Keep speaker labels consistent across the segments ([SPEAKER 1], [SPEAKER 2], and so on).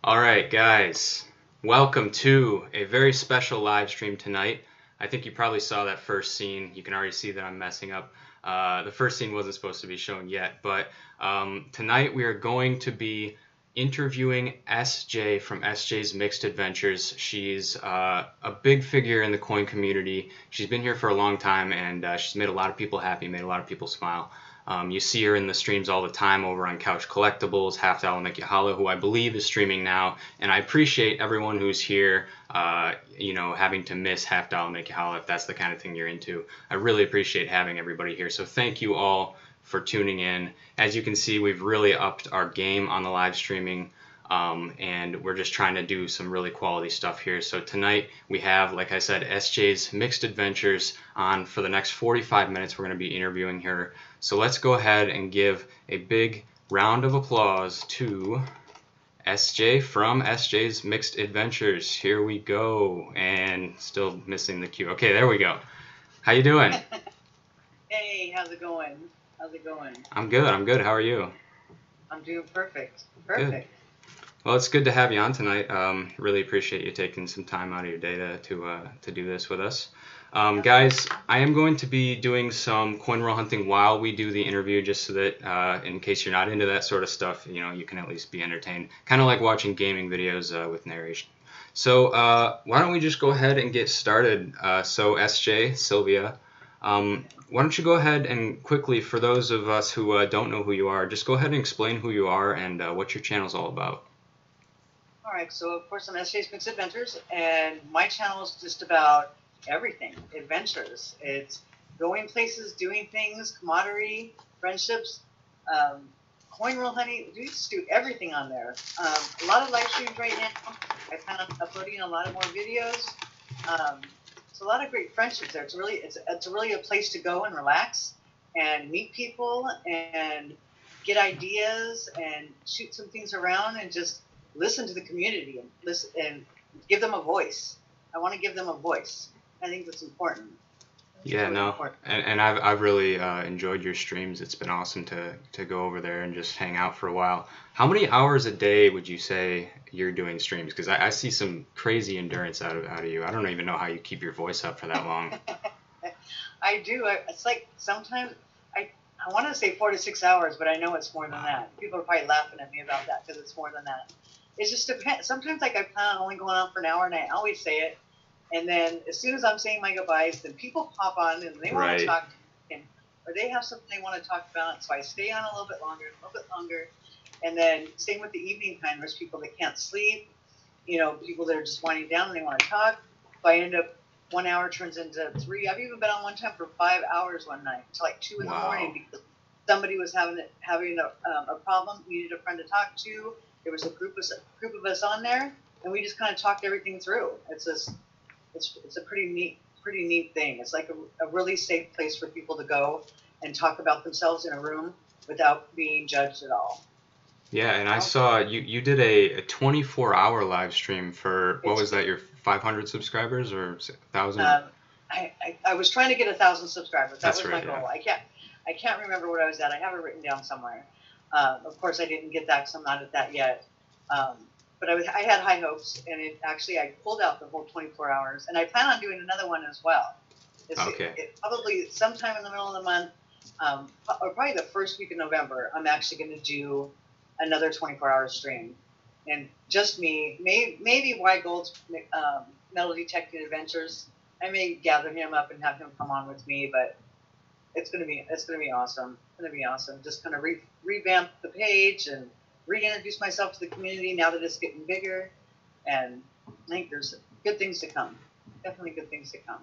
[SPEAKER 1] All right, guys, welcome to a very special live stream tonight. I think you probably saw that first scene. You can already see that I'm messing up. The first scene wasn't supposed to be shown yet, but tonight we are going to be interviewing SJ from SJ's Mixed Adventures. She's a big figure in the coin community. She's been here for a long time, and she's made a lot of people happy, made a lot of people smile. You see her in the streams all the time over on Couch Collectibles, Half Dollar Make You Holla, who I believe is streaming now. And I appreciate everyone who's here, having to miss Half Dollar Make You Holla if that's the kind of thing you're into. I really appreciate having everybody here. So thank you all for tuning in. As you can see, we've really upped our game on the live streaming. And we're just trying to do some really quality stuff here. So tonight we have, like I said, SJ's Mixed Adventures on for the next 45 minutes. We're going to be interviewing her. So let's go ahead and give a big round of applause to SJ from SJ's Mixed Adventures. Here we go. And still missing the cue. Okay, there we go. How you doing?
[SPEAKER 2] Hey, how's it going? How's it going?
[SPEAKER 1] I'm good. I'm good. How are you?
[SPEAKER 2] I'm doing perfect. Perfect.
[SPEAKER 1] Good. Well, it's good to have you on tonight. Really appreciate you taking some time out of your day to do this with us. Guys, I am going to be doing some coin roll hunting while we do the interview, just so that in case you're not into that sort of stuff, you can at least be entertained. Kind of like watching gaming videos with narration. So why don't we just go ahead and get started? So SJ, Sylvia, why don't you go ahead and quickly, for those of us who don't know who you are, just go ahead and explain who you are and what your channel's all about.
[SPEAKER 2] All right, so of course I'm SJ's Mixed Adventures, and my channel is just about everything, adventures. It's going places, doing things, camaraderie, friendships, coin roll hunting. We just do everything on there. A lot of live streams right now. I plan on uploading a lot of more videos. It's a lot of great friendships there. It's really a place to go and relax and meet people and get ideas and shoot some things around and just listen to the community and listen and give them a voice. I want to give them a voice. I think that's important.
[SPEAKER 1] Yeah, really no, important. And I've really enjoyed your streams. It's been awesome to go over there and just hang out for a while. How many hours a day would you say you're doing streams? Because I see some crazy endurance out of you. I don't even know how you keep your voice up for that long.
[SPEAKER 2] I do. It's like sometimes I want to say 4 to 6 hours, but I know it's more than that. People are probably laughing at me about that because it's more than that. It just depends. Sometimes like I plan on only going on for an hour, and I always say it. And then as soon as I'm saying my goodbyes, then people pop on and they want to talk to me, or they have something they want to talk about. So I stay on a little bit longer. And then same with the evening time. There's people that can't sleep, people that are just winding down and they want to talk. So I end up 1 hour turns into 3. I've even been on one time for 5 hours one night to like 2 in the morning because somebody was having a problem, needed a friend to talk to. There was a group of us on there, and we just kind of talked everything through. It's a pretty neat thing. It's like a really safe place for people to go and talk about themselves in a room without being judged at all.
[SPEAKER 1] Yeah, and I saw you did a 24-hour live stream for, what was that, your 500 subscribers or 1,000?
[SPEAKER 2] I was trying to get 1,000 subscribers. That was my goal.
[SPEAKER 1] Yeah.
[SPEAKER 2] I can't remember what I was at. I have it written down somewhere. Of course, I didn't get that because I'm not at that yet. But I had high hopes, and I pulled out the whole 24 hours, and I plan on doing another one as well. Probably sometime in the middle of the month, or probably the first week of November, I'm actually going to do another 24-hour stream. And just me, maybe White Gold's Metal Detecting Adventures. I may gather him up and have him come on with me, but it's gonna be awesome. It's gonna be awesome. Just kind of revamp the page and reintroduce myself to the community now that it's getting bigger, and I think there's good things to come. Definitely good things to come.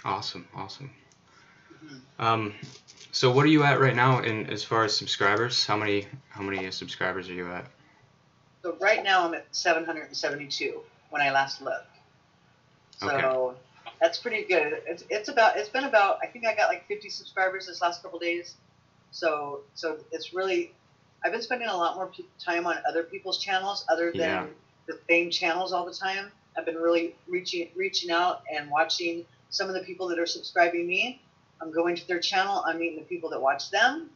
[SPEAKER 1] Awesome. Mm-hmm. So what are you at right now as far as subscribers? How many subscribers are you at?
[SPEAKER 2] So right now I'm at 772 when I last looked. So that's pretty good. It's been about, I think I got like 50 subscribers this last couple days. So it's really, I've been spending a lot more time on other people's channels other than the same channels all the time. I've been really reaching out and watching some of the people that are subscribing me. I'm going to their channel. I'm meeting the people that watch them,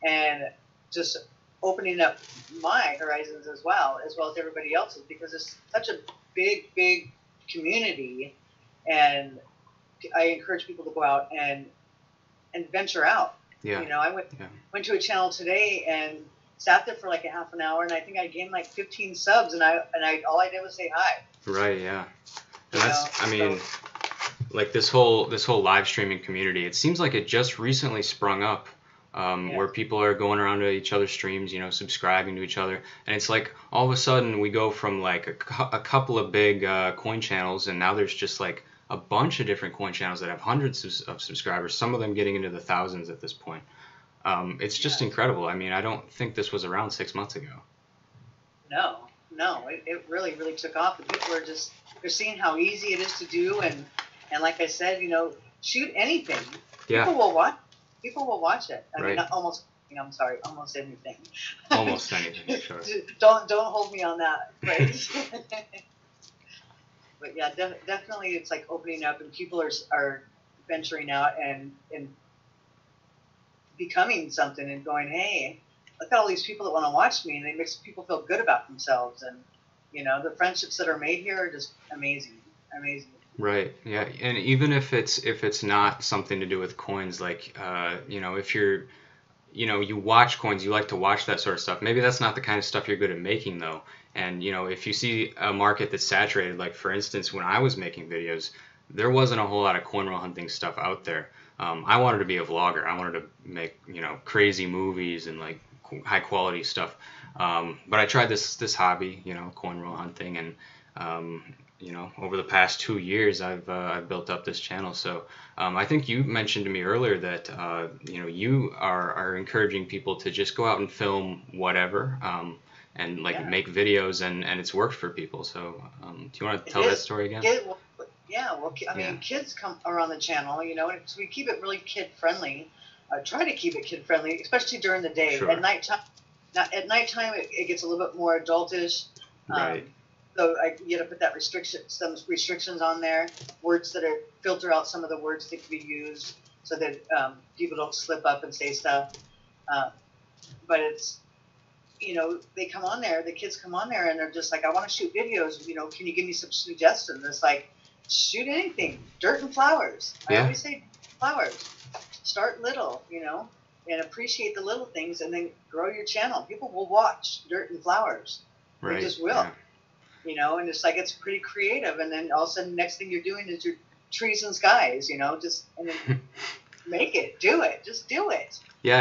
[SPEAKER 2] and just opening up my horizons as well as everybody else's, because it's such a big community, and I encourage people to go out and venture out.
[SPEAKER 1] Yeah.
[SPEAKER 2] You know, I went to a channel today and sat there for like a half an hour, and I think I gained like 15 subs, and I all I did was say hi.
[SPEAKER 1] Right. Yeah. And that's, I mean, like this whole live streaming community, it seems like it just recently sprung up, where people are going around to each other's streams, you know, subscribing to each other, and it's like all of a sudden we go from like a couple of big coin channels, and now there's just like a bunch of different coin channels that have hundreds of subscribers, some of them getting into the thousands at this point. It's just incredible. I mean, I don't think this was around 6 months ago.
[SPEAKER 2] No, it really took off, and people are they're seeing how easy it is to do, and like I said, you know, shoot anything.
[SPEAKER 1] Yeah.
[SPEAKER 2] People will watch it. I
[SPEAKER 1] Right.
[SPEAKER 2] mean, almost anything.
[SPEAKER 1] Almost anything, sure.
[SPEAKER 2] Don't hold me on that, right? But yeah, definitely it's like opening up, and people are venturing out and becoming something, and going, hey, look at all these people that want to watch me, and it makes people feel good about themselves. And you know, the friendships that are made here are just amazing.
[SPEAKER 1] Right. Yeah. And even if it's not something to do with coins, like you know, if you're, you know, you watch coins, you like to watch that sort of stuff. Maybe that's not the kind of stuff you're good at making, though. And you know, if you see a market that's saturated, like for instance, when I was making videos, there wasn't a whole lot of coin roll hunting stuff out there. I wanted to be a vlogger. I wanted to make, you know, crazy movies and like high quality stuff. But I tried this hobby, you know, coin roll hunting, and you know, over the past 2 years, I've built up this channel. So I think you mentioned to me earlier that you know, you are encouraging people to just go out and film whatever, and like make videos, and it's worked for people. So do you want to tell that story again?
[SPEAKER 2] Well, I mean, kids are on the channel, you know, and we keep it really kid friendly. Try to keep it kid friendly, especially during the day.
[SPEAKER 1] Sure.
[SPEAKER 2] At nighttime, it gets a little bit more adultish.
[SPEAKER 1] Right.
[SPEAKER 2] So you got to put some restrictions on there, words that filter out some of the words that can be used, so that people don't slip up and say stuff. But it's, you know, the kids come on there, and they're just like, I want to shoot videos. You know, can you give me some suggestions? It's like, shoot anything, dirt and flowers. I always say flowers. Start little, you know, and appreciate the little things, and then grow your channel. People will watch dirt and flowers.
[SPEAKER 1] Right.
[SPEAKER 2] They just will. Yeah. You know, and it's like, it's pretty creative, and then all of a sudden, next thing you're doing is your trees and skies, you know, and then make it, do it, just do it.
[SPEAKER 1] Yeah,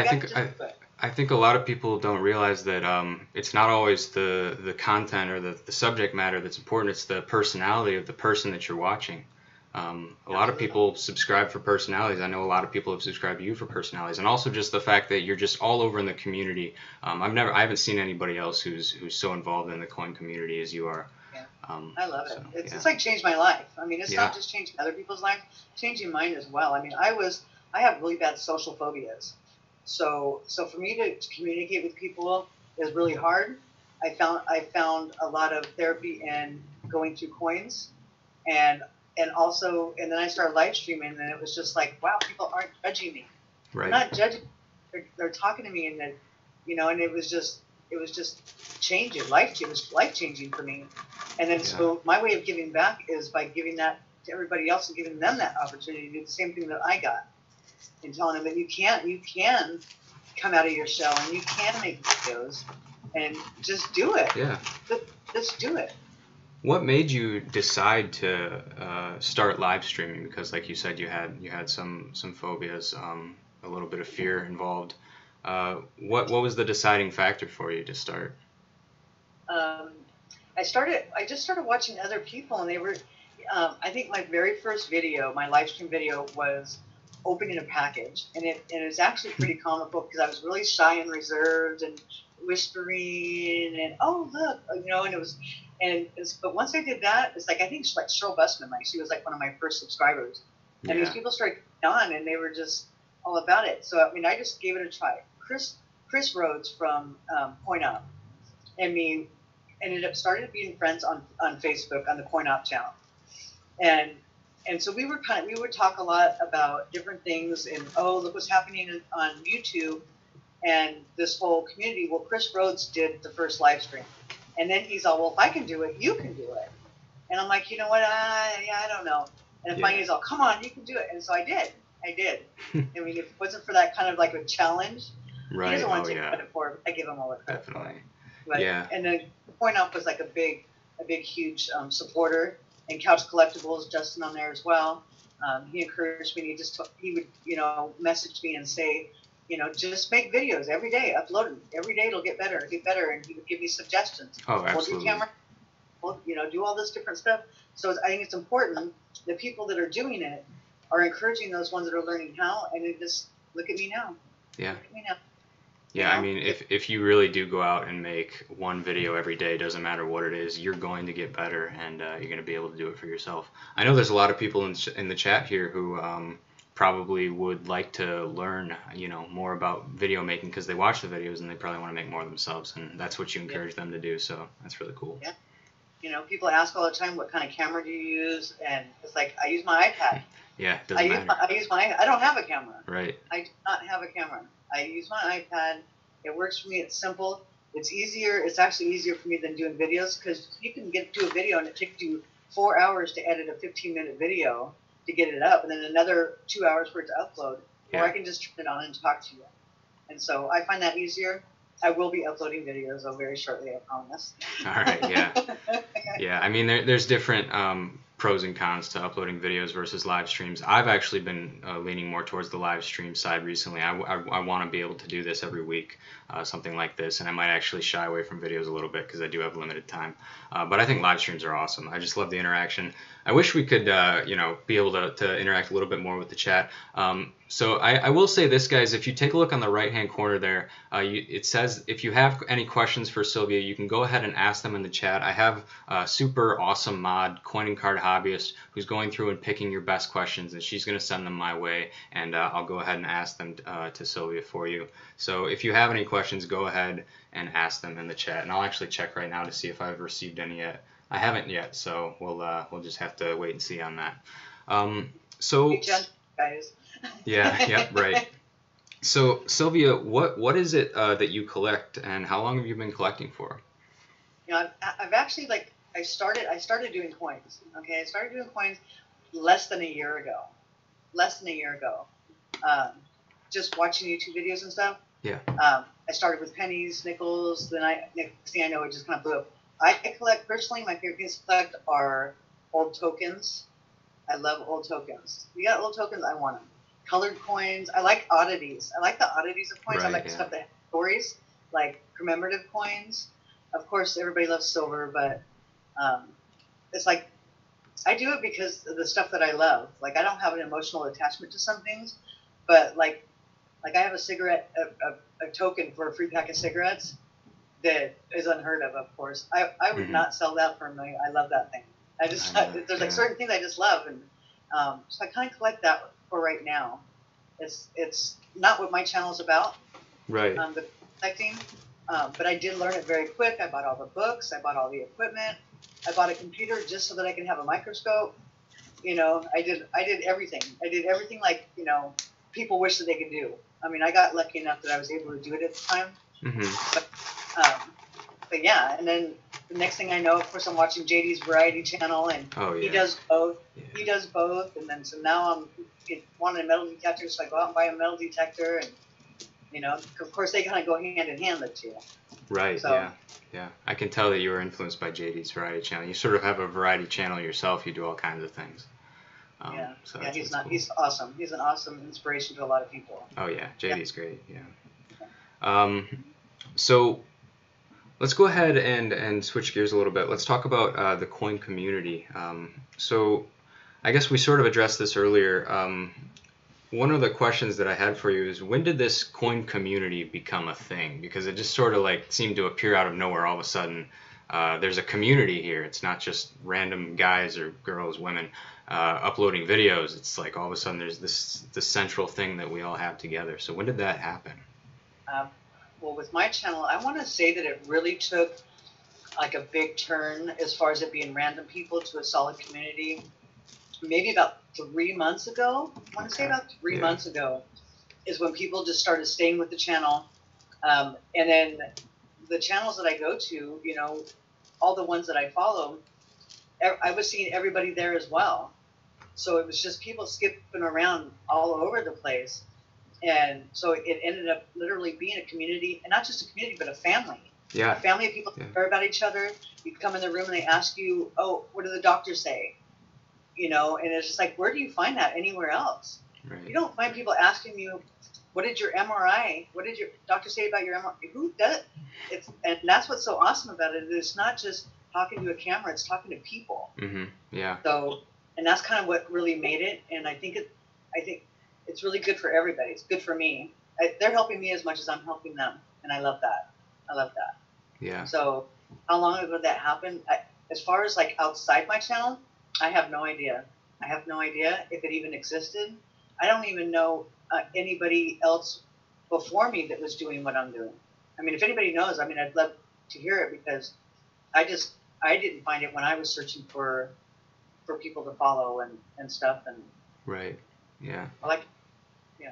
[SPEAKER 1] I think a lot of people don't realize that it's not always the content or the subject matter that's important. It's the personality of the person that you're watching. A lot of people subscribe for personalities. I know a lot of people have subscribed to you for personalities, and also just the fact that you're just all over in the community. I haven't seen anybody else who's so involved in the coin community as you are.
[SPEAKER 2] Yeah. I love it. It's like changed my life. I mean, it's not just changing other people's lives, changing mine as well. I mean, I have really bad social phobias, so for me to communicate with people is really hard. I found a lot of therapy in going through coins, and then I started live streaming, and it was just like, wow, people aren't judging me.
[SPEAKER 1] Right.
[SPEAKER 2] They're not judging. They're talking to me, and then, you know, and it was just changing. It was life changing for me. And then so my way of giving back is by giving that to everybody else, and giving them that opportunity to do the same thing that I got, and telling them that you can come out of your shell, and you can make videos, and just do it.
[SPEAKER 1] Yeah.
[SPEAKER 2] Just do it.
[SPEAKER 1] What made you decide to start live streaming? Because, like you said, you had some phobias, a little bit of fear involved. What was the deciding factor for you to start?
[SPEAKER 2] I just started watching other people, and they were. I think my very first video, my live stream video, was opening a package, and it was actually pretty comical because I was really shy and reserved and whispering, and oh look, you know, and it was. But once I did that, it's like, I think like Cheryl Busman, like she was like one of my first subscribers, and these people started coming on, and they were just all about it. So I mean, I just gave it a try. Chris Rhodes from Coin Up and me started being friends on Facebook on the Coin Up channel, and so we would talk a lot about different things, and oh, look what's happening on YouTube. and this whole community. Well, Chris Rhodes did the first live stream, and then he's all, well, if I can do it, you can do it. And I'm like, you know what? I don't know. And then finally he's all, come on, you can do it. And so I did. I mean, if it wasn't for that kind of like a challenge, he doesn't want to take credit for it. I give him all the credit.
[SPEAKER 1] Definitely.
[SPEAKER 2] But, and then Point Up was like a big, huge supporter. And Couch Collectibles, Justin on there as well. He encouraged me. He would, message me and say, just make videos every day, upload them every day. It'll get better. And he would give me suggestions.
[SPEAKER 1] Oh, absolutely.
[SPEAKER 2] Do camera, do all this different stuff. So I think it's important that people that are doing it are encouraging those ones that are learning how. And it just look at me now.
[SPEAKER 1] Yeah.
[SPEAKER 2] Look at me now.
[SPEAKER 1] Yeah, I mean, if you really do go out and make one video every day, doesn't matter what it is, you're going to get better, and you're going to be able to do it for yourself. I know there's a lot of people in the chat here who probably would like to learn, more about video making because they watch the videos and they probably want to make more themselves, and that's what you encourage them to do. So that's really cool.
[SPEAKER 2] Yeah. People ask all the time, what kind of camera do you use? And it's like, I use my iPad.
[SPEAKER 1] Yeah, it doesn't matter.
[SPEAKER 2] I don't have a camera.
[SPEAKER 1] Right.
[SPEAKER 2] I do not have a camera. I use my iPad. It works for me. It's simple. It's easier. It's actually easier for me than doing videos because you can do a video and it takes you 4 hours to edit a 15-minute video to get it up, and then another 2 hours for it to upload. Or I can just turn it on and talk to you. And so I find that easier. I will be uploading videos very shortly, I promise.
[SPEAKER 1] All right. Yeah. Yeah. I mean, there's different pros and cons to uploading videos versus live streams. I've actually been leaning more towards the live stream side recently. I want to be able to do this every week, something like this, and I might actually shy away from videos a little bit because I do have limited time. But I think live streams are awesome. I just love the interaction. I wish we could, be able to interact a little bit more with the chat. So I will say this, guys, if you take a look on the right-hand corner there, it says if you have any questions for Sylvia, you can go ahead and ask them in the chat. I have a super awesome mod, Coin and Card Hobbyist, who's going through and picking your best questions, and she's going to send them my way, and I'll go ahead and ask them to Sylvia for you. So if you have any questions, go ahead and ask them in the chat, and I'll actually check right now to see if I've received any yet. I haven't yet, so we'll just have to wait and see on that. So.
[SPEAKER 2] Guys.
[SPEAKER 1] Yeah, right. So Sylvia, what is it that you collect, and how long have you been collecting for?
[SPEAKER 2] I've actually I started doing coins. Okay, I started doing coins less than a year ago. Just watching YouTube videos and stuff.
[SPEAKER 1] Yeah.
[SPEAKER 2] I started with pennies, nickels. Then next thing I know, it just kind of blew up. I collect personally. My favorite things to collect are old tokens. I love old tokens. You got old tokens? I want them. Colored coins. I like oddities. I like the oddities of coins.
[SPEAKER 1] Right,
[SPEAKER 2] I like the stuff that has stories, like commemorative coins. Of course, everybody loves silver, but it's like I do it because of the stuff that I love. Like I don't have an emotional attachment to some things, but like I have a cigarette, a token for a free pack of cigarettes that is unheard of course. I would not sell that for $1 million. I love that thing. There's like certain things I just love, and so I kind of collect that for right now. It's not what my channel's about.
[SPEAKER 1] Right.
[SPEAKER 2] The collecting, but I did learn it very quick. I bought all the books. I bought all the equipment. I bought a computer just so that I can have a microscope. I did everything. I did everything like people wish that they could do. I mean, I got lucky enough that I was able to do it at the time.
[SPEAKER 1] Mm-hmm.
[SPEAKER 2] But yeah, and then the next thing I know, of course, I'm watching JD's variety channel, and he does both. Yeah. He does both, and then so now I'm wanting a metal detector, so I go out and buy a metal detector, and of course, they kind of go hand in hand, the two.
[SPEAKER 1] Right. So, yeah. I can tell that you were influenced by JD's variety channel. You sort of have a variety channel yourself. You do all kinds of things. So he's awesome. He's an awesome inspiration to a lot of people. Oh yeah, JD's great. Yeah. So let's go ahead and switch gears a little bit. Let's talk about the coin community. So I guess we sort of addressed this earlier. One of the questions that I had for you is, when did this coin community become a thing? Because it just sort of seemed to appear out of nowhere all of a sudden. There's a community here. It's not just random guys or girls, women uploading videos. It's like all of a sudden there's this central thing that we all have together. So when did that happen?
[SPEAKER 2] Well, with my channel, I want to say that it really took like a big turn as far as it being random people to a solid community. Maybe about 3 months ago. I want to say about 3 months ago is when people just started staying with the channel. And then the channels that I go to, you know, all the ones that I follow, I was seeing everybody there as well. So it was just people skipping around all over the place. And so it ended up literally being a community, and not just a community, but a family.
[SPEAKER 1] Yeah.
[SPEAKER 2] A family of people that care about each other. You come in the room and they ask you, oh, what do the doctors say? You know, and it's just like, where do you find that anywhere else?
[SPEAKER 1] Right.
[SPEAKER 2] You don't find people asking you, what did your MRI, what did your doctor say about your MRI? Who does it? And that's what's so awesome about it. It's not just talking to a camera, it's talking to people.
[SPEAKER 1] Mm-hmm. Yeah.
[SPEAKER 2] So, and that's kind of what really made it. And I think it's really good for everybody. It's good for me. They're helping me as much as I'm helping them. And I love that. I love that.
[SPEAKER 1] Yeah.
[SPEAKER 2] So how long ago that happened? As far as like outside my channel, I have no idea. I have no idea if it even existed. I don't even know anybody else before me that was doing what I'm doing. I mean, if anybody knows, I mean, I'd love to hear it, because I didn't find it when I was searching for people to follow and stuff. And
[SPEAKER 1] right. Yeah.
[SPEAKER 2] I like, yeah.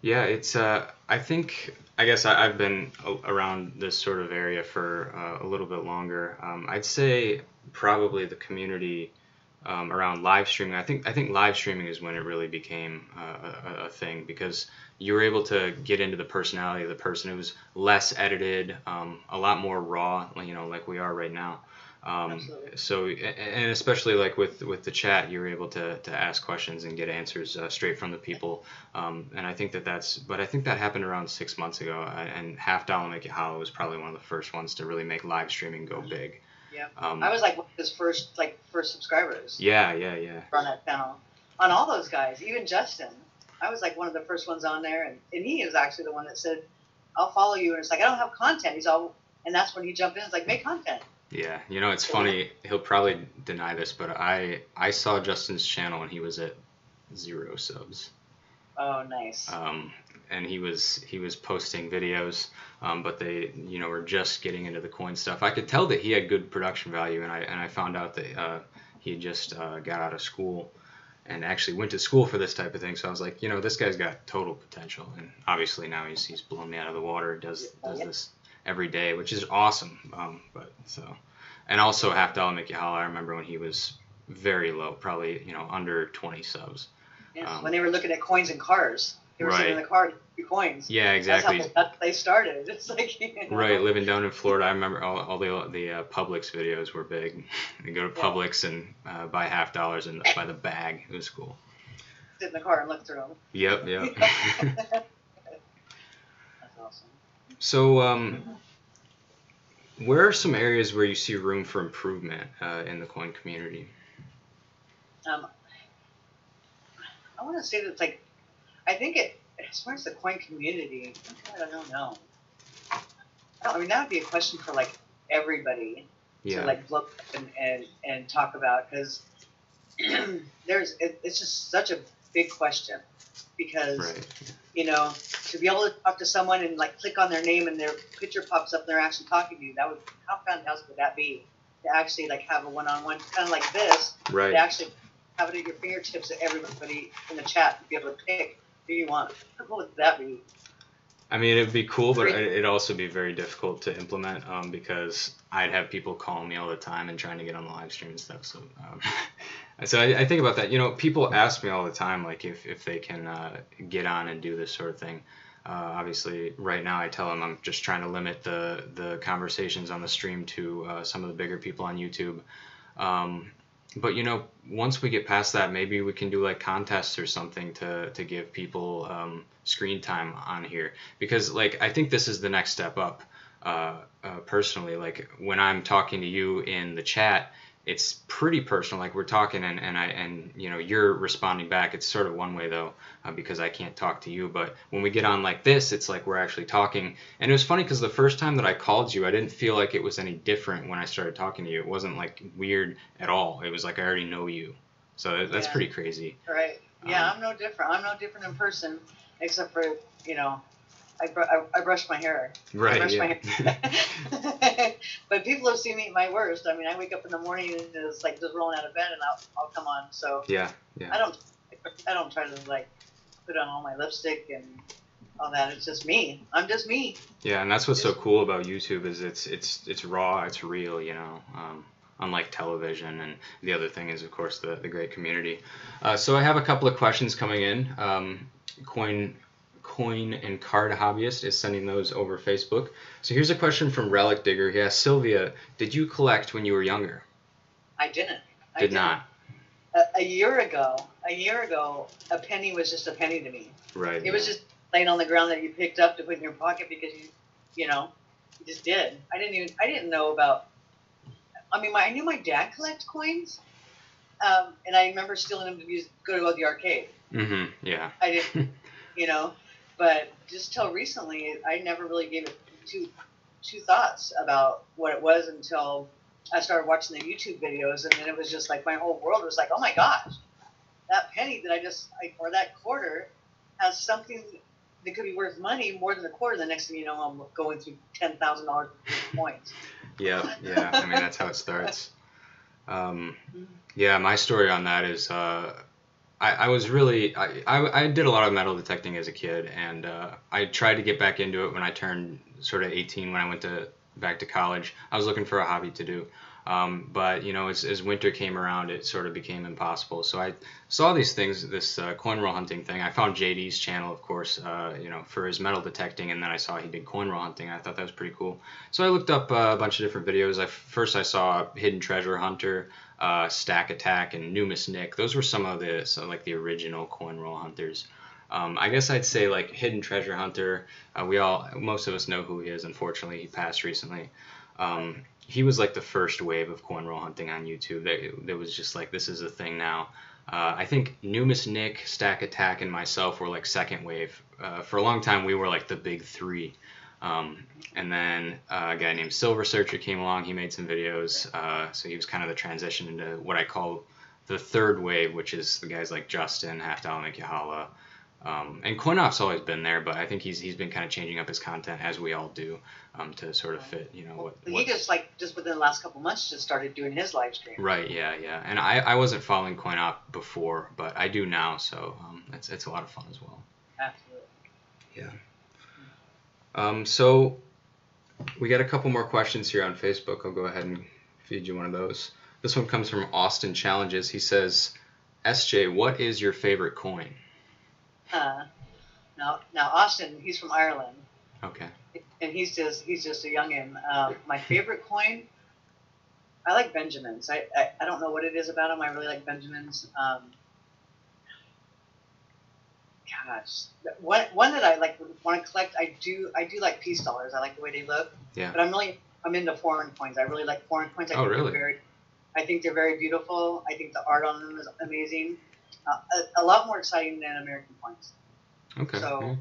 [SPEAKER 1] Yeah, it's I guess I've been around this sort of area for a little bit longer. I'd say probably the community around live streaming. I think live streaming is when it really became a thing, because you were able to get into the personality of the person. It was less edited, a lot more raw, you know, like we are right now. So, and especially like with the chat, you were able to ask questions and get answers straight from the people. And I think but I think that happened around 6 months ago. And Half Dollar Make It Hollow was probably one of the first ones to really make live streaming go big.
[SPEAKER 2] Yeah. I was like one of his first subscribers.
[SPEAKER 1] Yeah.
[SPEAKER 2] On that channel. On all those guys, even Justin. I was like one of the first ones on there, and he is actually the one that said, I'll follow you. And it's like, I don't have content. And that's when he jumped in. It's like, make content.
[SPEAKER 1] Yeah, you know, it's funny. He'll probably deny this, but I saw Justin's channel and he was at 0 subs.
[SPEAKER 2] Oh, nice.
[SPEAKER 1] And he was posting videos, but they, you know, were just getting into the coin stuff. I could tell that he had good production value, and I found out that he had just got out of school and actually went to school for this type of thing. So I was like, you know, this guy's got total potential, and obviously now he's blown me out of the water. Does this every day, which is awesome. And also Half Dollar Make You Holler, I remember when he was very low, probably, you know, under 20 subs.
[SPEAKER 2] Yeah, when they were looking at coins and cars, they were sitting in the car to do coins.
[SPEAKER 1] Yeah, exactly.
[SPEAKER 2] That's how they started. It's like, you know.
[SPEAKER 1] Right, living down in Florida, I remember all the Publix videos were big. You go to Publix and buy $half and buy the bag. It was cool.
[SPEAKER 2] Sit in the car and look through them.
[SPEAKER 1] Yep.
[SPEAKER 2] That's awesome.
[SPEAKER 1] So, where are some areas where you see room for improvement in the coin community?
[SPEAKER 2] I want to say that it's like, I think as far as the coin community, I don't know. I mean, that would be a question for like everybody to like look and talk about, because it's just such a big question, because you know, to be able to talk to someone and like click on their name and their picture pops up and they're actually talking to you, how fantastic would that be, to actually like have a one-on-one, kind of like this, to actually have it at your fingertips, that everybody in the chat would be able to pick who you want. How cool would that be?
[SPEAKER 1] I mean, it'd be cool, but it'd also be very difficult to implement, because I'd have people calling me all the time and trying to get on the live stream and stuff. So, so I think about that. You know, people ask me all the time, like, if they can get on and do this sort of thing. Obviously, right now I tell them I'm just trying to limit the conversations on the stream to some of the bigger people on YouTube. But, you know, once we get past that, maybe we can do like contests or something to give people screen time on here. Because, like, I think this is the next step up, personally. Like, when I'm talking to you in the chat, it's pretty personal. Like, we're talking and you know, you're responding back. It's sort of one way, though, because I can't talk to you. But when we get on like this, it's like we're actually talking. And it was funny because the first time that I called you, I didn't feel like it was any different when I started talking to you. It wasn't like weird at all. It was like I already know you. So that's pretty crazy.
[SPEAKER 2] Right. Yeah, I'm no different. I'm no different in person, except for, you know, I brush my hair.
[SPEAKER 1] Right.
[SPEAKER 2] My hair. But people have seen me at my worst. I mean, I wake up in the morning and it's like just rolling out of bed, and I'll come on. So
[SPEAKER 1] yeah.
[SPEAKER 2] I don't try to like put on all my lipstick and all that. It's just me. I'm just me.
[SPEAKER 1] Yeah, and that's what's so cool about YouTube is it's raw, it's real, you know. Unlike television, and the other thing is, of course, the great community. So I have a couple of questions coming in. Coin and Card Hobbyist is sending those over Facebook. So here's a question from Relic Digger. He asks, Sylvia, did you collect when you were younger?
[SPEAKER 2] I didn't.
[SPEAKER 1] Did not.
[SPEAKER 2] A year ago, a penny was just a penny to me.
[SPEAKER 1] Right.
[SPEAKER 2] It was just laying on the ground that you picked up to put in your pocket because you just did. I didn't know about. I mean, I knew my dad collected coins, and I remember stealing them to go to the arcade.
[SPEAKER 1] Mm-hmm. Yeah.
[SPEAKER 2] I didn't, but just till recently, I never really gave it two thoughts about what it was until I started watching the YouTube videos, and then it was just like my whole world was like, oh my gosh, that penny that or that quarter has something that could be worth money more than a quarter. The next thing you know, I'm going through $10,000 worth of coins.
[SPEAKER 1] Yeah. I mean, that's how it starts. Yeah, my story on that is I was really I did a lot of metal detecting as a kid, and I tried to get back into it when I turned sort of 18 when I went back to college. I was looking for a hobby to do. But as winter came around, it sort of became impossible. So I saw these things, this coin roll hunting thing. I found JD's channel, of course, for his metal detecting, and then I saw he did coin roll hunting. I thought that was pretty cool. So I looked up a bunch of different videos. First I saw Hidden Treasure Hunter, Stack Attack, and Numis Nick. Those were some of the original coin roll hunters. I guess I'd say like Hidden Treasure Hunter. Most of us know who he is. Unfortunately, he passed recently. He was like the first wave of coin roll hunting on YouTube. That was just like, this is a thing now. I think Numis Nick, Stack Attack, and myself were like second wave. For a long time, we were like the big three. And then a guy named Silver Searcher came along. He made some videos. So he was kind of the transition into what I call the third wave, which is the guys like Justin, Half Dollar Make You Holla. And CoinOff's always been there, but I think he's been kind of changing up his content, as we all do, to sort of fit, what
[SPEAKER 2] he just within the last couple months just started doing his live stream.
[SPEAKER 1] Right, yeah. And I wasn't following CoinOff before, but I do now, so it's a lot of fun as well.
[SPEAKER 2] Absolutely.
[SPEAKER 1] Yeah. So we got a couple more questions here on Facebook. I'll go ahead and feed you one of those. This one comes from Austin Challenges. He says, SJ, what is your favorite coin?
[SPEAKER 2] Now Austin, he's from Ireland.
[SPEAKER 1] Okay.
[SPEAKER 2] And he's just a youngin. My favorite coin, I like Benjamins. I don't know what it is about them. I really like Benjamins. One that I like want to collect. I do like peace dollars. I like the way they look.
[SPEAKER 1] Yeah.
[SPEAKER 2] But I'm into foreign coins. I really like foreign coins. I think they're very beautiful. I think the art on them is amazing. A lot more exciting than American coins.
[SPEAKER 1] Okay.
[SPEAKER 2] So,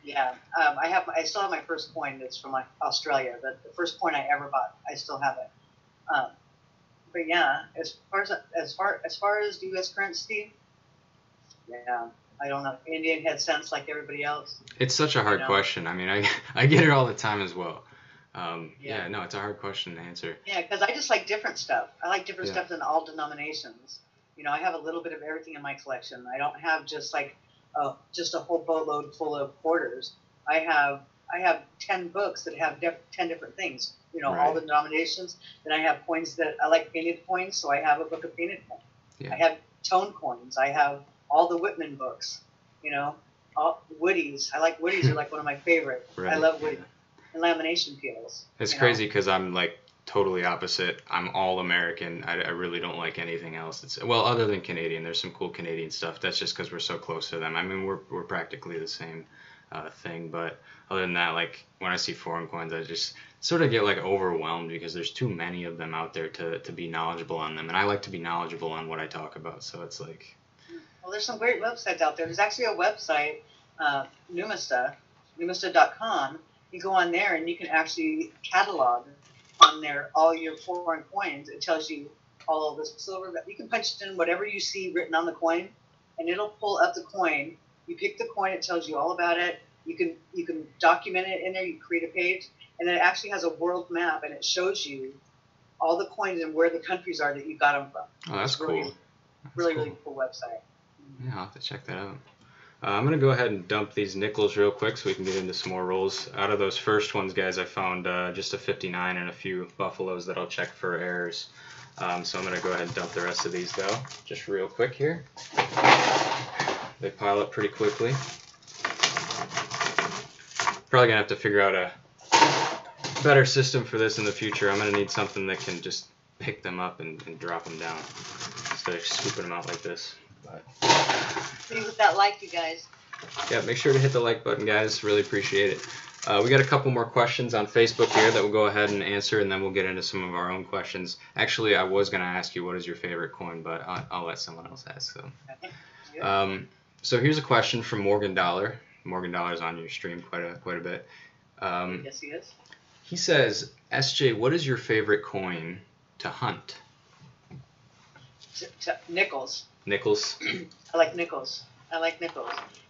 [SPEAKER 2] yeah, I still have my first coin that's from Australia. The first coin I ever bought, I still have it. But yeah, as far as U.S. currency, yeah, I don't know. Indian head cents like everybody else.
[SPEAKER 1] It's such a hard question. I mean, I get it all the time as well. Yeah, no, it's a hard question to answer.
[SPEAKER 2] Yeah, because I just like different stuff. I like different stuff in all denominations. I have a little bit of everything in my collection. I don't have just like just a whole boatload full of quarters. I have 10 books that have 10 different things.
[SPEAKER 1] Right.
[SPEAKER 2] All the denominations. Then I have coins that I like painted coins, so I have a book of painted coins. Yeah. I have tone coins. I have all the Whitman books. All Woodies. I like Woodies. Are like one of my favorite.
[SPEAKER 1] Right.
[SPEAKER 2] I love Woodies. And lamination peels.
[SPEAKER 1] It's crazy because I'm like totally opposite. I'm all American. I really don't like anything else. Other than Canadian. There's some cool Canadian stuff. That's just because we're so close to them. I mean, we're practically the same thing. But other than that, like when I see foreign coins, I just sort of get like overwhelmed because there's too many of them out there to be knowledgeable on them. And I like to be knowledgeable on what I talk about. So it's like.
[SPEAKER 2] Well, there's some great websites out there. There's actually a website, Numista.com. You go on there and you can actually catalog on there all your foreign coins. It tells you all of the silver. You can punch in whatever you see written on the coin, and it'll pull up the coin. You pick the coin. It tells you all about it. You can document it in there. You create a page, and then it actually has a world map, and it shows you all the coins and where the countries are that you got them from.
[SPEAKER 1] Oh, that's cool.
[SPEAKER 2] Really cool website.
[SPEAKER 1] Yeah, I'll have to check that out. I'm going to go ahead and dump these nickels real quick so we can get into some more rolls. Out of those first ones, guys, I found just a 59 and a few buffaloes that I'll check for errors. So I'm going to go ahead and dump the rest of these, though, just real quick here. They pile up pretty quickly. Probably going to have to figure out a better system for this in the future. I'm going to need something that can just pick them up and drop them down instead of scooping them out like this. But
[SPEAKER 2] please hit that like, you guys.
[SPEAKER 1] yeah, make sure to hit the like button, guys. Really appreciate it. We got a couple more questions on Facebook here that we'll go ahead and answer, and then we'll get into some of our own questions. Actually, I was going to ask you what is your favorite coin, but I'll let someone else ask. So here's a question from Morgan Dollar. Morgan Dollar's on your stream quite a bit.
[SPEAKER 2] Yes, he is.
[SPEAKER 1] He says, SJ, what is your favorite coin to hunt?
[SPEAKER 2] Nickels.
[SPEAKER 1] Nickels?
[SPEAKER 2] I like nickels.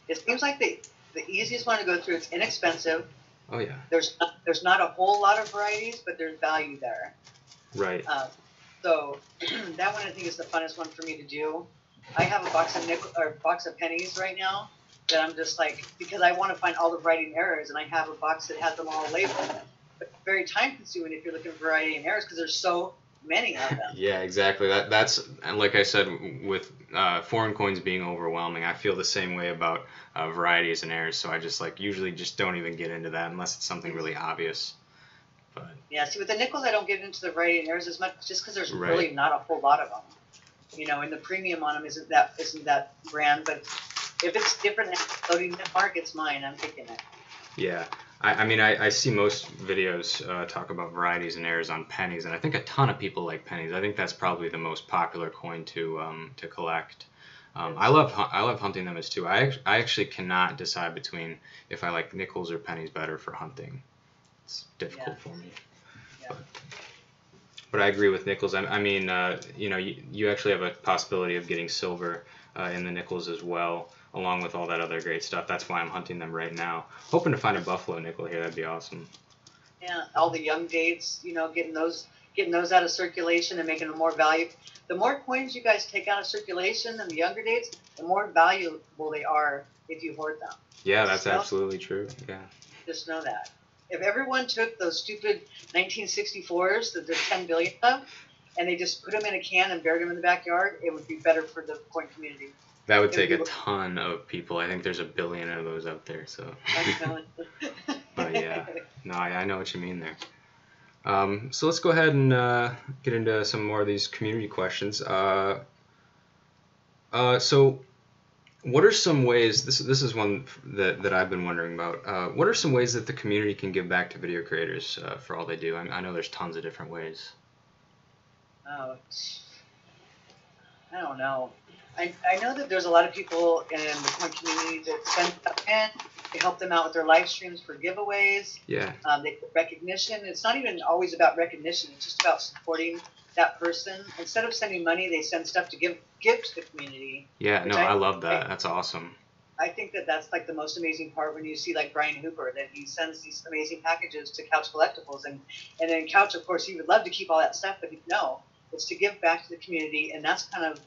[SPEAKER 2] It seems like the easiest one to go through. It's inexpensive.
[SPEAKER 1] Oh, yeah.
[SPEAKER 2] There's not a whole lot of varieties, but there's value there.
[SPEAKER 1] Right.
[SPEAKER 2] So that one I think is the funnest one for me to do. I have a box of pennies right now that I'm just like, because I want to find all the variety and errors, and I have a box that has them all labeled. But it's very time consuming if you're looking for variety and errors because there's so many of them.
[SPEAKER 1] Yeah, exactly. That's, and like I said, with foreign coins being overwhelming, I feel the same way about varieties and errors. So I just usually just don't even get into that unless it's something really obvious. But
[SPEAKER 2] yeah, see, with the nickels, I don't get into the variety and errors as much just because there's really not a whole lot of them. You know, and the premium on them isn't that brand, but if it's different than floating in the mark, it's mine. I'm picking it.
[SPEAKER 1] Yeah. I mean, I see most videos talk about varieties and errors on pennies, and I think a ton of people like pennies. I think that's probably the most popular coin to collect. I love hunting them as too. I actually cannot decide between if I like nickels or pennies better for hunting. It's difficult for me.
[SPEAKER 2] Yeah.
[SPEAKER 1] But I agree with nickels. I mean, you know, you actually have a possibility of getting silver in the nickels as well, along with all that other great stuff. That's why I'm hunting them right now. Hoping to find a buffalo nickel here. That'd be awesome.
[SPEAKER 2] Yeah, all the young dates, you know, getting those out of circulation and making them more valuable. The more coins you guys take out of circulation in the younger dates, the more valuable they are if you hoard them.
[SPEAKER 1] Yeah, that's absolutely true. Yeah.
[SPEAKER 2] Just know that. If everyone took those stupid 1964s that there's 10 billion of, and they just put them in a can and buried them in the backyard, it would be better for the coin community.
[SPEAKER 1] That would take a ton of people. I think there's 1 billion of those out there. So. But yeah, no, I know what you mean there. So let's go ahead and get into some more of these community questions. So what are some ways, this is one that I've been wondering about, what are some ways that the community can give back to video creators for all they do? I know there's tons of different ways.
[SPEAKER 2] Oh, I don't know. I know that there's a lot of people in the coin community that send stuff in to help them out with their live streams for giveaways.
[SPEAKER 1] Yeah.
[SPEAKER 2] They get recognition. It's not even always about recognition. It's just about supporting that person. Instead of sending money, they send stuff to give to the community.
[SPEAKER 1] Yeah, no, I love that. That's awesome.
[SPEAKER 2] I think that that's like the most amazing part when you see like Brian Hooper, that he sends these amazing packages to Couch Collectibles. And then Couch, of course, he would love to keep all that stuff, but no, it's to give back to the community. And that's kind of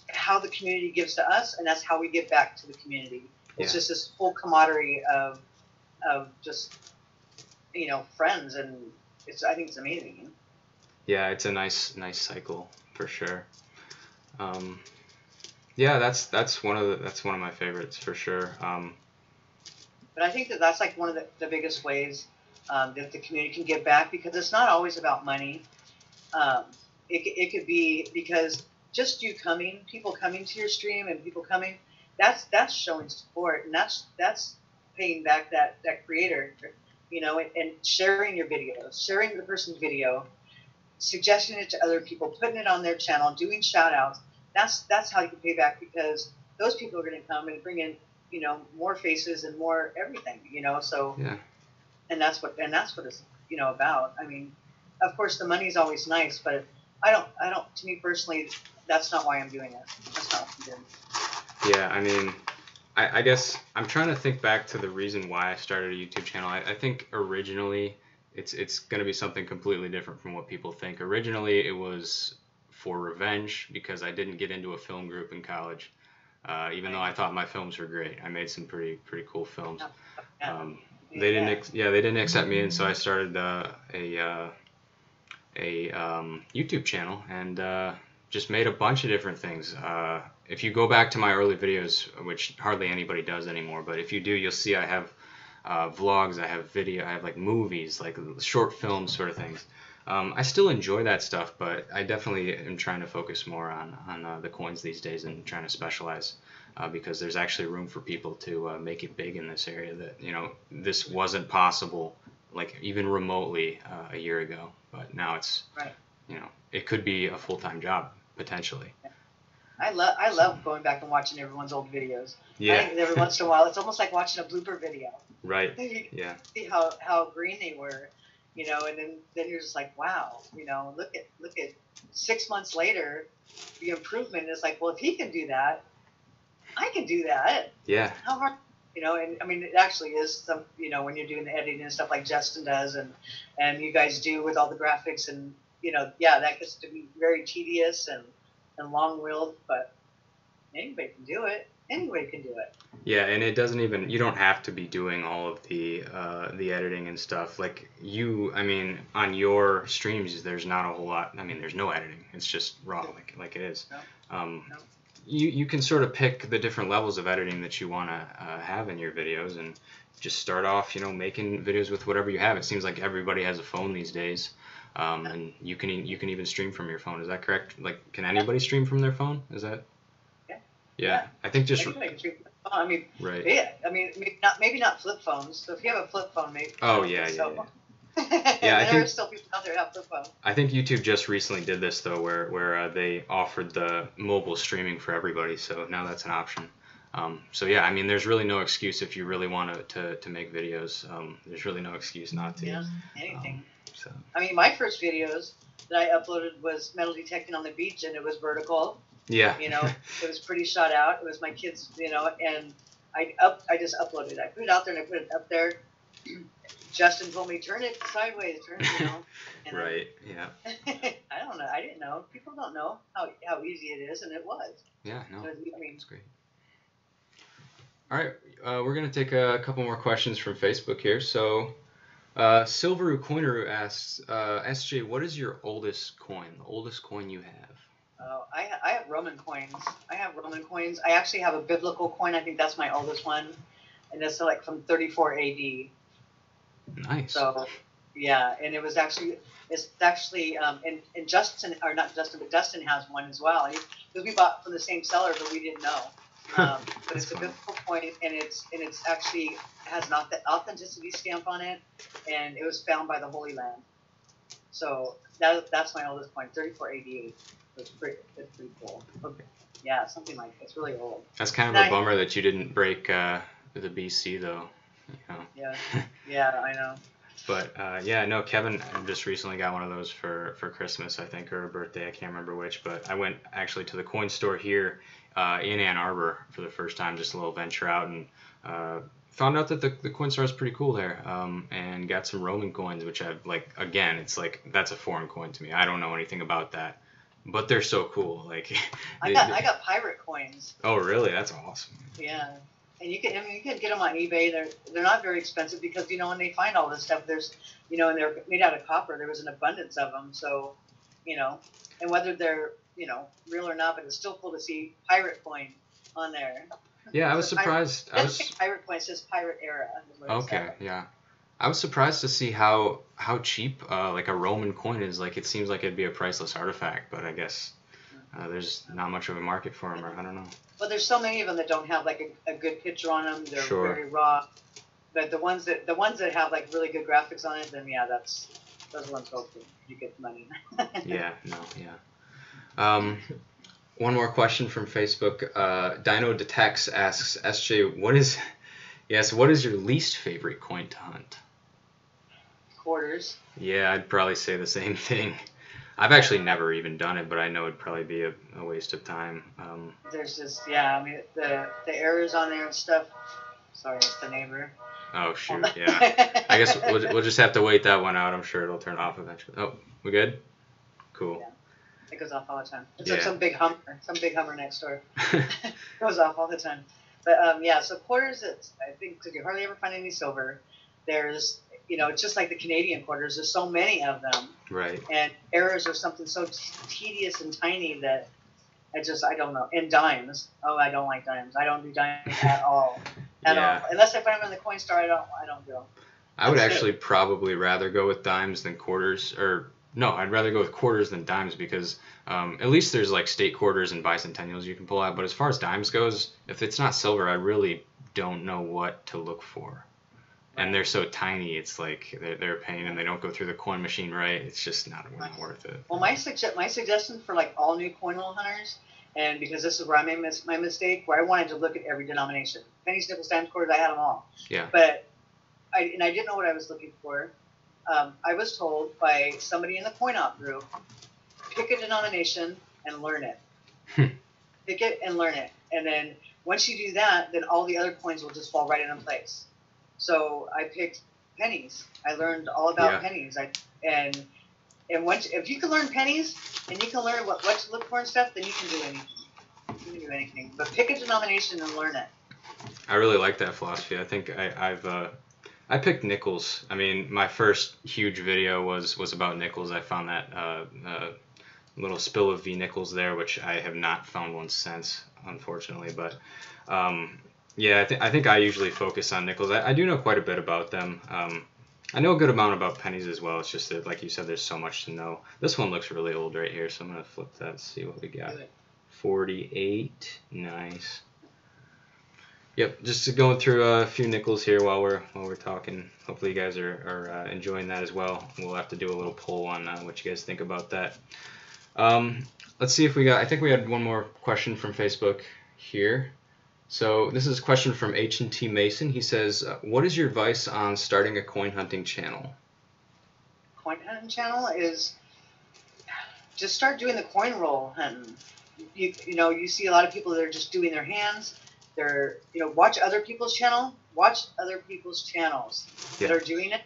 [SPEAKER 2] how the community gives to us, and that's how we give back to the community. It's just this whole camaraderie of just, you know, friends, and I think it's amazing.
[SPEAKER 1] Yeah, it's a nice cycle for sure. Yeah, that's one of my favorites for sure.
[SPEAKER 2] But I think that's like one of the biggest ways that the community can give back, because it's not always about money. It could be because just you people coming to your stream, and people coming, that's showing support, and that's paying back that creator, you know, and sharing your video, sharing the person's video, suggesting it to other people, putting it on their channel, doing shout outs. That's how you can pay back, because those people are going to come and bring in, you know, more faces and more everything, you know. So
[SPEAKER 1] yeah. And
[SPEAKER 2] that's what it's, you know, about. I mean, of course the money's always nice, but I don't to me personally, that's not why I'm doing it. That's not what I'm doing.
[SPEAKER 1] Yeah, I mean, I guess I'm trying to think back to the reason why I started a YouTube channel. I think originally it's going to be something completely different from what people think. Originally it was for revenge, because I didn't get into a film group in college. Even though I thought my films were great. I made some pretty cool films.
[SPEAKER 2] Yeah.
[SPEAKER 1] They didn't accept me, and so I started a YouTube channel and just made a bunch of different things. If you go back to my early videos, which hardly anybody does anymore, but if you do, you'll see I have vlogs, I have video, I have like movies, like short films sort of things. I still enjoy that stuff, but I definitely am trying to focus more on the coins these days and trying to specialize because there's actually room for people to make it big in this area that, you know, this wasn't possible like even remotely a year ago, but now it's,
[SPEAKER 2] right.
[SPEAKER 1] You know, it could be a full-time job potentially.
[SPEAKER 2] I love going back and watching everyone's old videos.
[SPEAKER 1] Yeah.
[SPEAKER 2] I think every once in a while, it's almost like watching a blooper video.
[SPEAKER 1] Right.
[SPEAKER 2] You
[SPEAKER 1] Yeah.
[SPEAKER 2] see how green they were, you know, and then you're just like, wow, you know, look at 6 months later, the improvement is like, well, if he can do that, I can do that.
[SPEAKER 1] Yeah.
[SPEAKER 2] How hard, you know? And I mean, it actually is some, you know, when you're doing the editing and stuff like Justin does, and you guys do with all the graphics, and you know, yeah, that gets to be very tedious and long-willed, but anybody can do it. Anybody can do it.
[SPEAKER 1] Yeah, and it doesn't even, you don't have to be doing all of the editing and stuff. Like I mean, on your streams, there's not a whole lot. I mean, there's no editing. It's just raw, like it is.
[SPEAKER 2] No.
[SPEAKER 1] You can sort of pick the different levels of editing that you want to have in your videos, and just start off, you know, making videos with whatever you have. It seems like everybody has a phone these days, and you can even stream from your phone. Is that correct? Like, can anybody stream from their phone? Is that? Yeah, I think just.
[SPEAKER 2] I mean,
[SPEAKER 1] right.
[SPEAKER 2] Yeah, I mean, maybe not flip phones. So if you have a flip phone, maybe.
[SPEAKER 1] Oh yeah. Yeah, I
[SPEAKER 2] there
[SPEAKER 1] think
[SPEAKER 2] are still people out there who have flip phones.
[SPEAKER 1] I think YouTube just recently did this though, where they offered the mobile streaming for everybody. So now that's an option. So yeah, I mean, there's really no excuse if you really want to make videos. There's really no excuse not to.
[SPEAKER 2] Yeah, anything.
[SPEAKER 1] So.
[SPEAKER 2] I mean, my first videos that I uploaded was metal detecting on the beach, and it was vertical.
[SPEAKER 1] Yeah.
[SPEAKER 2] You know, it was pretty shot out. It was my kids, you know, and I just uploaded it. I put it out there and I put it up there. Justin told me, turn it sideways, turn it, you know. And
[SPEAKER 1] right, yeah.
[SPEAKER 2] I don't know. I didn't know. People don't know how easy it is, and it was.
[SPEAKER 1] Yeah, no,
[SPEAKER 2] I mean,
[SPEAKER 1] it's great. All right, we're going to take a couple more questions from Facebook here. So, Silveru Coineru asks, SJ, what is your oldest coin, the oldest coin you have?
[SPEAKER 2] I have Roman coins. I actually have a biblical coin. I think that's my oldest one, and it's like from 34 AD.
[SPEAKER 1] Nice.
[SPEAKER 2] So, yeah, and it's actually, and Justin, or not Justin, but Dustin has one as well. Because we bought from the same seller, but we didn't know. But it's a biblical coin, and it's actually has an authenticity stamp on it, and it was found by the Holy Land. So that's my oldest coin, 34 AD. It's pretty cool. Okay. Yeah, something like that. It's really old.
[SPEAKER 1] That's kind of a bummer that you didn't break the BC though. You know.
[SPEAKER 2] Yeah, I know.
[SPEAKER 1] But yeah, no, Kevin just recently got one of those for Christmas, I think, or a birthday. I can't remember which. But I went actually to the coin store here in Ann Arbor for the first time, just a little venture out, and found out that the coin store is pretty cool there, and got some Roman coins, which I've again, it's like that's a foreign coin to me. I don't know anything about that. But they're so cool. Like
[SPEAKER 2] I got pirate coins.
[SPEAKER 1] Oh, really? That's awesome.
[SPEAKER 2] Yeah, and you can get them on eBay. They're not very expensive because when they find all this stuff, there's and they're made out of copper. There was an abundance of them. So and whether they're real or not, but it's still cool to see pirate coin on there.
[SPEAKER 1] Yeah, I was surprised.
[SPEAKER 2] Pirate coin, it says pirate era.
[SPEAKER 1] Okay, yeah. I was surprised to see how cheap like a Roman coin is. Like, it seems like it'd be a priceless artifact, but I guess there's not much of a market for them, or I don't know.
[SPEAKER 2] Well, there's so many of them that don't have like a good picture on them. They're
[SPEAKER 1] sure.
[SPEAKER 2] very raw. But the ones that have like really good graphics on it, then yeah, those ones go for you get money.
[SPEAKER 1] Yeah, no, yeah. One more question from Facebook. Dino Detects asks, SJ, what is your least favorite coin to hunt?
[SPEAKER 2] Quarters.
[SPEAKER 1] Yeah, I'd probably say the same thing. I've actually never even done it, but I know it'd probably be a waste of time.
[SPEAKER 2] There's just I mean the errors on there and stuff. Sorry, it's the neighbor.
[SPEAKER 1] Oh shoot, yeah. I guess we'll just have to wait that one out. I'm sure it'll turn off eventually. Oh, we good? Cool.
[SPEAKER 2] It goes off all the time. It's
[SPEAKER 1] Yeah.
[SPEAKER 2] like some big Hummer next door. Goes off all the time. But yeah, so quarters, I think, because you hardly ever find any silver. There's, it's just like the Canadian quarters. There's so many of them.
[SPEAKER 1] Right.
[SPEAKER 2] And errors are something so tedious and tiny that I don't know. And dimes. Oh, I don't like dimes. I don't do dimes at all. At all. Unless I find them in the coin store, I don't do them.
[SPEAKER 1] I would actually probably rather go with dimes than quarters, no, I'd rather go with quarters than dimes because at least there's like state quarters and bicentennials you can pull out. But as far as dimes goes, if it's not silver, I really don't know what to look for. And they're so tiny, it's like they're a pain, and they don't go through the coin machine right. It's just not worth it.
[SPEAKER 2] Well, my suggestion for like all new coin roll hunters, and because this is where I made my mistake, where I wanted to look at every denomination, pennies, nickels, dimes, quarters, I had them all.
[SPEAKER 1] Yeah.
[SPEAKER 2] But I didn't know what I was looking for. I was told by somebody in the coin op group, pick a denomination and learn it. Pick it and learn it, and then once you do that, then all the other coins will just fall right into place. So I picked pennies. I learned all about pennies. And once, if you can learn pennies and you can learn what to look for and stuff, then you can do anything. You can do anything. But pick a denomination and learn it.
[SPEAKER 1] I really like that philosophy. I think I picked nickels. I mean, my first huge video was about nickels. I found that little spill of V nickels there, which I have not found one since, unfortunately. But yeah, I think I usually focus on nickels. I do know quite a bit about them. I know a good amount about pennies as well. It's just that, like you said, there's so much to know. This one looks really old right here, so I'm going to flip that and see what we got. 48. Nice. Yep, just going through a few nickels here while we're talking. Hopefully you guys are enjoying that as well. We'll have to do a little poll on what you guys think about that. Let's see if I think we had one more question from Facebook here. So this is a question from H&T Mason. He says, what is your advice on starting a coin hunting channel?
[SPEAKER 2] Coin hunting channel is just start doing the coin roll hunting. You see a lot of people that are just doing their hands. They're, watch other people's channel. Watch other people's channels that are doing it,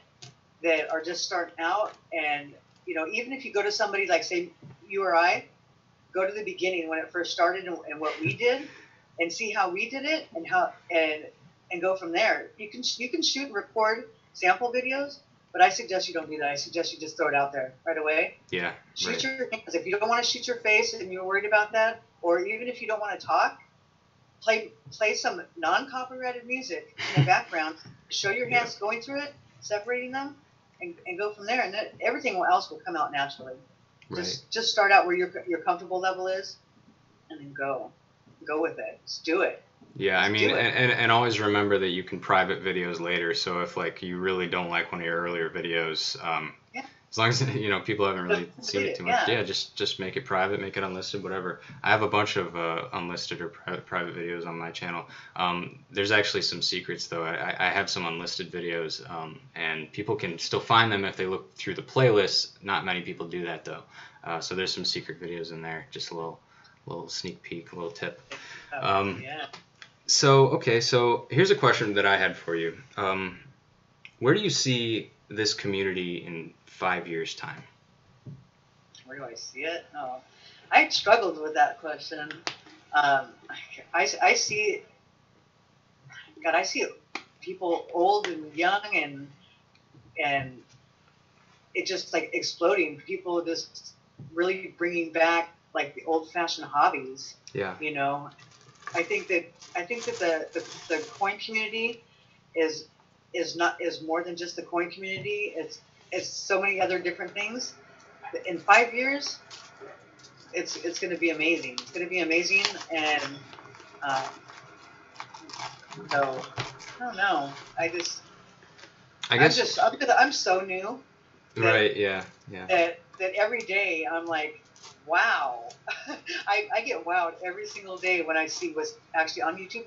[SPEAKER 2] that are just starting out. And, even if you go to somebody like, say, you or I, go to the beginning when it first started and what we did, and see how we did it, and go from there. You can shoot and record sample videos, but I suggest you don't do that. I suggest you just throw it out there right away.
[SPEAKER 1] Yeah.
[SPEAKER 2] Shoot your hands. If you don't want to shoot your face and you're worried about that, or even if you don't want to talk, play some non-copyrighted music in the background. Show your hands going through it, separating them, and go from there. And then everything else will come out naturally.
[SPEAKER 1] Right.
[SPEAKER 2] Just start out where your comfortable level is, and then go with it. Just do it.
[SPEAKER 1] Yeah, I mean, and always remember that you can private videos later. So if like you really don't like one of your earlier videos, as long as people haven't really seen it too much, just make it private, make it unlisted, whatever. I have a bunch of unlisted or private videos on my channel. There's actually some secrets though. I have some unlisted videos, and people can still find them if they look through the playlist. Not many people do that though. So there's some secret videos in there. Just a little sneak peek, a little tip. So here's a question that I had for you. Where do you see this community in 5 years' time?
[SPEAKER 2] Where do I see it? Oh, I struggled with that question. I see people old and young and it just like exploding. People just really bringing back like the old-fashioned hobbies.
[SPEAKER 1] Yeah.
[SPEAKER 2] I think that the coin community is more than just the coin community. It's so many other different things. In 5 years, it's going to be amazing. It's going to be amazing, and so I don't know. I'm so new.
[SPEAKER 1] Right. Yeah.
[SPEAKER 2] That every day I'm like, wow. I get wowed every single day when I see what's actually on YouTube.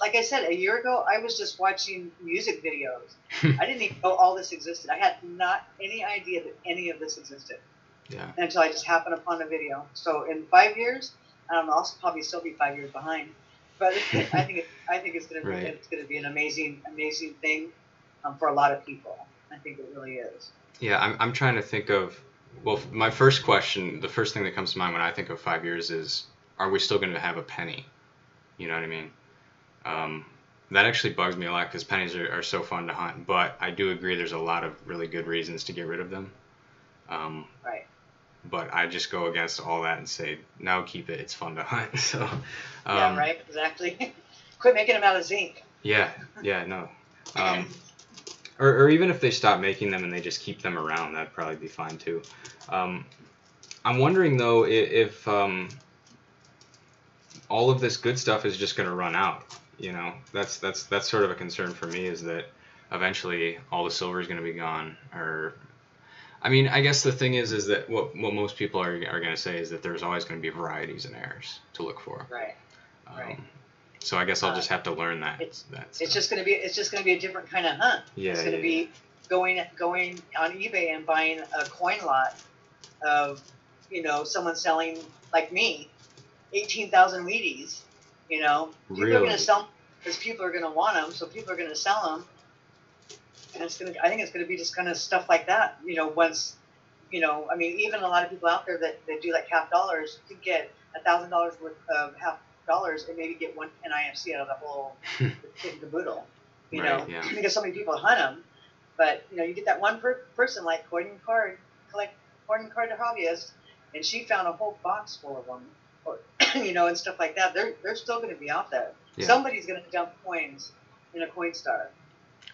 [SPEAKER 2] Like I said, a year ago, I was just watching music videos. I didn't even know all this existed. I had not any idea that any of this existed.
[SPEAKER 1] Yeah.
[SPEAKER 2] Until I just happened upon a video. So in 5 years, I don't know, I'll probably still be 5 years behind. But I think it's going to be an amazing thing for a lot of people. I think it really is.
[SPEAKER 1] Yeah, I'm trying to think of Well, my first question, the first thing that comes to mind when I think of 5 years is, are we still going to have a penny? You know what I mean? That actually bugs me a lot because pennies are so fun to hunt, but I do agree there's a lot of really good reasons to get rid of them.
[SPEAKER 2] Right.
[SPEAKER 1] But I just go against all that and say, no, keep it. It's fun to hunt. So.
[SPEAKER 2] Yeah. Right. Exactly. Quit making them out of zinc.
[SPEAKER 1] Yeah. Yeah. No. Or even if they stop making them and they just keep them around, that'd probably be fine too. I'm wondering though if all of this good stuff is just going to run out. You know, that's sort of a concern for me, is that eventually all the silver is going to be gone. Or, I mean, I guess the thing is that what most people are going to say is that there's always going to be varieties and errors to look for.
[SPEAKER 2] Right. Right.
[SPEAKER 1] So I guess I'll just have to learn that.
[SPEAKER 2] It's just going to be a different kind of hunt.
[SPEAKER 1] Yeah.
[SPEAKER 2] It's going to be going on eBay and buying a coin lot of, someone selling, like me, 18,000 Wheaties. People are going to sell them because people are going to want them, so people are going to sell them. And I think it's going to be just kind of stuff like that. Once, I mean, even a lot of people out there that do like half dollars could get $1,000 worth of half dollars and maybe get one NIFC out of the whole kit and caboodle.
[SPEAKER 1] Right, yeah.
[SPEAKER 2] Because so many people hunt them. But you get that one person like Coin and Card Hobbyist, and she found a whole box full of them, or and stuff like that. They're still going to be out there.
[SPEAKER 1] Yeah.
[SPEAKER 2] Somebody's going to dump coins in a coin star.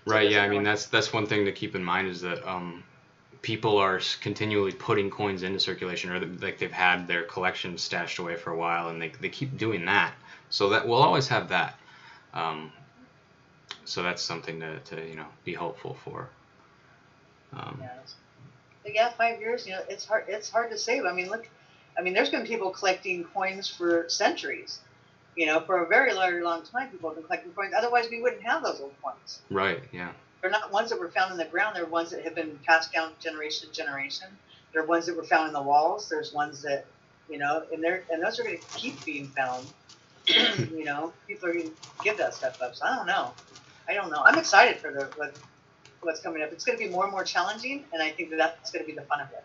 [SPEAKER 1] Right. Yeah. I mean, that's one thing to keep in mind, is that people are continually putting coins into circulation, or like they've had their collection stashed away for a while, and they keep doing that. So that we'll always have that. So that's something to be hopeful for.
[SPEAKER 2] Yeah, 5 years. It's hard to say. I mean, there's been people collecting coins for centuries. For a very, very long time, people have been collecting coins. Otherwise, we wouldn't have those old coins.
[SPEAKER 1] Right. Yeah.
[SPEAKER 2] They're not ones that were found in the ground. They're ones that have been passed down generation to generation. They're ones that were found in the walls. There's ones that, and those are going to keep being found. People are going to give that stuff up. So I don't know. I'm excited for what's coming up. It's going to be more and more challenging, and I think that's going to be the fun of it.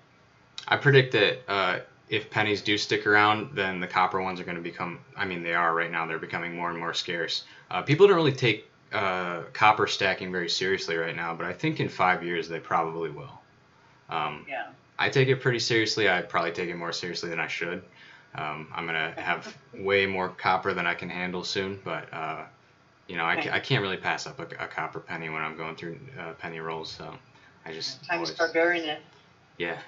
[SPEAKER 1] I predict that if pennies do stick around, then the copper ones are going to become, I mean, they are right now, they're becoming more and more scarce. People don't really take copper stacking very seriously right now, but I think in 5 years they probably will.
[SPEAKER 2] Yeah.
[SPEAKER 1] I take it pretty seriously. I probably take it more seriously than I should. I'm going to have way more copper than I can handle soon, but I can't really pass up a copper penny when I'm going through penny rolls, so I just
[SPEAKER 2] time to start burying it.
[SPEAKER 1] Yeah.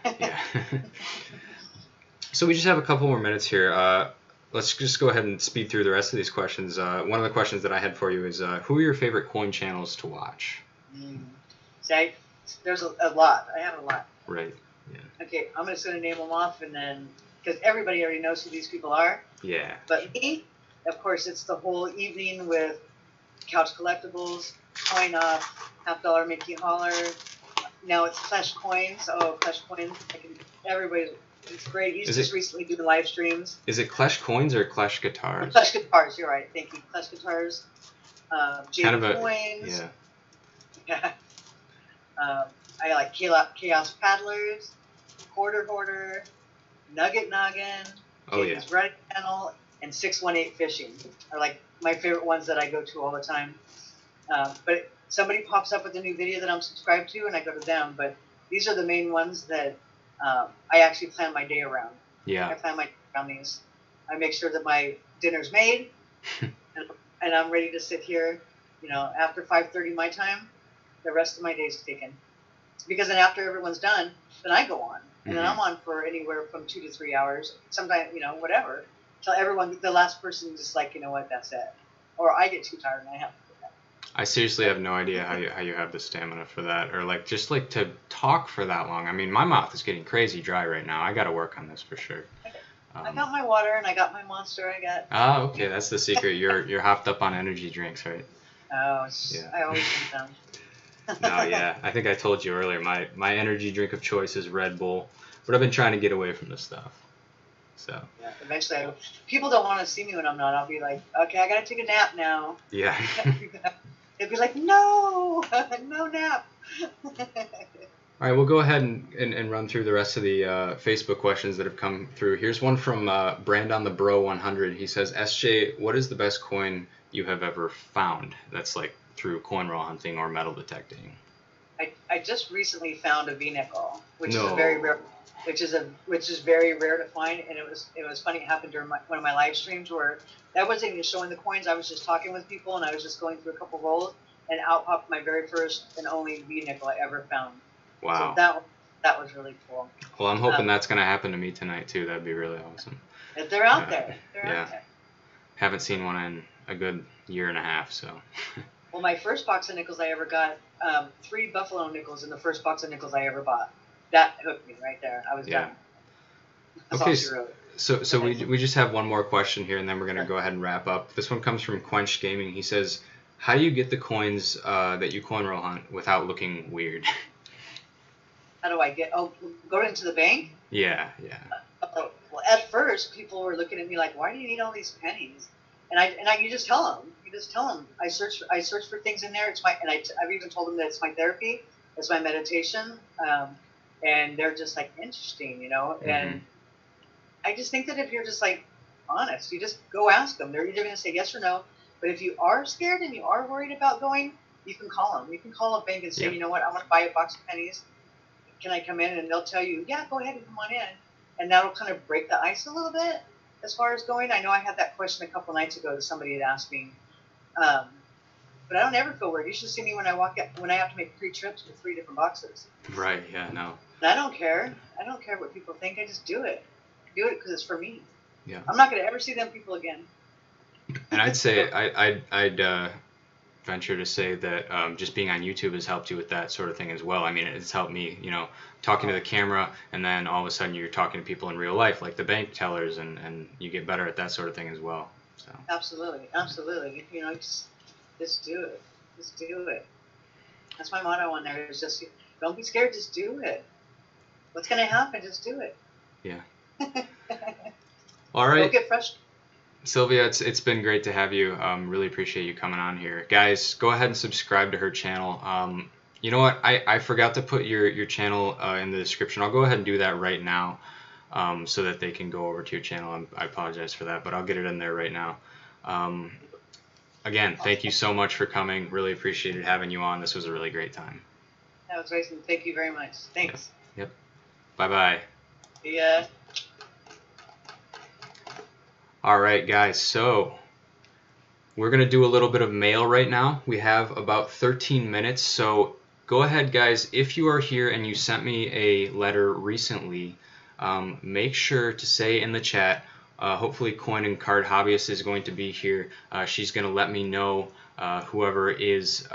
[SPEAKER 1] So we just have a couple more minutes here. Let's just go ahead and speed through the rest of these questions. One of the questions that I had for you is, who are your favorite coin channels to watch?
[SPEAKER 2] See, there's a lot. I have a lot.
[SPEAKER 1] Right. Yeah.
[SPEAKER 2] Okay, I'm just going to name them off, and then, because everybody already knows who these people are.
[SPEAKER 1] Yeah.
[SPEAKER 2] But me, of course, it's the whole evening with Couch Collectibles, Coin Off, Half Dollar Mickey Holler. Now it's Clash Coins. Oh, Clash Coins. It's great. He's just recently doing live streams.
[SPEAKER 1] Is it Clash Coins or Clash Guitars?
[SPEAKER 2] Clash Guitars, you're right. Thank you. Clash Guitars. Coins. Yeah. I like Chaos Paddlers, Quarter Hoarder, Nugget Noggin, Jason's Reddit channel, and 618 Fishing are like my favorite ones that I go to all the time. But somebody pops up with a new video that I'm subscribed to, and I go to them. But these are the main ones that I actually plan my day around.
[SPEAKER 1] Yeah.
[SPEAKER 2] I plan my day around these. I make sure that my dinner's made, and I'm ready to sit here. After 5:30 my time, the rest of my day's taken. Because then after everyone's done, then I go on, and then I'm on for anywhere from 2 to 3 hours. Sometimes, whatever. Till the last person just like, that's it. Or I get too tired and I have to go back.
[SPEAKER 1] I seriously have no idea how you have the stamina for that, or just to talk for that long. I mean, my mouth is getting crazy dry right now. I got to work on this for sure.
[SPEAKER 2] I got my water and I got my Monster.
[SPEAKER 1] Oh, okay, that's the secret. You're hopped up on energy drinks, right?
[SPEAKER 2] Oh, yeah. I always drink them.
[SPEAKER 1] No, yeah. I think I told you earlier, my energy drink of choice is Red Bull, but I've been trying to get away from this stuff. So. Yeah,
[SPEAKER 2] eventually, people don't want to see me when I'm not. I'll be like, okay, I gotta take a nap now.
[SPEAKER 1] Yeah.
[SPEAKER 2] They'll be like, no, no nap.
[SPEAKER 1] All right, we'll go ahead and run through the rest of the Facebook questions that have come through. Here's one from Brand on the Bro 100. He says, SJ, what is the best coin you have ever found? That's like through coin roll hunting or metal detecting.
[SPEAKER 2] I just recently found a V-nickel, which
[SPEAKER 1] No.
[SPEAKER 2] is a very rare, which is very rare to find, and it was funny. It happened during one of my live streams where I wasn't even showing the coins. I was just talking with people, and I was just going through a couple rolls, and out popped my very first and only V-nickel I ever found.
[SPEAKER 1] Wow.
[SPEAKER 2] So that was really cool.
[SPEAKER 1] Well, I'm hoping that's going to happen to me tonight too. That'd be really awesome.
[SPEAKER 2] They're out there. They're out there.
[SPEAKER 1] Haven't seen one in a good year and a half, so.
[SPEAKER 2] Well, my first box of nickels I ever got, 3 buffalo nickels in the first box of nickels I ever bought. That hooked me right there. I was done. That's
[SPEAKER 1] okay,
[SPEAKER 2] all she wrote.
[SPEAKER 1] So we just have one more question here, and then we're going to go ahead and wrap up. This one comes from Quench Gaming. He says, how do you get the coins that you coin roll hunt without looking weird?
[SPEAKER 2] How do I get? Oh, go into the bank?
[SPEAKER 1] Yeah.
[SPEAKER 2] Well, at first, people were looking at me like, "Why do you need all these pennies?" And you just tell them. You just tell them. I search for things in there. I've even told them that it's my therapy, it's my meditation, and they're just like interesting, you know.
[SPEAKER 1] Mm-hmm.
[SPEAKER 2] And I just think that if you're just like honest, you just go ask them. They're either going to say yes or no. But if you are scared and you are worried about going, you can call them. You can call a bank and say, you know what, I want to buy a box of pennies. Can I come in? And they'll tell you, yeah, go ahead and come on in. And that'll kind of break the ice a little bit as far as going. I know I had that question a couple nights ago that somebody had asked me. But I don't ever feel weird. You should see me when I have to make 3 trips with 3 different boxes.
[SPEAKER 1] Right, yeah, no.
[SPEAKER 2] And I don't care. I don't care what people think. I just do it. Do it because it's for me.
[SPEAKER 1] Yeah.
[SPEAKER 2] I'm not going to ever see them people again.
[SPEAKER 1] And I'd say, I'd venture to say that just being on YouTube has helped you with that sort of thing as well. I mean, it's helped me, you know, talking to the camera, and then all of a sudden you're talking to people in real life, like the bank tellers, and you get better at that sort of thing as well. So.
[SPEAKER 2] Absolutely. You know, just do it. Just do it. That's my motto on there. Is just don't be scared. Just do it. What's going to happen? Just do it.
[SPEAKER 1] Yeah. All right.
[SPEAKER 2] Don't get frustrated.
[SPEAKER 1] Sylvia, it's been great to have you. Really appreciate you coming on here. Guys, go ahead and subscribe to her channel. You know what? I forgot to put your channel in the description. I'll go ahead and do that right now so that they can go over to your channel. I apologize for that, but I'll get it in there right now. Again, thank you so much for coming. Really appreciated having you on. This was a really great time.
[SPEAKER 2] That was nice, and thank you very much. Thanks.
[SPEAKER 1] Yep. Bye-bye.
[SPEAKER 2] Yeah.
[SPEAKER 1] All right, guys, so we're going to do a little bit of mail right now. We have about 13 minutes, so go ahead, guys. If you are here and you sent me a letter recently, make sure to say in the chat, hopefully Coin and Card Hobbyist is going to be here. She's going to let me know whoever is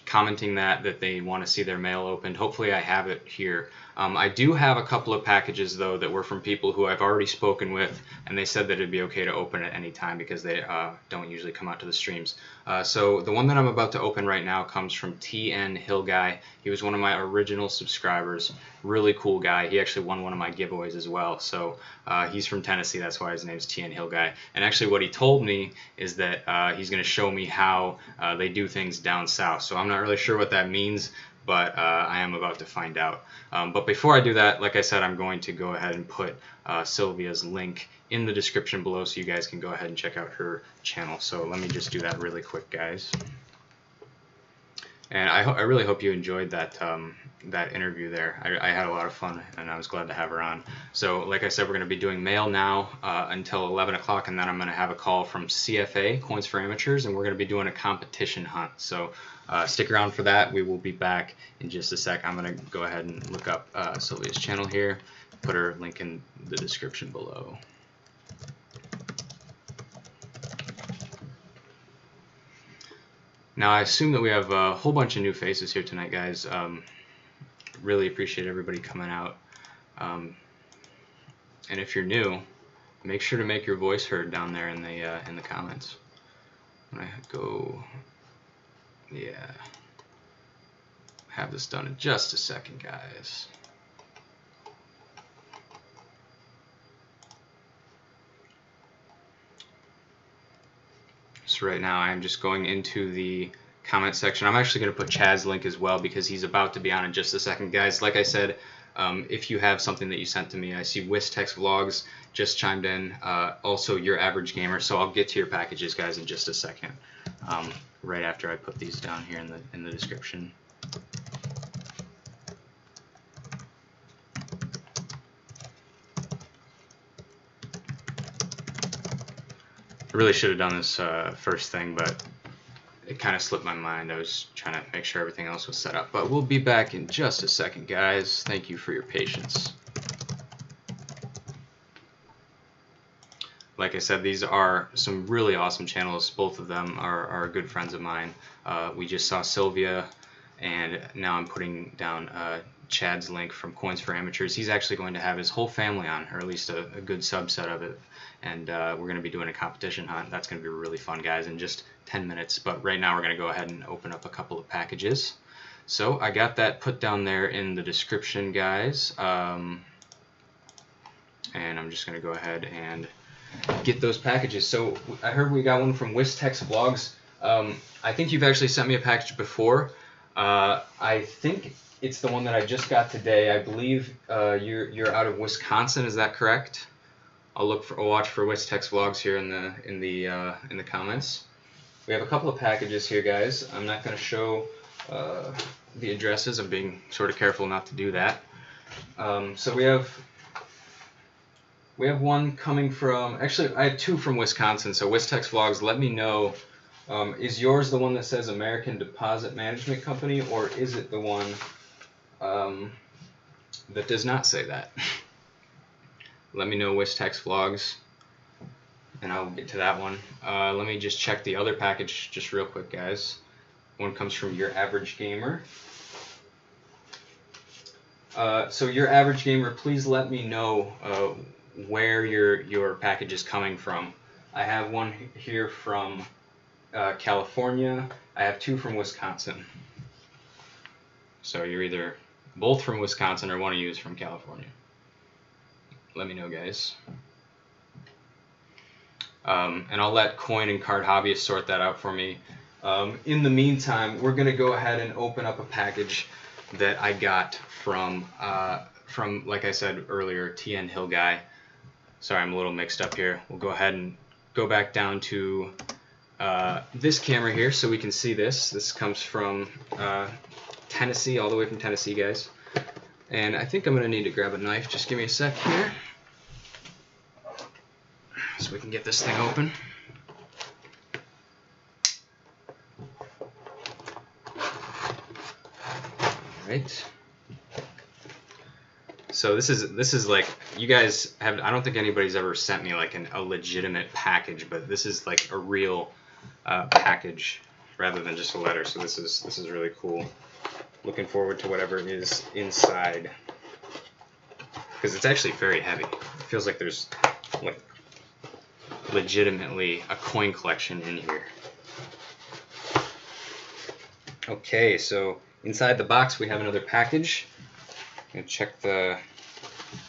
[SPEAKER 1] commenting that they want to see their mail opened. Hopefully I have it here. I do have a couple of packages, though, that were from people who I've already spoken with, and they said that it'd be okay to open at any time because they don't usually come out to the streams. So the one that I'm about to open right now comes from TN Hill Guy. He was one of my original subscribers. Really cool guy. He actually won one of my giveaways as well. So he's from Tennessee. That's why his name's TN Hill Guy. And actually what he told me is that he's going to show me how they do things down south. So I'm not really sure what that means, but I am about to find out. But before I do that, like I said, I'm going to go ahead and put Sylvia's link in the description below so you guys can go ahead and check out her channel. So let me just do that really quick, guys. And I really hope you enjoyed that that interview there. I had a lot of fun, and I was glad to have her on. So like I said, we're going to be doing mail now until 11 o'clock, and then I'm going to have a call from CFA, Coins for Amateurs, and we're going to be doing a competition hunt. So stick around for that. We will be back in just a sec. I'm going to go ahead and look up Sylvia's channel here, put her link in the description below. Now, I assume that we have a whole bunch of new faces here tonight, guys. Really appreciate everybody coming out. And if you're new, make sure to make your voice heard down there in the comments. When I go, yeah, have this done in just a second, guys. So right now I'm just going into the comment section. I'm actually going to put Chad's link as well because he's about to be on in just a second. Guys, like I said, if you have something that you sent to me, I see Wistex Vlogs just chimed in, also Your Average Gamer, so I'll get to your packages, guys, in just a second, right after I put these down here in the description. I really should have done this first thing, but it kind of slipped my mind. I was trying to make sure everything else was set up. But we'll be back in just a second, guys. Thank you for your patience. Like I said, these are some really awesome channels. Both of them are good friends of mine. We just saw Sylvia, and now I'm putting down Chad's link from Coins for Amateurs. He's actually going to have his whole family on, or at least a good subset of it. And we're going to be doing a competition hunt. That's going to be really fun, guys, in just 10 minutes. But right now we're going to go ahead and open up a couple of packages. So I got that put down there in the description, guys. And I'm just going to go ahead and get those packages. So I heard we got one from Wistex Vlogs. I think you've actually sent me a package before. I think it's the one that I just got today. I believe you're out of Wisconsin. Is that correct? I'll watch for Wistex Vlogs here in the comments. We have a couple of packages here, guys. I'm not going to show the addresses. I'm being sort of careful not to do that. So we have one coming from, actually I have two from Wisconsin. So Wistex Vlogs, let me know, is yours the one that says American Deposit Management Company, or is it the one that does not say that? Let me know, Wistex Vlogs, and I'll get to that one. Let me just check the other package just real quick, guys. One comes from Your Average Gamer. So Your Average Gamer, please let me know where your package is coming from. I have one here from California. I have two from Wisconsin. So you're either both from Wisconsin or one of you is from California. Let me know, guys. And I'll let Coin and Card Hobbyist sort that out for me. In the meantime, we're going to go ahead and open up a package that I got from like I said earlier, TN Hill Guy. Sorry, I'm a little mixed up here. We'll go ahead and go back down to this camera here so we can see this. This comes from Tennessee, all the way from Tennessee, guys. And I think I'm going to need to grab a knife. Just give me a sec here so we can get this thing open. Alright. So this is like, you guys have, I don't think anybody's ever sent me like a legitimate package, but this is like a real package rather than just a letter. So this is really cool. Looking forward to whatever is inside, because it's actually very heavy. It feels like there's like legitimately a coin collection in here. Okay, so inside the box we have another package. I'm gonna check the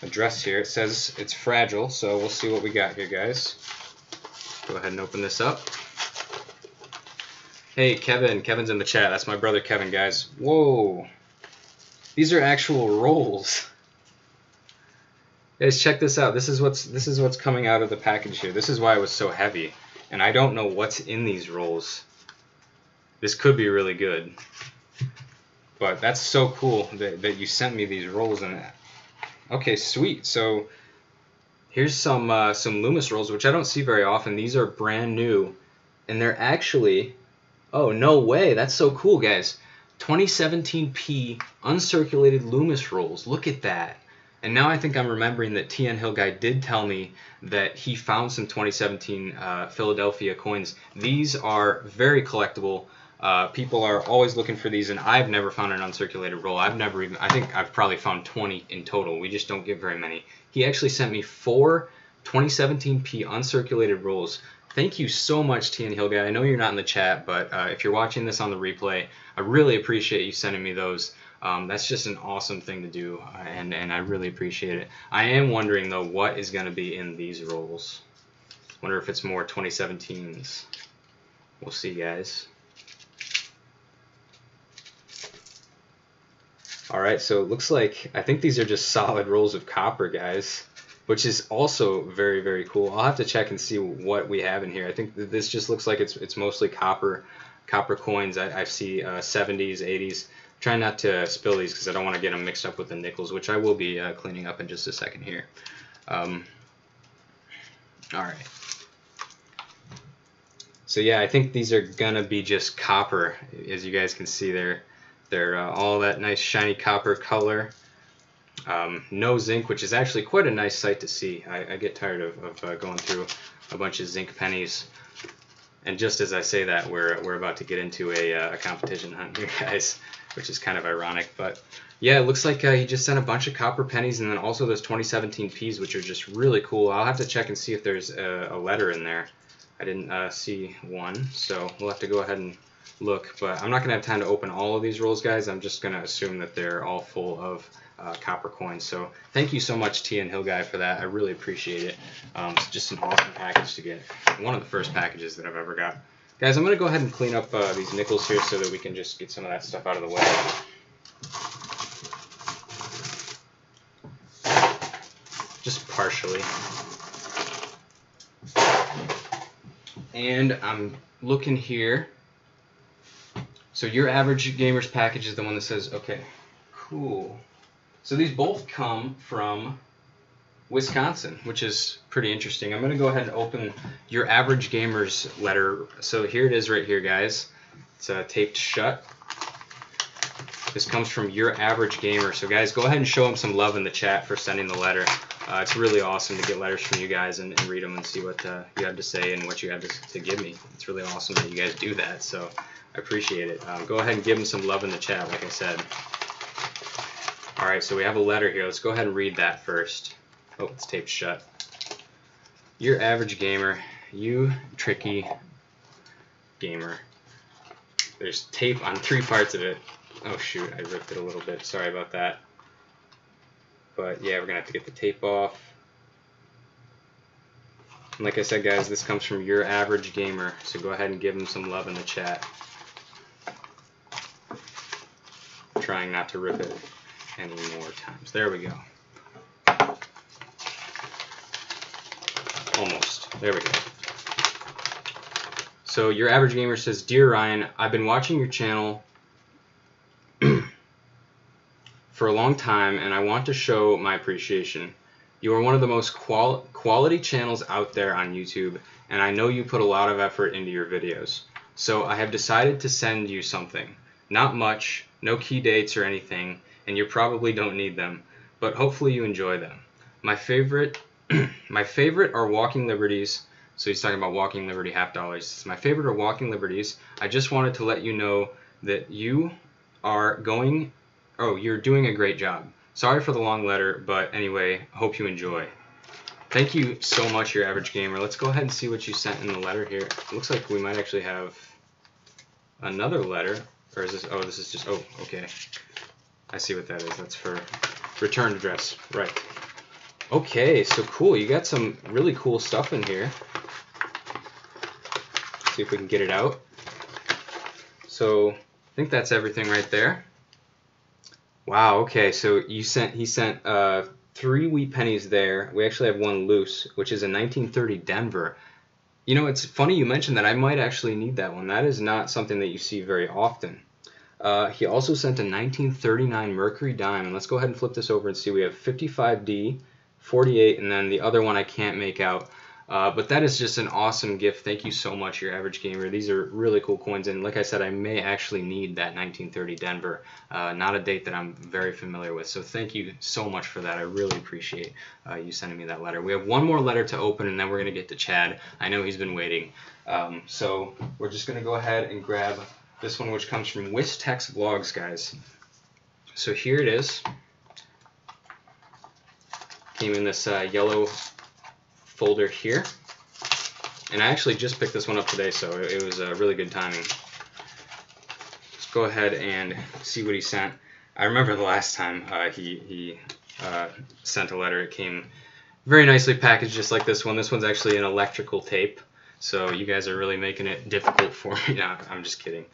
[SPEAKER 1] address here. It says it's fragile, so we'll see what we got here, guys. Go ahead and open this up. Hey, Kevin. Kevin's in the chat. That's my brother Kevin, guys. Whoa. These are actual rolls. Guys, check this out. This is what's coming out of the package here. This is why it was so heavy. And I don't know what's in these rolls. This could be really good. But that's so cool that you sent me these rolls in that. Okay, sweet. So here's some Loomis rolls, which I don't see very often. These are brand new. And they're actually... Oh, no way. That's so cool, guys. 2017P uncirculated Loomis rolls. Look at that. And now I think I'm remembering that TN Hill Guy did tell me that he found some 2017 Philadelphia coins. These are very collectible. People are always looking for these, and I've never found an uncirculated roll. I think I've probably found 20 in total. We just don't get very many. He actually sent me 4 2017P uncirculated rolls. Thank you so much, TN Hill Guy. I know you're not in the chat, but if you're watching this on the replay, I really appreciate you sending me those. That's just an awesome thing to do, and I really appreciate it. I am wondering, though, what is going to be in these rolls. Wonder if it's more 2017s. We'll see, guys. All right, so it looks like, I think these are just solid rolls of copper, guys, which is also very, very cool. I'll have to check and see what we have in here. I think this just looks like it's mostly copper coins. I see 70s, 80s. I'm trying not to spill these because I don't want to get them mixed up with the nickels, which I will be cleaning up in just a second here. All right. So yeah, I think these are gonna be just copper. As you guys can see, they're all that nice shiny copper color. No zinc, which is actually quite a nice sight to see. I get tired of going through a bunch of zinc pennies. And just as I say that, we're about to get into a competition hunt here, guys, which is kind of ironic. But yeah, it looks like he just sent a bunch of copper pennies, and then also those 2017 Ps, which are just really cool. I'll have to check and see if there's a letter in there. I didn't see one, so we'll have to go ahead and look. But I'm not going to have time to open all of these rolls, guys. I'm just going to assume that they're all full of copper coins. So thank you so much, T and Hill Guy, for that. I really appreciate it. It's just an awesome package to get. One of the first packages that I've ever got. Guys, I'm going to go ahead and clean up these nickels here so that we can just get some of that stuff out of the way. Just partially. And I'm looking here. So your average gamer's package is the one that says, okay, cool. So these both come from Wisconsin, which is pretty interesting. I'm going to go ahead and open your average gamer's letter. So here it is right here, guys. It's taped shut. This comes from your average gamer. So guys, go ahead and show him some love in the chat for sending the letter. It's really awesome to get letters from you guys and read them and see what you have to say and what you have to give me. It's really awesome that you guys do that, so I appreciate it. Go ahead and give him some love in the chat, like I said. All right, so we have a letter here. Let's go ahead and read that first. Oh, it's taped shut. Your average gamer, you tricky gamer. There's tape on 3 parts of it. Oh shoot, I ripped it a little bit. Sorry about that. But yeah, we're going to have to get the tape off. And like I said, guys, this comes from your average gamer, so go ahead and give him some love in the chat. I'm trying not to rip it any more times. There we go. Almost. There we go. So your average gamer says, Dear Ryan, I've been watching your channel for a long time, and I want to show my appreciation. You are one of the most quality channels out there on YouTube, and I know you put a lot of effort into your videos. So I have decided to send you something. Not much, no key dates or anything, and you probably don't need them, but hopefully you enjoy them. My favorite are Walking Liberties. So he's talking about Walking Liberty half dollars. My favorite are Walking Liberties. I just wanted to let you know that you are going. Oh, you're doing a great job. Sorry for the long letter, but anyway, hope you enjoy. Thank you so much, your average gamer. Let's go ahead and see what you sent in the letter here. It looks like we might actually have another letter. Or is this, oh, this is just, oh, okay. I see what that is. That's for return address. Right. Okay, so cool. You got some really cool stuff in here. See if we can get it out. So I think that's everything right there. Wow, okay, so he sent 3 wheat pennies there. We actually have one loose, which is a 1930 Denver. You know, it's funny you mentioned that. I might actually need that one. That is not something that you see very often. He also sent a 1939 Mercury dime, and let's go ahead and flip this over and see. We have 55D, 48, and then the other one I can't make out. But that is just an awesome gift. Thank you so much, your average gamer. These are really cool coins, and like I said, I may actually need that 1930 Denver. Not a date that I'm very familiar with, so thank you so much for that. I really appreciate you sending me that letter. We have one more letter to open, and then we're going to get to Chad. I know he's been waiting. So we're just going to go ahead and grab this one, which comes from Wistex Vlogs, guys. So here it is. Came in this yellow folder here, and I actually just picked this one up today, so it was really good timing. Let's go ahead and see what he sent. I remember the last time he sent a letter. It came very nicely packaged, just like this one. This one's actually an electrical tape, so you guys are really making it difficult for me. No, I'm just kidding.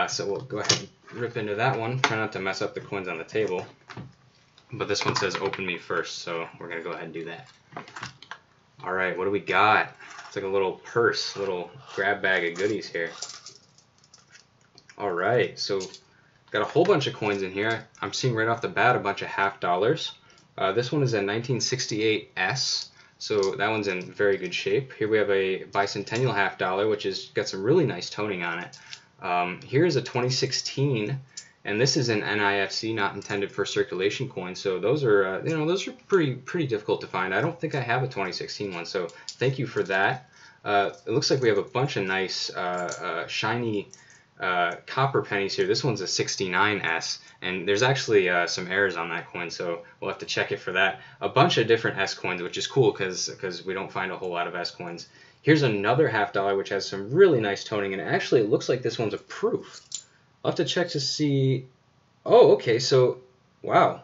[SPEAKER 1] So we'll go ahead and rip into that one. Try not to mess up the coins on the table. But this one says open me first, so we're going to go ahead and do that. All right, what do we got? It's like a little purse, a little grab bag of goodies here. All right, so got a whole bunch of coins in here. I'm seeing right off the bat a bunch of half dollars. This one is a 1968 S, so that one's in very good shape. Here we have a bicentennial half dollar, which has got some really nice toning on it. Here's a 2016, and this is an NIFC, not intended for circulation coin. So those are, those are pretty difficult to find. I don't think I have a 2016 one, so thank you for that. It looks like we have a bunch of nice shiny copper pennies here. This one's a 69S, and there's actually some errors on that coin, so we'll have to check it for that. A bunch of different S coins, which is cool because we don't find a whole lot of S coins. Here's another half dollar, which has some really nice toning, and actually it looks like this one's a proof. I'll have to check to see. Oh, okay, so wow.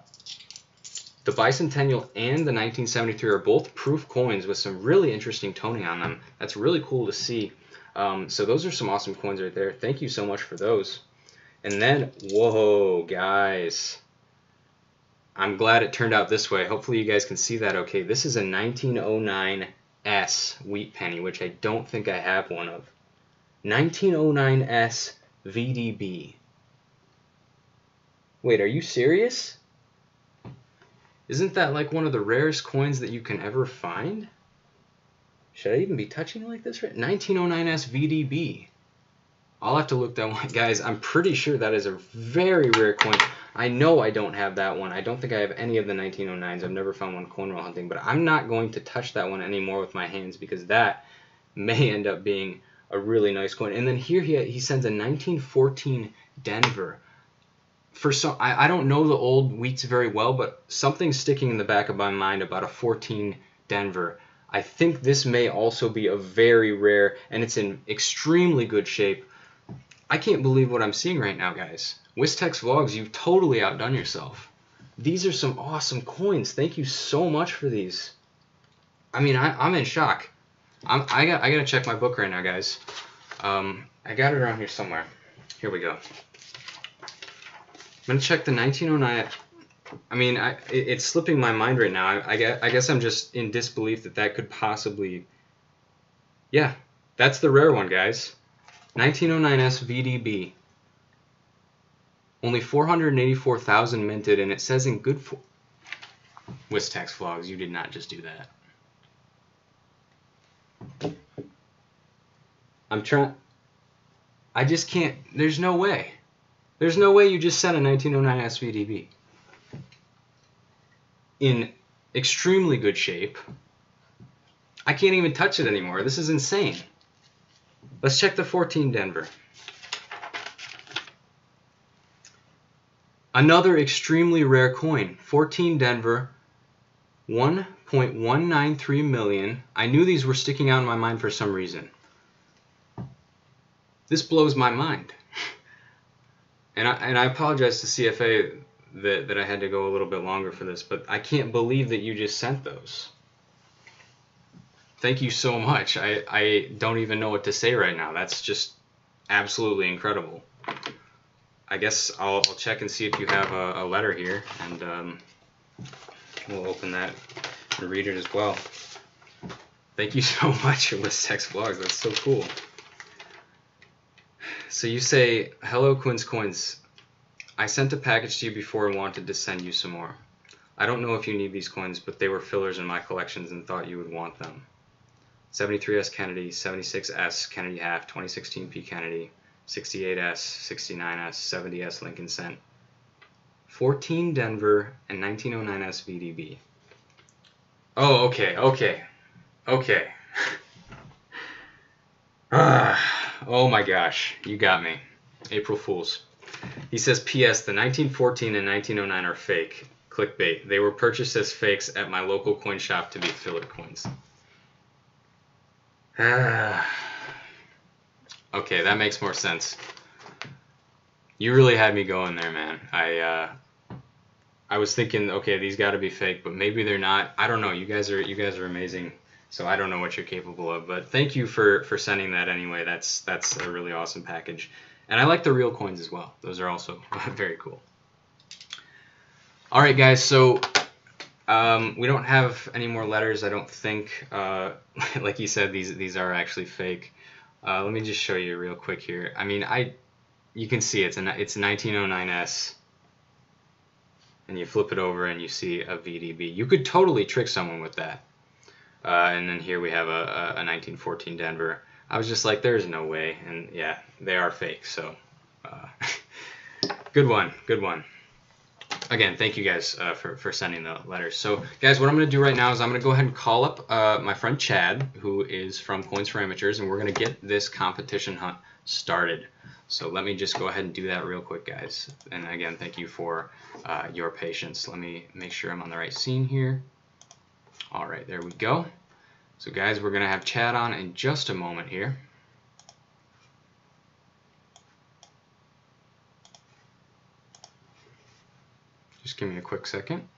[SPEAKER 1] The bicentennial and the 1973 are both proof coins with some really interesting toning on them. That's really cool to see. So those are some awesome coins right there. Thank you so much for those. And then, whoa, guys. I'm glad it turned out this way. Hopefully you guys can see that okay. This is a 1909 S wheat penny, which I don't think I have one of. 1909 S VDB. Wait, are you serious? Isn't that like one of the rarest coins that you can ever find? Should I even be touching it like this? Right? 1909 S VDB. I'll have to look that one. Guys, I'm pretty sure that is a very rare coin. I know I don't have that one. I don't think I have any of the 1909s. I've never found one coin roll hunting, but I'm not going to touch that one anymore with my hands because that may end up being a really nice coin. And then here he sends a 1914 Denver. For some, I don't know the old wheats very well, but something's sticking in the back of my mind about a 14 Denver. I think this may also be a very rare, and it's in extremely good shape. I can't believe what I'm seeing right now, guys. Wistex Vlogs, you've totally outdone yourself. These are some awesome coins. Thank you so much for these. I mean, I'm in shock. I gotta check my book right now, guys. I got it around here somewhere. Here we go. I'm gonna check the 1909. I mean, it's slipping my mind right now. I guess I'm just in disbelief that could possibly. Yeah, that's the rare one, guys. 1909S VDB. Only 484,000 minted, and it says in good form. Wistex Vlogs, you did not just do that. I'm trying. I just can't. There's no way. There's no way you just sent a 1909S VDB. In extremely good shape. I can't even touch it anymore. This is insane. Let's check the 14 Denver. Another extremely rare coin. 14 Denver. 1.193 million. I knew these were sticking out in my mind for some reason. This blows my mind. And I apologize to CFA that I had to go a little bit longer for this, but I can't believe that you just sent those. Thank you so much. I don't even know what to say right now. That's just absolutely incredible. I guess I'll check and see if you have a letter here, and we'll open that and read it as well. Thank you so much, Wistex Vlogs. That's so cool. So you say, hello, Quin Coins. I sent a package to you before and wanted to send you some more. I don't know if you need these coins, but they were fillers in my collections and thought you would want them. 73S Kennedy, 76S Kennedy Half, 2016 P Kennedy, 68S, 69S, 70S Lincoln Cent, 14 Denver, and 1909S VDB. Oh, okay. Oh my gosh, you got me. April Fools. He says, P.S. The 1914 and 1909 are fake. Clickbait. They were purchased as fakes at my local coin shop to be filler coins. Okay, that makes more sense. You really had me going there, man. I was thinking, okay, these got to be fake, but maybe they're not. I don't know. You guys are amazing. So I don't know what you're capable of, but thank you for sending that anyway. That's a really awesome package. And I like the real coins as well. Those are also very cool. All right, guys, so we don't have any more letters, I don't think. Like you said, these are actually fake. Let me just show you real quick here. I mean, you can see it's 1909S. And you flip it over and you see a VDB. You could totally trick someone with that. And then here we have a 1914 Denver. I was just like, there's no way. And yeah, they are fake. So good one. Good one. Again, thank you guys for sending the letters. So guys, what I'm going to do right now is I'm going to go ahead and call up my friend Chad, who is from Coins for Amateurs, and we're going to get this competition hunt started. So let me just go ahead and do that real quick, guys. And again, thank you for your patience. Let me make sure I'm on the right scene here. All right, there we go. So guys, we're going to have Chad on in just a moment here. Just give me a quick second.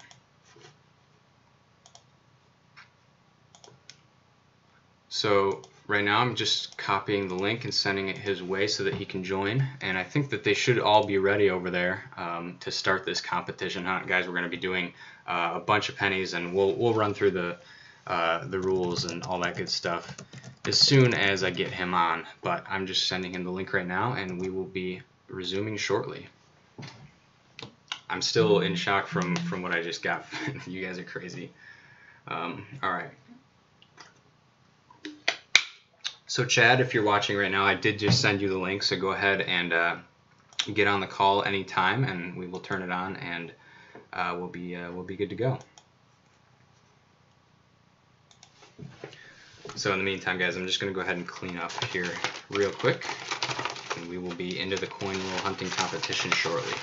[SPEAKER 1] So right now I'm just copying the link and sending it his way so that he can join. And I think that they should all be ready over there to start this competition hunt. Guys, we're going to be doing a bunch of pennies, and we'll run through the rules and all that good stuff as soon as I get him on. But I'm just sending him the link right now, and we will be resuming shortly. I'm still in shock from what I just got. You guys are crazy. All right. So Chad, if you're watching right now, I did just send you the link, so go ahead and get on the call anytime, and we will turn it on, and we'll be good to go. So in the meantime, guys, I'm just going to go ahead and clean up here real quick, and we will be into the coin roll hunting competition shortly.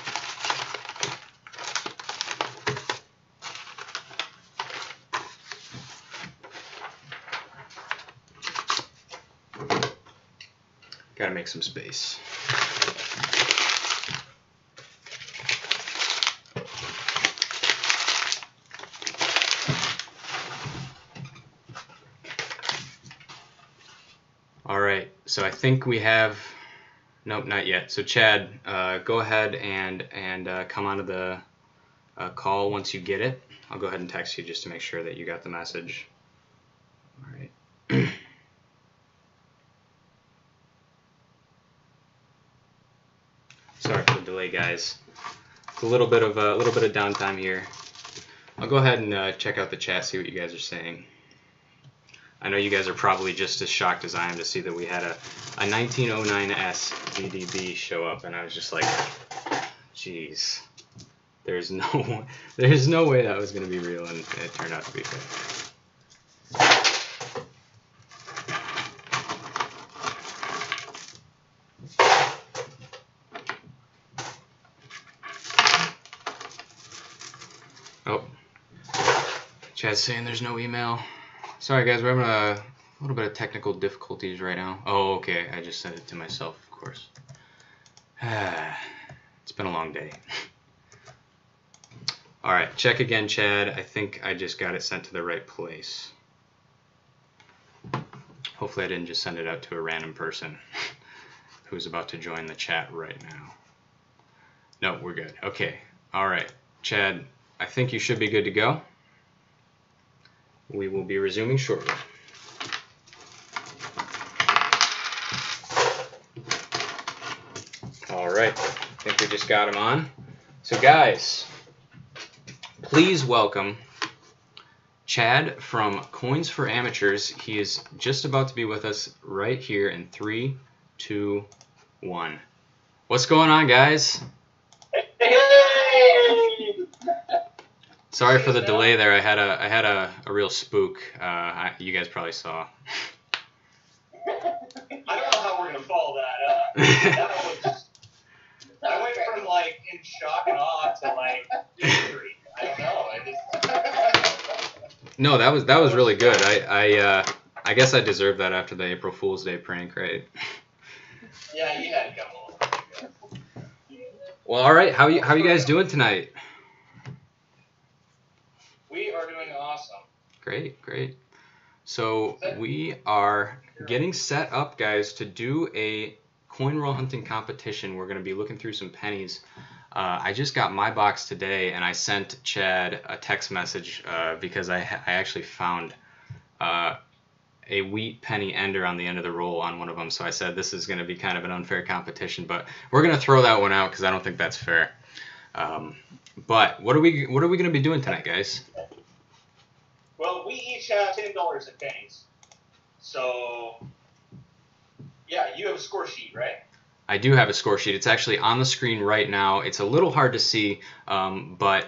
[SPEAKER 1] Gotta make some space. All right, so I think we have, nope, not yet. So Chad, go ahead and come onto the call once you get it. I'll go ahead and text you just to make sure that you got the message. All right. Sorry for the delay, guys. It's a little bit of downtime here. I'll go ahead and check out the chat, see what you guys are saying. I know you guys are probably just as shocked as I am to see that we had a 1909S VDB show up, and I was just like, jeez, there's no way that was going to be real, and it turned out to be fake. Oh, Chad's saying there's no email. Sorry guys, we're having a little bit of technical difficulties right now. Oh, okay, I just sent it to myself, of course. It's been a long day. All right, check again, Chad. I think I just got it sent to the right place. Hopefully I didn't just send it out to a random person who's about to join the chat right now. No, we're good. Okay, all right, Chad, I think you should be good to go. We will be resuming shortly. All right, I think we just got him on. So guys, please welcome Chad from Coins for Amateurs. He is just about to be with us right here in 3, 2, 1. What's going on, guys? Sorry for the delay there. I had a real spook. You guys probably saw.
[SPEAKER 3] I don't know how we're gonna follow that up. I went from like in shock and awe to like angry. I don't know.
[SPEAKER 1] No, that was really good. I guess I deserved that after the April Fool's Day prank, right?
[SPEAKER 3] Yeah, you had a couple.
[SPEAKER 1] Well, all right. How you guys doing tonight?
[SPEAKER 3] We are doing awesome.
[SPEAKER 1] Great, great. So we are getting set up, guys, to do a coin roll hunting competition. We're going to be looking through some pennies. I just got my box today, and I sent Chad a text message because I actually found a wheat penny ender on the end of the roll on one of them. So I said this is going to be kind of an unfair competition, but we're going to throw that one out because I don't think that's fair. But what are we going to be doing tonight, guys?
[SPEAKER 3] Well, we each have $10 in pennies. So, yeah, you have a score sheet, right?
[SPEAKER 1] I do have a score sheet. It's actually on the screen right now. It's a little hard to see, but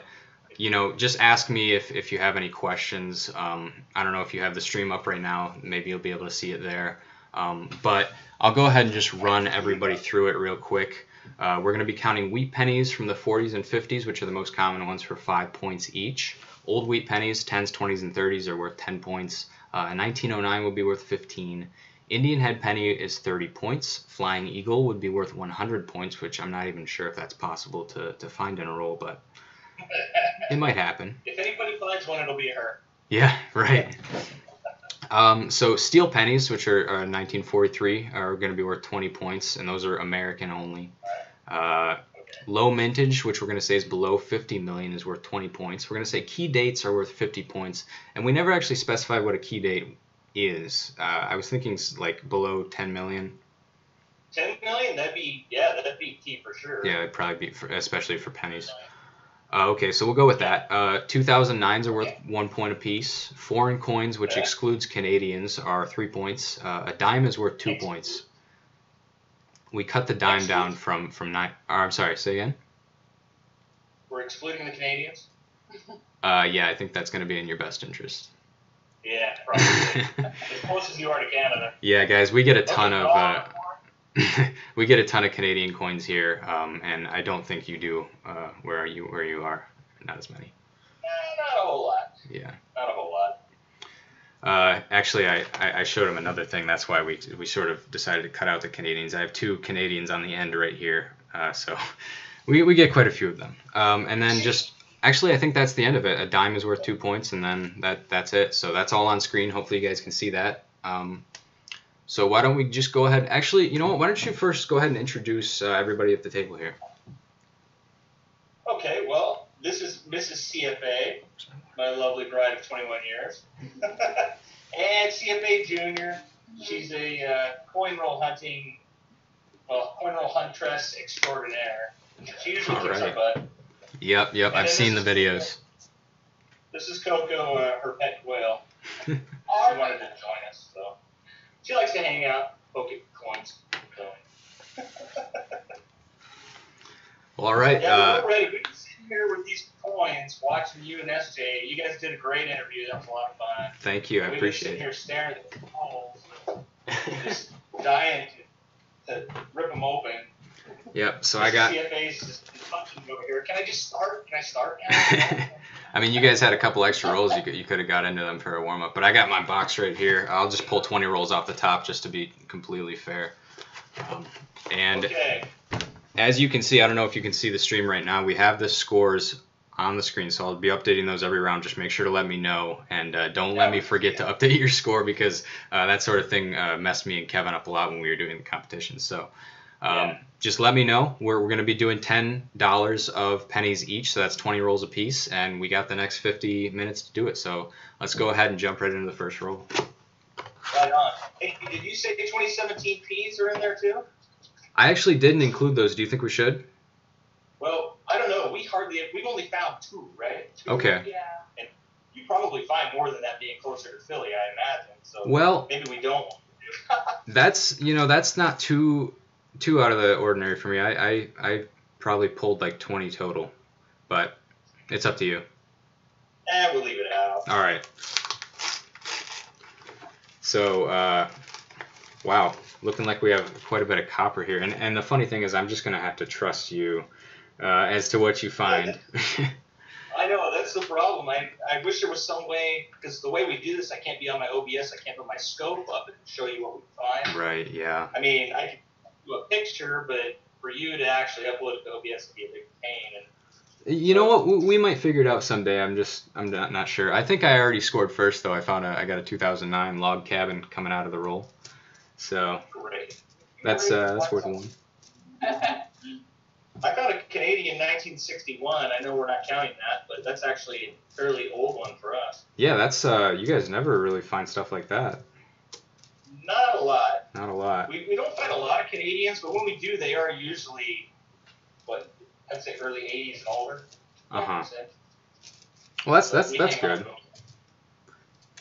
[SPEAKER 1] you know, just ask me if you have any questions. I don't know if you have the stream up right now. Maybe you'll be able to see it there. But I'll go ahead and just run everybody through it real quick. We're going to be counting wheat pennies from the 40s and 50s, which are the most common ones, for 5 points each. Old wheat pennies, 10s, 20s, and 30s are worth 10 points. A 1909 will be worth 15. Indian head penny is 30 points. Flying eagle would be worth 100 points, which I'm not even sure if that's possible to find in a roll, but it might happen.
[SPEAKER 3] If anybody finds one, it'll be her.
[SPEAKER 1] Yeah, right. So steel pennies, which are 1943, are going to be worth 20 points, and those are American only. Low mintage, which we're going to say is below 50 million, is worth 20 points. We're going to say key dates are worth 50 points, and we never actually specified what a key date is. I was thinking like below 10 million.
[SPEAKER 3] 10 million? That'd be key for sure.
[SPEAKER 1] Yeah, it'd probably be, especially for pennies. Okay, so we'll go with that. 2009s are worth 1 point apiece. Foreign coins, which excludes Canadians, are 3 points. A dime is worth 2 points. We cut the dime down from 9. I'm sorry, say again?
[SPEAKER 3] We're excluding the Canadians?
[SPEAKER 1] Yeah, I think that's going to be in your best interest.
[SPEAKER 3] Yeah, probably. As close as you are to Canada.
[SPEAKER 1] Yeah, guys, we get a ton of we get a ton of Canadian coins here, and I don't think you do where you are. Not as many.
[SPEAKER 3] Not a whole lot.
[SPEAKER 1] Yeah.
[SPEAKER 3] Not a whole lot.
[SPEAKER 1] Actually, I showed him another thing. That's why we sort of decided to cut out the Canadians. I have 2 Canadians on the end right here, so we get quite a few of them. And then just actually, I think that's the end of it. A dime is worth 2 points, and then that's it. So that's all on screen. Hopefully, you guys can see that. So why don't we just go ahead? Actually, you know what? Why don't you first go ahead and introduce everybody at the table here?
[SPEAKER 3] Okay. Well, this is Mrs. CFA. My lovely bride of 21 years. And CFA Jr. She's a coin roll huntress extraordinaire. She usually kicks her butt.
[SPEAKER 1] Yep, I've seen the videos.
[SPEAKER 3] This is Coco, her pet whale. She wanted to join us, so. She likes to hang out, poke at coins. So.
[SPEAKER 1] Well, all right.
[SPEAKER 3] Yeah, we're ready. We've been sitting here with these coins, watching you and SJ. You guys did a great interview. That was a lot of fun.
[SPEAKER 1] Thank you. I appreciate it.
[SPEAKER 3] We've been sitting here staring at the coins, just dying to rip them open.
[SPEAKER 1] Yep. So I got.
[SPEAKER 3] CFA's just punching over here. Can I just start? Can I start now?
[SPEAKER 1] I mean, you guys had a couple extra rolls. You could have got into them for a warm up, but I got my box right here. I'll just pull 20 rolls off the top just to be completely fair. And
[SPEAKER 3] okay.
[SPEAKER 1] As you can see, I don't know if you can see the stream right now. We have the scores on the screen, so I'll be updating those every round. Just make sure to let me know, and don't let me forget to update your score, because that sort of thing messed me and Kevin up a lot when we were doing the competition. So just let me know. We're going to be doing $10 of pennies each, so that's 20 rolls apiece, and we got the next 50 minutes to do it. So let's go ahead and jump right into the first roll.
[SPEAKER 3] Right on. Hey, did you say 2017 Ps are in there too?
[SPEAKER 1] I actually didn't include those. Do you think we should?
[SPEAKER 3] Well, I don't know. We've only found 2, right? 2.
[SPEAKER 1] Okay.
[SPEAKER 3] Yeah. And you probably find more than that being closer to Philly, I imagine. So
[SPEAKER 1] well,
[SPEAKER 3] maybe we don't.
[SPEAKER 1] that's not too out of the ordinary for me. I probably pulled like 20 total, but it's up to you.
[SPEAKER 3] We'll leave it out.
[SPEAKER 1] All right. So, wow, looking like we have quite a bit of copper here. And the funny thing is, I'm just going to have to trust you as to what you find.
[SPEAKER 3] I know, that's the problem. I wish there was some way, because the way we do this, I can't be on my OBS. I can't put my scope up and show you what we find.
[SPEAKER 1] Right, yeah.
[SPEAKER 3] I mean, I could do a picture, but for you to actually upload it to OBS would be a big pain. And
[SPEAKER 1] You know what? We might figure it out someday. I'm not sure. I think I already scored first though. I got a 2009 log cabin coming out of the roll. So
[SPEAKER 3] Great.
[SPEAKER 1] that's worth one.
[SPEAKER 3] I found a Canadian 1961. I know we're not counting that, but that's actually a fairly old one for us.
[SPEAKER 1] Yeah, that's you guys never really find stuff like that.
[SPEAKER 3] Not a lot.
[SPEAKER 1] Not a lot.
[SPEAKER 3] We don't find a lot of Canadians, but when we do, they are usually, I'd say early 80s and older.
[SPEAKER 1] Uh-huh. Well, that's good.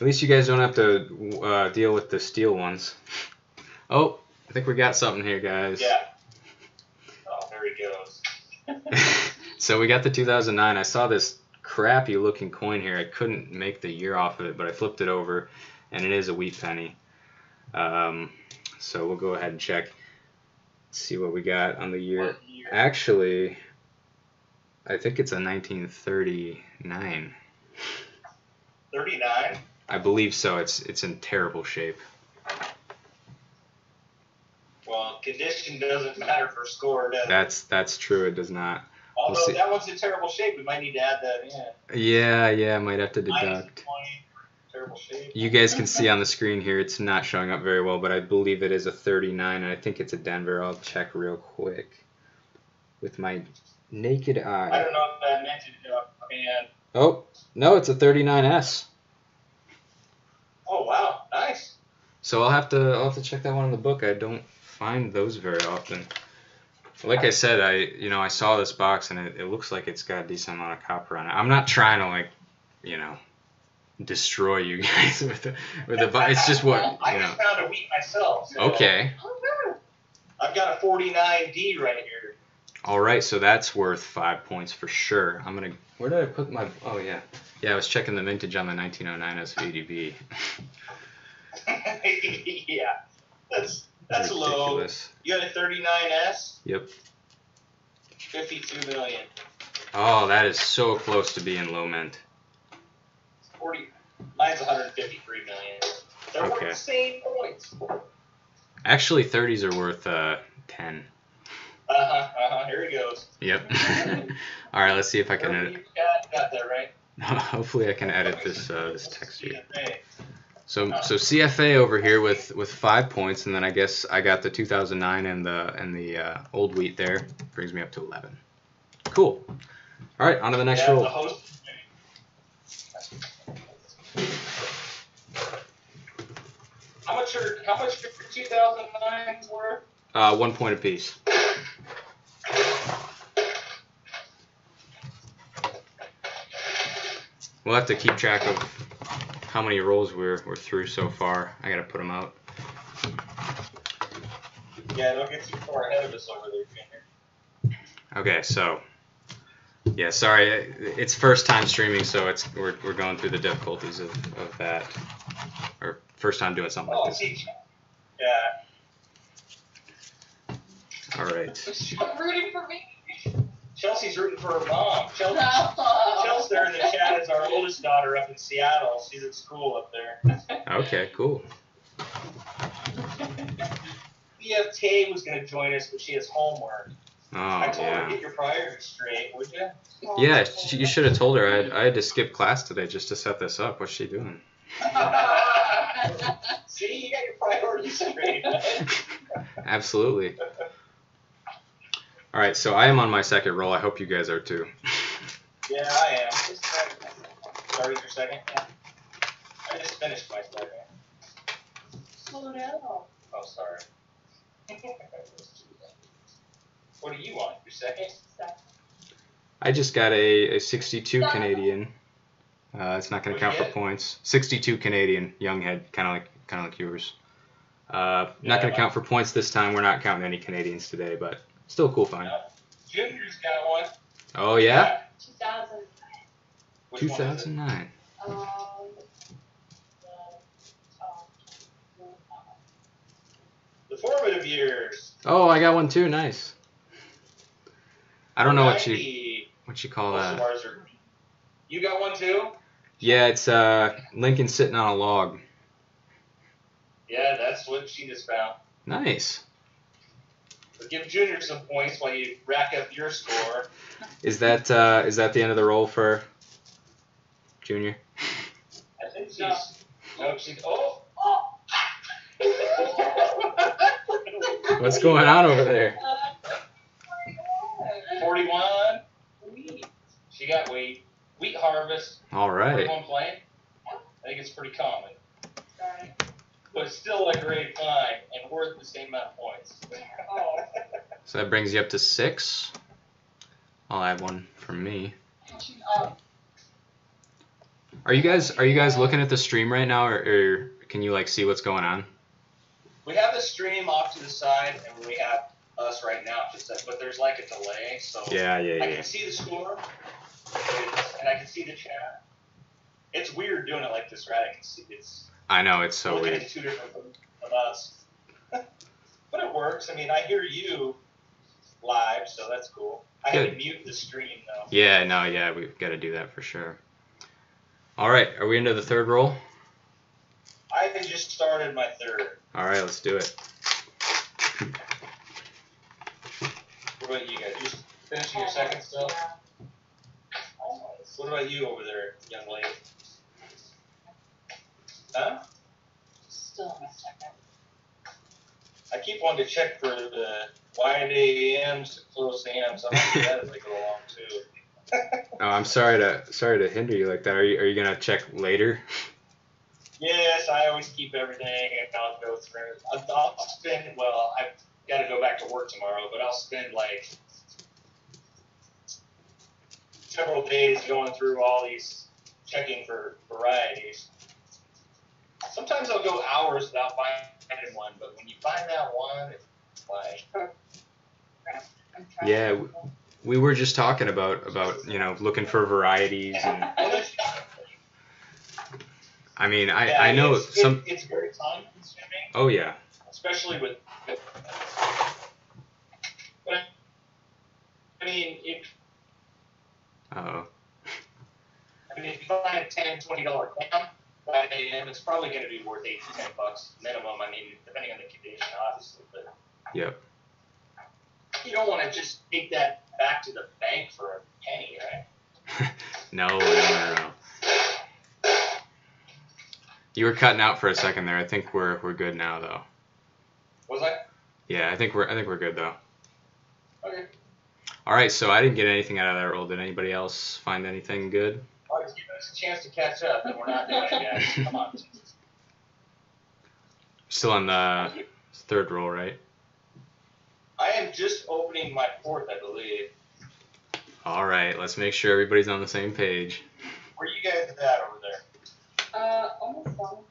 [SPEAKER 1] At least you guys don't have to deal with the steel ones. Oh, I think we got something here, guys.
[SPEAKER 3] Yeah. Oh, there he goes.
[SPEAKER 1] So we got the 2009. I saw this crappy looking coin here. I couldn't make the year off of it, but I flipped it over, and it is a wheat penny. So we'll go ahead and check. See what we got on the year. Actually, I think it's a 1939.
[SPEAKER 3] 39?
[SPEAKER 1] I believe so. It's in terrible shape.
[SPEAKER 3] Well, condition doesn't matter for score, does it?
[SPEAKER 1] That's true. It does not.
[SPEAKER 3] Although if that one's in terrible shape, we might need to add that in.
[SPEAKER 1] Yeah, I might have to deduct.
[SPEAKER 3] -20, terrible shape.
[SPEAKER 1] You guys can see on the screen here, it's not showing up very well, but I believe it is a 39, and I think it's a Denver. I'll check real quick with my naked eye.
[SPEAKER 3] I don't know if that meant it offhand.
[SPEAKER 1] Oh, no, it's a 39S.
[SPEAKER 3] Oh, wow. Nice.
[SPEAKER 1] So I'll have to check that one in the book. I don't find those very often. Like I said, I saw this box and it looks like it's got a decent amount of copper on it. I'm not trying to destroy you guys with the box. It's just what
[SPEAKER 3] I just found a wheat myself. So
[SPEAKER 1] okay.
[SPEAKER 3] I've got a 49D right here.
[SPEAKER 1] All right, so that's worth 5 points for sure. Where did I put my? Oh yeah, I was checking the vintage on the 1909 SVDB.
[SPEAKER 3] Yeah, that's low. You had a 39S?
[SPEAKER 1] Yep.
[SPEAKER 3] 52 million.
[SPEAKER 1] Oh, that is so close to being low mint.
[SPEAKER 3] 40. Mine's 153 million. They're worth the same points.
[SPEAKER 1] Actually, 30s are worth 10.
[SPEAKER 3] Here he goes.
[SPEAKER 1] Yep. All right, let's see if I can edit.
[SPEAKER 3] You got that right.
[SPEAKER 1] Hopefully, I can edit this text here.
[SPEAKER 3] CFA.
[SPEAKER 1] So CFA over here with 5 points, and then I guess I got the 2009 and the old wheat there. Brings me up to 11. Cool. All right, on to the next roll.
[SPEAKER 3] The host. How much are 2009s worth?
[SPEAKER 1] 1 point apiece. We'll have to keep track of how many rolls we're through so far. I gotta put them out.
[SPEAKER 3] Yeah, don't get too far ahead of us over there, Junior.
[SPEAKER 1] Okay, so yeah, sorry, it's first time streaming, so we're going through the difficulties of that, or first time doing something like this.
[SPEAKER 3] Yeah.
[SPEAKER 1] All right.
[SPEAKER 3] She's rooting for me. Chelsea's rooting for her mom. Chelsea's there in the chat is our oldest daughter up in Seattle. She's at school up there.
[SPEAKER 1] Okay, cool.
[SPEAKER 3] CF Tay was going to join us, but she has homework.
[SPEAKER 1] Oh,
[SPEAKER 3] I told her
[SPEAKER 1] yeah.
[SPEAKER 3] to get your priorities straight, would you?
[SPEAKER 1] Yeah, you should have told her. I had to skip class today just to set this up. What's she doing?
[SPEAKER 3] See, you got your priorities straight.
[SPEAKER 1] Absolutely. All right, so I am on my second roll. I hope you guys are too.
[SPEAKER 3] Yeah, I am. Sorry, your second? Yeah. I just finished my second. Slow down. Oh, sorry. What do you want? Your second?
[SPEAKER 1] I just got a 62 Canadian. It's not going to count for points. 62 Canadian, young head, kind of like yours. Not going to count for points this time. We're not counting any Canadians today, but still a cool find.
[SPEAKER 3] Junior's got one.
[SPEAKER 1] Oh yeah.
[SPEAKER 4] 2009.
[SPEAKER 1] 2009.
[SPEAKER 3] The formative years.
[SPEAKER 1] Oh, I got one too. Nice. I don't know what you call
[SPEAKER 3] Most of
[SPEAKER 1] that.
[SPEAKER 3] ours are- You got one too?
[SPEAKER 1] Yeah, it's Lincoln sitting on a log.
[SPEAKER 3] Yeah, that's what she just found.
[SPEAKER 1] Nice.
[SPEAKER 3] So give Junior some points while you rack up your score.
[SPEAKER 1] Is that the end of the roll for Junior?
[SPEAKER 3] I think she's. No, she's. Oh!
[SPEAKER 1] What's going on over there?
[SPEAKER 3] 41. She got wheat. Wheat harvest.
[SPEAKER 1] All right.
[SPEAKER 3] Everyone playing? I think it's pretty common. But it's still a great find and worth the same amount of points.
[SPEAKER 1] So that brings you up to 6. I'll add one from me. Are you guys looking at the stream right now, or can you like see what's going on?
[SPEAKER 3] We have the stream off to the side, and we have us right now. But there's like a delay, so
[SPEAKER 1] Yeah.
[SPEAKER 3] I can see the score, and I can see the chat. It's weird doing it like this, right? I can see it's.
[SPEAKER 1] I know, it's so
[SPEAKER 3] looking
[SPEAKER 1] weird.
[SPEAKER 3] at 2 different of us. But it works. I mean, I hear you live, so that's cool. I had to mute the stream, though.
[SPEAKER 1] Yeah, we've got to do that for sure. All right, are we into the third roll?
[SPEAKER 3] I had just started my third.
[SPEAKER 1] All right, let's do it.
[SPEAKER 3] What about you guys? You finishing your second still? What about you over there, young lady? Huh?
[SPEAKER 4] Still in my second.
[SPEAKER 3] I keep wanting to check for the wide AMs to close AMs. I'm gonna do that as I go along too.
[SPEAKER 1] Oh, I'm sorry to hinder you like that. Are you gonna check later?
[SPEAKER 3] Yes, I always keep everything and I'll go through. I'll spend, well, I've got to go back to work tomorrow, but I'll spend like several days going through all these, checking for varieties. Sometimes I'll go hours without finding one, but when you find that one, it's like...
[SPEAKER 1] Yeah, we were just talking about looking for varieties, and I mean I know some.
[SPEAKER 3] It's very time consuming.
[SPEAKER 1] Oh yeah.
[SPEAKER 3] Especially with. But I mean, if.
[SPEAKER 1] Uh-oh.
[SPEAKER 3] I mean, if you find a $10, $20 clam by AM, it's probably going to be worth $8 to $10 minimum. I mean, depending on the condition, obviously, but.
[SPEAKER 1] Yep.
[SPEAKER 3] You don't want to just take that back to the bank for a penny, right?
[SPEAKER 1] No. You were cutting out for a second there. I think we're good now, though.
[SPEAKER 3] Was I?
[SPEAKER 1] Yeah, I think we're good though.
[SPEAKER 3] Okay.
[SPEAKER 1] All right, so I didn't get anything out of that roll. Did anybody else find anything good?
[SPEAKER 3] Well, just give us a chance to catch up, and we're not doing it, guys. Come on.
[SPEAKER 1] Still on the third roll, right?
[SPEAKER 3] I am just opening my fourth, I believe.
[SPEAKER 1] All right, let's make sure everybody's on the same page.
[SPEAKER 3] Where you guys at over there?
[SPEAKER 4] Almost done.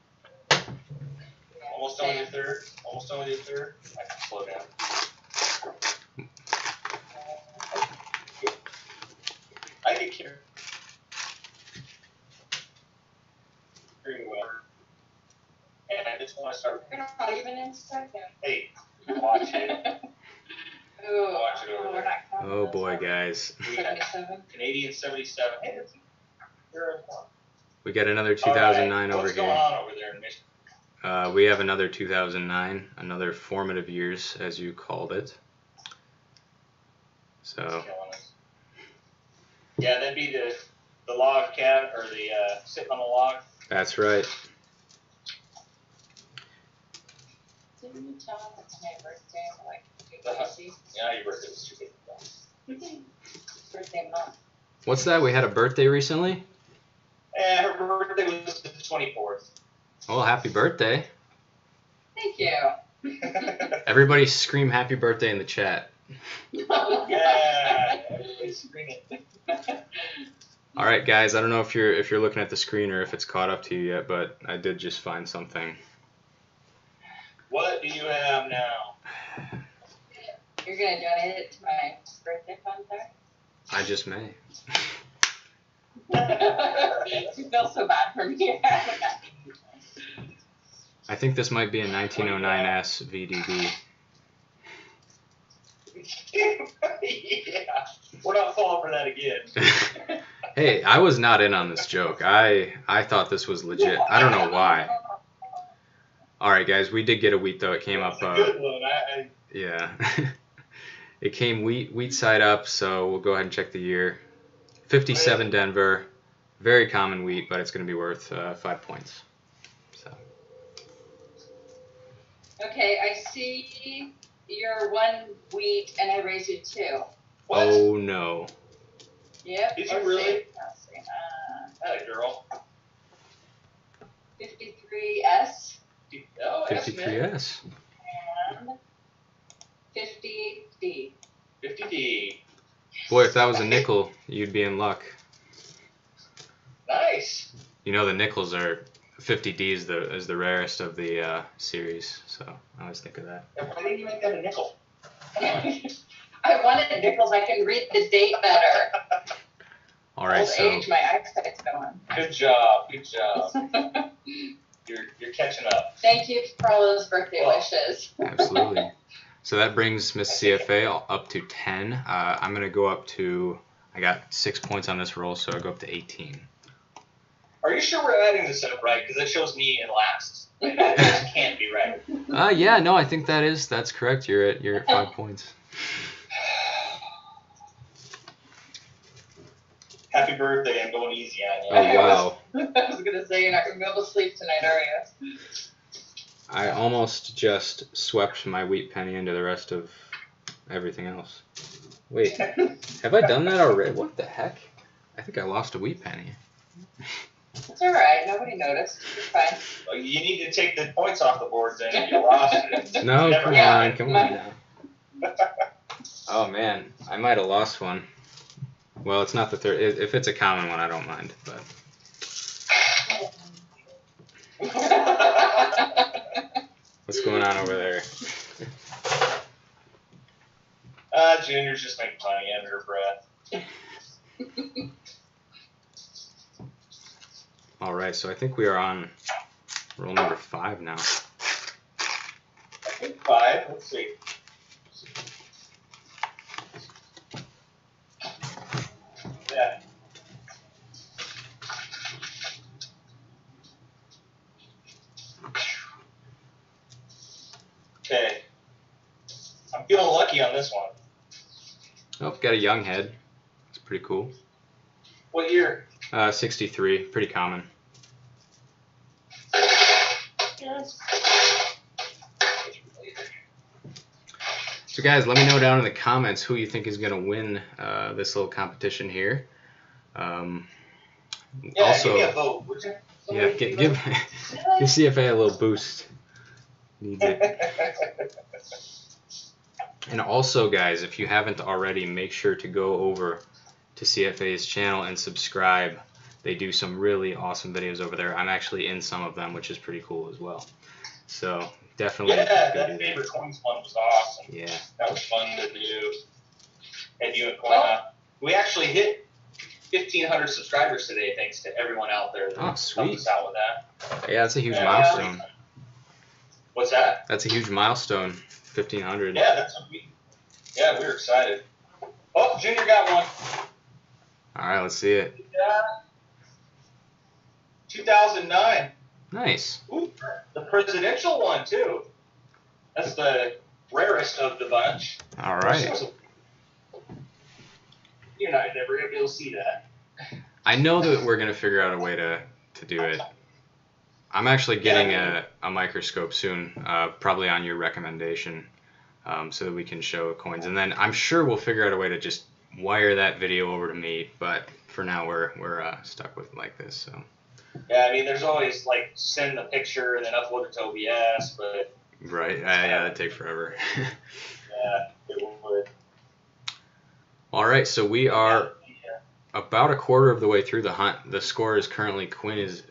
[SPEAKER 3] Almost done with your third? Almost done with your third? I can slow down. I get carried away. And I just want to start.
[SPEAKER 4] We're not even in second.
[SPEAKER 3] Hey, watch it.
[SPEAKER 4] Ooh,
[SPEAKER 3] Watch it over
[SPEAKER 4] we're
[SPEAKER 3] there.
[SPEAKER 4] not counting
[SPEAKER 1] Oh
[SPEAKER 4] this
[SPEAKER 1] boy,
[SPEAKER 4] one.
[SPEAKER 1] guys.
[SPEAKER 4] 77.
[SPEAKER 3] Canadian 77. Hey, that's
[SPEAKER 1] We got another 2009 over
[SPEAKER 3] What's going
[SPEAKER 1] here.
[SPEAKER 3] on over there in Michigan?
[SPEAKER 1] We have another 2009, another formative years, as you called it. So,
[SPEAKER 3] Killing us. Yeah, that'd be the log cat, or the sitting on the log.
[SPEAKER 1] that's right.
[SPEAKER 4] Didn't you tell us it's my birthday? Like,
[SPEAKER 3] Yeah, your birthday was 2 days ago.
[SPEAKER 4] birthday month.
[SPEAKER 1] What's that? We had a birthday recently?
[SPEAKER 3] And her birthday was the 24th.
[SPEAKER 1] Well, happy birthday.
[SPEAKER 4] Thank you.
[SPEAKER 1] Everybody scream happy birthday in the chat.
[SPEAKER 3] Yeah, everybody's screaming.
[SPEAKER 1] All right, guys, I don't know if you're looking at the screen or if it's caught up to you yet, but I did just find something.
[SPEAKER 3] What do you have now?
[SPEAKER 4] You're going to donate it to my birthday fund there?
[SPEAKER 1] I just may.
[SPEAKER 4] You feel so bad for me.
[SPEAKER 1] I think this might be a 1909S VDB.
[SPEAKER 3] Yeah, we're not falling for that again.
[SPEAKER 1] Hey, I was not in on this joke. I thought this was legit. I don't know why. All right, guys, we did get a wheat though. It came up.
[SPEAKER 3] That's a good one.
[SPEAKER 1] Yeah. It came wheat side up, so we'll go ahead and check the year. 57 Denver. Very common wheat, but it's going to be worth 5 points. So.
[SPEAKER 4] Okay, I see you're 1 wheat, and I raised you 2.
[SPEAKER 3] What?
[SPEAKER 1] Oh no.
[SPEAKER 4] Yep.
[SPEAKER 3] Did you really?
[SPEAKER 4] Let's see.
[SPEAKER 3] That girl.
[SPEAKER 4] 53S
[SPEAKER 3] Oh, yes, man.
[SPEAKER 1] 53S.
[SPEAKER 4] and 50D.
[SPEAKER 3] 50D.
[SPEAKER 1] Boy, if that was a nickel, you'd be in luck.
[SPEAKER 3] Nice.
[SPEAKER 1] You know the nickels are 50D is the rarest of the series, so I always think of that.
[SPEAKER 3] And why didn't you make that a nickel?
[SPEAKER 4] I wanted nickels. I can read the date better.
[SPEAKER 1] All right,
[SPEAKER 4] Old
[SPEAKER 1] so
[SPEAKER 4] age, my eyesight's going.
[SPEAKER 3] Good job. Good job. You're catching up.
[SPEAKER 4] Thank you for all those birthday wishes.
[SPEAKER 1] absolutely. So that brings Miss CFA up to 10. I'm gonna go up to. I got 6 points on this roll, so I go up to 18.
[SPEAKER 3] Are you sure we're adding this up right? Because it shows me in last. That just can't be right.
[SPEAKER 1] Yeah, no, I think that's correct. You're at 5 points.
[SPEAKER 3] Happy birthday. I'm going easy on you.
[SPEAKER 1] Oh wow.
[SPEAKER 4] I was gonna say you're not gonna be able to sleep tonight, are you?
[SPEAKER 1] I almost just swept my wheat penny into the rest of everything else. Wait, have I done that already? What the heck? I think I lost a wheat penny.
[SPEAKER 4] It's alright, nobody noticed. You're fine.
[SPEAKER 3] Well, you need to take the points off the board then if you lost it.
[SPEAKER 1] No,
[SPEAKER 3] Never
[SPEAKER 1] come
[SPEAKER 3] mind.
[SPEAKER 1] on, come on now. Oh man, I might have lost one. Well, it's not the third. If it's a common one, I don't mind. But what's going on over there?
[SPEAKER 3] Junior's just making funny under her breath.
[SPEAKER 1] All right, so I think we are on roll number 5 now.
[SPEAKER 3] I think 5. Let's see. Yeah. Okay. I'm feeling lucky on this one.
[SPEAKER 1] Oh, got a young head. It's pretty cool.
[SPEAKER 3] What year?
[SPEAKER 1] 63, pretty common.
[SPEAKER 3] Yes.
[SPEAKER 1] So guys, let me know down in the comments who you think is going to win this little competition here.
[SPEAKER 3] Yeah,
[SPEAKER 1] Also,
[SPEAKER 3] give me a vote, would you?
[SPEAKER 1] yeah, give CFA a little boost. Needs it. And also, guys, if you haven't already, make sure to go over to CFA's channel and subscribe. They do some really awesome videos over there. I'm actually in some of them, which is pretty cool as well. So definitely
[SPEAKER 3] Yeah,
[SPEAKER 1] go do
[SPEAKER 3] that
[SPEAKER 1] that.
[SPEAKER 3] favorite coins one was awesome.
[SPEAKER 1] Yeah.
[SPEAKER 3] That was fun to do. And you and Quin, we actually hit 1,500 subscribers today, thanks to everyone out there that
[SPEAKER 1] Oh,
[SPEAKER 3] helped
[SPEAKER 1] sweet.
[SPEAKER 3] us out with that.
[SPEAKER 1] Yeah, that's a huge
[SPEAKER 3] Yeah.
[SPEAKER 1] milestone.
[SPEAKER 3] What's that?
[SPEAKER 1] That's a huge milestone. 1,500.
[SPEAKER 3] Yeah, that's what we were excited. Oh, Junior got one.
[SPEAKER 1] All right, let's see it.
[SPEAKER 3] Yeah. 2009.
[SPEAKER 1] Nice.
[SPEAKER 3] Ooh, the presidential one too. That's the rarest of the bunch.
[SPEAKER 1] All right.
[SPEAKER 3] You're not never gonna be able to see that.
[SPEAKER 1] I know that we're gonna figure out a way to do it. I'm actually getting a microscope soon, probably on your recommendation, so that we can show coins. And then I'm sure we'll figure out a way to just wire that video over to me. But for now, we're stuck with it like this. So.
[SPEAKER 3] Yeah, I mean, there's always like send the picture and then upload it to OBS, but
[SPEAKER 1] Right. Yeah, that'd take forever.
[SPEAKER 3] yeah, it would.
[SPEAKER 1] All right, so we are about a quarter of the way through the hunt. The score is currently Quin is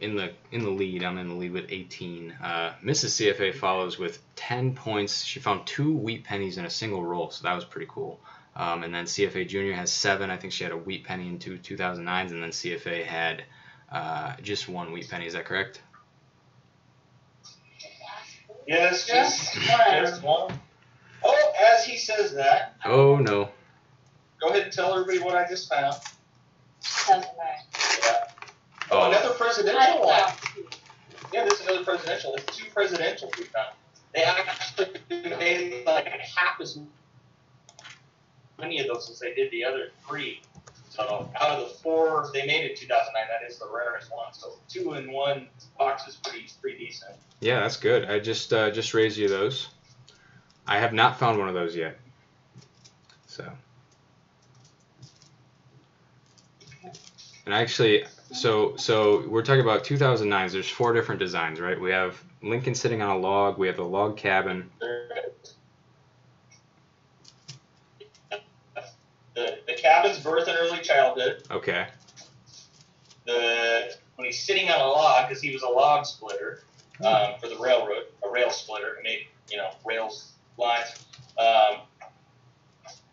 [SPEAKER 1] in the lead. I'm in the lead with 18. Mrs. CFA follows with 10 points. She found 2 wheat pennies in a single roll, so that was pretty cool. And then CFA Junior has 7. I think she had a wheat penny in 2009s, and then CFA had just 1 wheat penny. Is that correct?
[SPEAKER 3] Yes, just one. Oh, as he says that,
[SPEAKER 1] Oh no.
[SPEAKER 3] go ahead and tell everybody what I just found.
[SPEAKER 4] Doesn't matter.
[SPEAKER 3] Yeah. Oh, another presidential one. Yeah, this is another presidential. There's 2 presidentials we found. They actually made like half as many of those as they did the other 3. So out of the 4 they made in 2009, that is the rarest one. So 2 in 1 box is pretty decent.
[SPEAKER 1] Yeah, that's good. I just raised you those. I have not found one of those yet. So. And actually, so we're talking about 2009s. There's 4 different designs, right? We have Lincoln sitting on a log. We have the log cabin.
[SPEAKER 3] The cabin's birth and early childhood.
[SPEAKER 1] Okay.
[SPEAKER 3] When he's sitting on a log, because he was a log splitter for the railroad, a rail splitter, and made rails lines.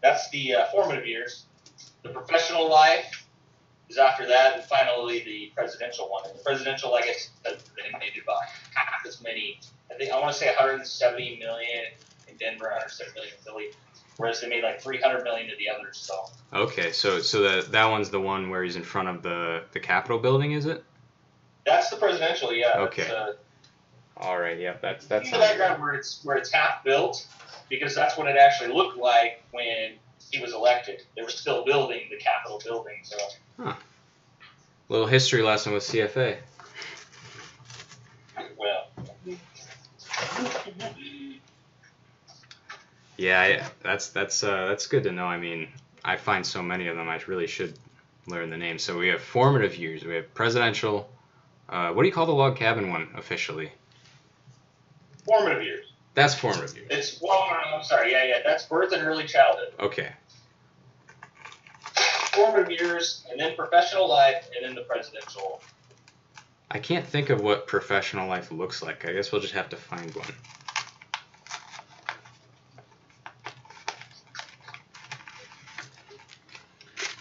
[SPEAKER 3] That's the formative years. The professional life is after that, and finally the presidential one. And the presidential, like I said, they did about half as many. I want to say 170 million in Denver, 170 million in Philly, whereas they made like 300 million of the others. So.
[SPEAKER 1] Okay, so that one's the one where he's in front of the Capitol building, is it?
[SPEAKER 3] That's the presidential, yeah.
[SPEAKER 1] Okay. All right, yeah, that's
[SPEAKER 3] the background where it's half built, because that's what it actually looked like when he was elected. They were still building the Capitol building, so.
[SPEAKER 1] Huh. Little history lesson with CFA.
[SPEAKER 3] Well.
[SPEAKER 1] Yeah, that's good to know. I mean, I find so many of them. I really should learn the names. So we have formative years. We have presidential. What do you call the log cabin one officially?
[SPEAKER 3] Formative years.
[SPEAKER 1] That's formative years.
[SPEAKER 3] I'm sorry. Yeah. That's birth and early childhood.
[SPEAKER 1] Okay.
[SPEAKER 3] Formative years, and then professional life, and then the presidential.
[SPEAKER 1] I can't think of what professional life looks like. I guess we'll just have to find one.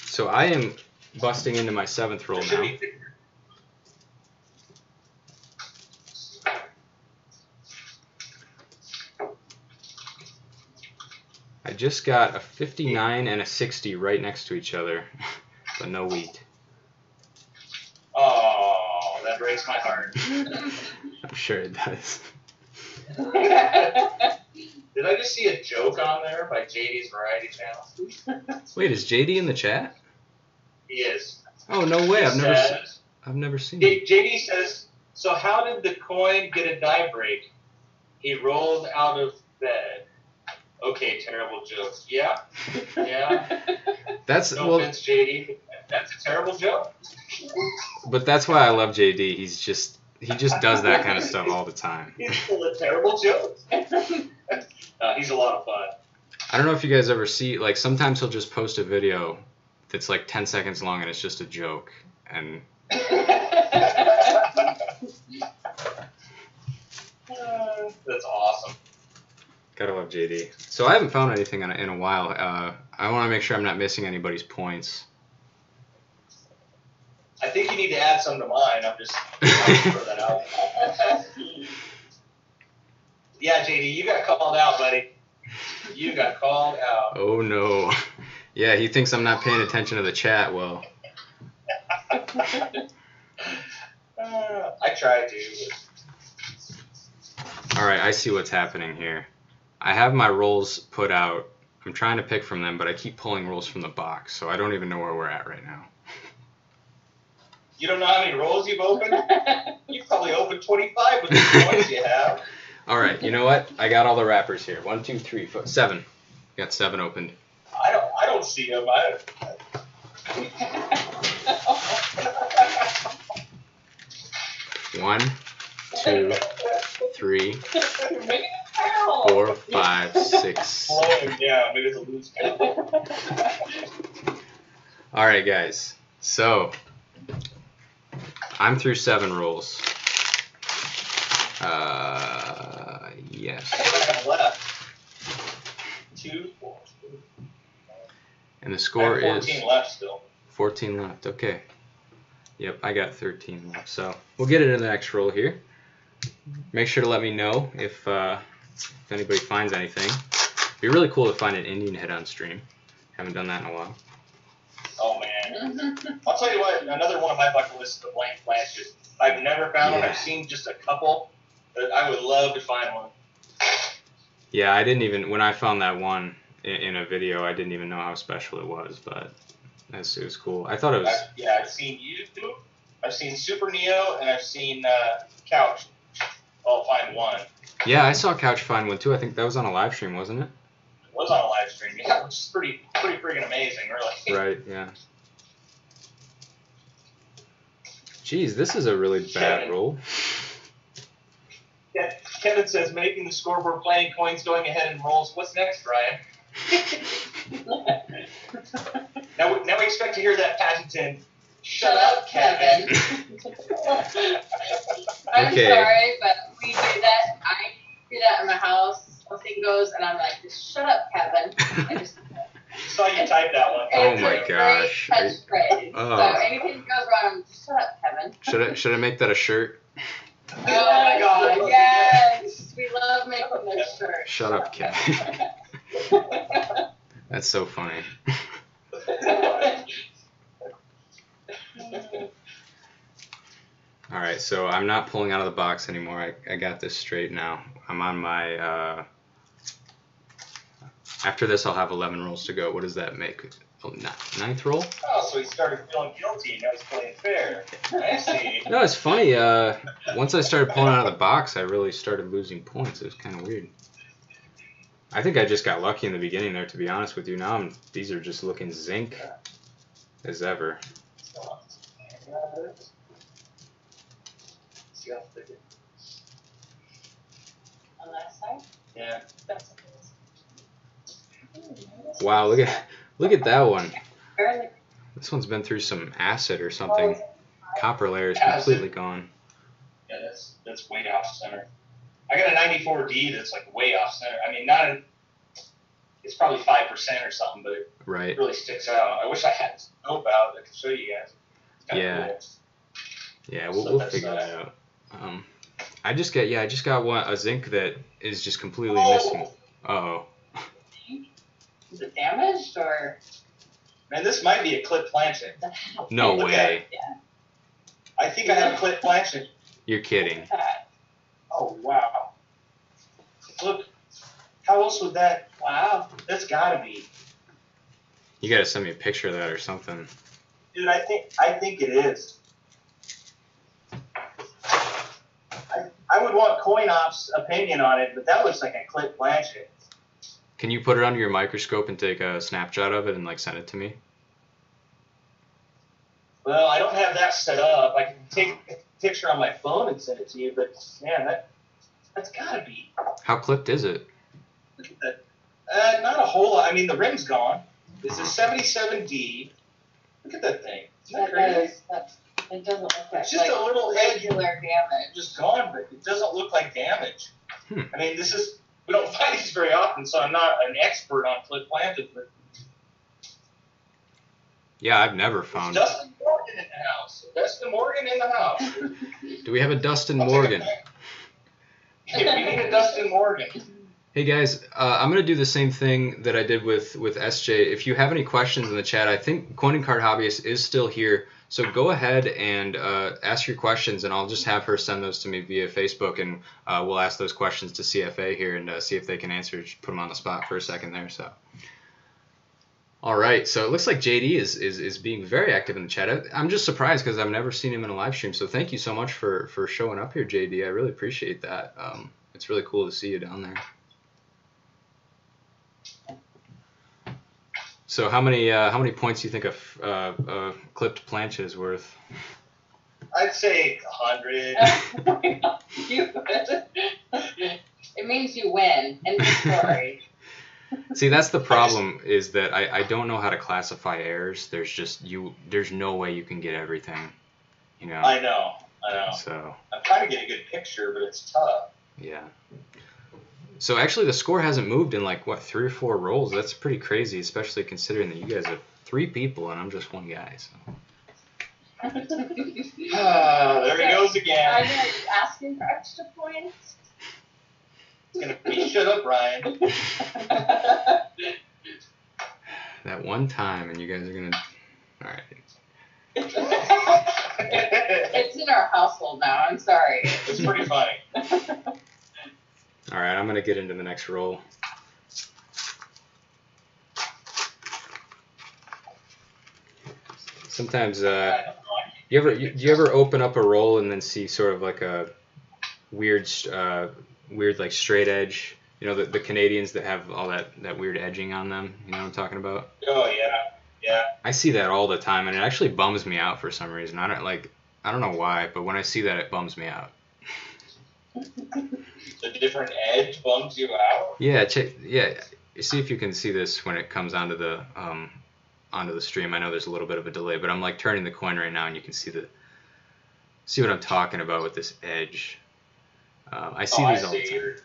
[SPEAKER 1] So I am busting into my 7th roll now. I just got a 59 and a 60 right next to each other, but no wheat.
[SPEAKER 3] Oh, that breaks my heart.
[SPEAKER 1] I'm sure it does.
[SPEAKER 3] Did I just see a joke on there by JD's Variety Channel?
[SPEAKER 1] Wait, is JD in the chat?
[SPEAKER 3] He is.
[SPEAKER 1] Oh, no way. I've never seen it.
[SPEAKER 3] JD says, so how did the coin get a die break? He rolled out of bed. Okay, terrible joke. Yeah.
[SPEAKER 1] That's
[SPEAKER 3] no offense, JD. That's a terrible joke.
[SPEAKER 1] But that's why I love JD. He just does that kind of stuff all the time.
[SPEAKER 3] He's full of terrible jokes. He's a lot of fun.
[SPEAKER 1] I don't know if you guys ever see, like, sometimes he'll just post a video that's like 10 seconds long and it's just a joke. And
[SPEAKER 3] that's awesome.
[SPEAKER 1] Gotta love JD. So I haven't found anything in a while. I want to make sure I'm not missing anybody's points.
[SPEAKER 3] I think you need to add some to mine. I'll throw that out. Yeah, JD, you got called out, buddy. You got called out.
[SPEAKER 1] Oh, no. Yeah, he thinks I'm not paying attention to the chat. Well.
[SPEAKER 3] I tried to.
[SPEAKER 1] All right, I see what's happening here. I have my rolls put out. I'm trying to pick from them, but I keep pulling rolls from the box, so I don't even know where we're at right now.
[SPEAKER 3] You don't know how many rolls you've opened? You've probably opened 25 with the coins you have.
[SPEAKER 1] All right, you know what? I got all the wrappers here. 1, 2, 3, 4, 7. Got 7 opened.
[SPEAKER 3] I don't see them.
[SPEAKER 1] One, 2, 3, 4, 5, 6.
[SPEAKER 3] Yeah, maybe it's a loose count.
[SPEAKER 1] All right, guys. So I'm through 7 rolls. Yes.
[SPEAKER 3] I have left. 2, 4.
[SPEAKER 1] And the score is
[SPEAKER 3] 14 left still.
[SPEAKER 1] 14 left. Okay. Yep, I got 13 left. So we'll get it in the next roll here. Make sure to let me know if anybody finds anything. It'd be really cool to find an Indian head on stream. Haven't done that in a while.
[SPEAKER 3] Oh man. I'll tell you what, another one of my bucket lists is the blank flashes. I've never found one. I've seen just a couple, but I would love to find one.
[SPEAKER 1] Yeah, I didn't even, when I found that one, in a video. I didn't even know how special it was, but it was cool. I thought it was.
[SPEAKER 3] I've seen you, I've seen Super Neo, and I've seen Couch all find one.
[SPEAKER 1] Yeah, I saw Couch find one too. I think that was on a live stream, wasn't it?
[SPEAKER 3] It was on a live stream, yeah, which is pretty freaking amazing, really.
[SPEAKER 1] Right, yeah. Jeez, this is a really bad roll.
[SPEAKER 3] Yeah, Kevin says, making the scoreboard, playing coins, going ahead in rolls. What's next, Ryan? now we expect to hear that patented, shut up, Kevin.
[SPEAKER 4] I'm
[SPEAKER 1] Okay.
[SPEAKER 4] sorry, but we do that. I do that in my house. Something goes, and I'm like, just shut up, Kevin. I just
[SPEAKER 3] Saw you type that one.
[SPEAKER 1] Oh
[SPEAKER 4] it's
[SPEAKER 1] my
[SPEAKER 4] a
[SPEAKER 1] gosh.
[SPEAKER 4] great catchphrase.
[SPEAKER 1] Oh.
[SPEAKER 4] So anything that goes wrong, just shut up, Kevin.
[SPEAKER 1] Should I make that a shirt?
[SPEAKER 4] Oh my God, yes! We love making those shirts.
[SPEAKER 1] Shut up, Kevin. That's so funny. All right, so I'm not pulling out of the box anymore. I got this straight now. I'm on my. After this, I'll have 11 rolls to go. What does that make? Oh, ninth roll?
[SPEAKER 3] Oh, so he started feeling guilty. Now he's playing fair. I see.
[SPEAKER 1] No, it's funny. Once I started pulling out of the box, I really started losing points. It was kind of weird. I think I just got lucky in the beginning there, to be honest with you. Now these are just looking zinc as ever.
[SPEAKER 3] See how thick it
[SPEAKER 4] On that side?
[SPEAKER 3] Yeah.
[SPEAKER 4] That's
[SPEAKER 1] Wow, look at that one.
[SPEAKER 4] barely.
[SPEAKER 1] This one's been through some acid or something. Copper layer is completely gone.
[SPEAKER 3] Yeah, that's way off center. I got a 94D that's like way off center. I mean, it's probably 5% or something, but it
[SPEAKER 1] Right.
[SPEAKER 3] really sticks out. I wish I had this scope out that I could show you guys. It's kinda
[SPEAKER 1] Yeah.
[SPEAKER 3] cool.
[SPEAKER 1] Yeah, we'll figure that out. I just got a zinc that is just completely missing. Uh-oh.
[SPEAKER 4] Is it damaged or?
[SPEAKER 3] Man, this might be a clip planchet.
[SPEAKER 1] No
[SPEAKER 3] Look
[SPEAKER 1] way.
[SPEAKER 4] Yeah.
[SPEAKER 3] I think I have a clip planchet.
[SPEAKER 1] You're kidding.
[SPEAKER 3] Oh, wow. Look, how else would that?
[SPEAKER 4] Wow.
[SPEAKER 3] That's gotta be.
[SPEAKER 1] You gotta send me a picture of that or something.
[SPEAKER 3] Dude, I think it is. I would want CoinOp's opinion on it, but that looks like a clip planchet.
[SPEAKER 1] Can you put it under your microscope and take a snapshot of it and like send it to me?
[SPEAKER 3] Well, I don't have that set up. I can take a picture on my phone and send it to you, but man, that's gotta be.
[SPEAKER 1] How clipped is it?
[SPEAKER 3] Look at that. Not a whole lot. I mean, the rim's gone. This is 77D. Look at that thing. Isn't that crazy?
[SPEAKER 4] It doesn't look like
[SPEAKER 3] It's just a little edge
[SPEAKER 4] regular damage.
[SPEAKER 3] just gone, but it doesn't look like damage. I mean, we don't find these very often, so I'm not an expert on clip planted, but
[SPEAKER 1] Yeah, I've never found.
[SPEAKER 3] Dustin Morgan in the house. Dustin Morgan in the house.
[SPEAKER 1] Do we have a Dustin
[SPEAKER 3] I'll take
[SPEAKER 1] Morgan?
[SPEAKER 3] it back. If we need a Dustin Morgan.
[SPEAKER 1] Hey guys, I'm gonna do the same thing that I did with SJ. If you have any questions in the chat, I think Coin and Card Hobbyist is still here. So go ahead and ask your questions, and I'll just have her send those to me via Facebook, and we'll ask those questions to CFA here and see if they can answer. Just put them on the spot for a second there. So, all right. So it looks like JD is being very active in the chat. I'm just surprised because I've never seen him in a live stream. So thank you so much for showing up here, JD. I really appreciate that. It's really cool to see you down there. So how many points do you think a clipped planchet is worth?
[SPEAKER 3] I'd say 100.
[SPEAKER 4] It means you win. End of story.
[SPEAKER 1] See, that's the problem, is that I don't know how to classify errors. There's no way you can get everything, you know.
[SPEAKER 3] I know.
[SPEAKER 1] So
[SPEAKER 3] I'm trying to get a good picture, but it's tough.
[SPEAKER 1] yeah. So actually, the score hasn't moved in like what 3 or 4 rolls. That's pretty crazy, especially considering that you guys have 3 people and I'm just one guy. So.
[SPEAKER 3] There he goes
[SPEAKER 4] Are
[SPEAKER 3] again.
[SPEAKER 4] you asking for extra points?
[SPEAKER 3] It's gonna be shut up, Ryan.
[SPEAKER 1] That one time, and you guys are gonna. All right.
[SPEAKER 4] It's in our household now. I'm sorry.
[SPEAKER 3] It's pretty funny.
[SPEAKER 1] All right, I'm gonna get into the next roll. Sometimes, do you ever open up a roll and then see sort of like a weird like straight edge? You know, the Canadians that have all that weird edging on them. You know what I'm talking about?
[SPEAKER 3] Oh yeah, yeah.
[SPEAKER 1] I see that all the time, and it actually bums me out for some reason. I don't know why, but when I see that, it bums me out.
[SPEAKER 3] The different edge bums you out.
[SPEAKER 1] Yeah, see if you can see this when it comes onto the stream. I know there's a little bit of a delay, but I'm like turning the coin right now, and you can see what I'm talking about with this edge. I see these all the time.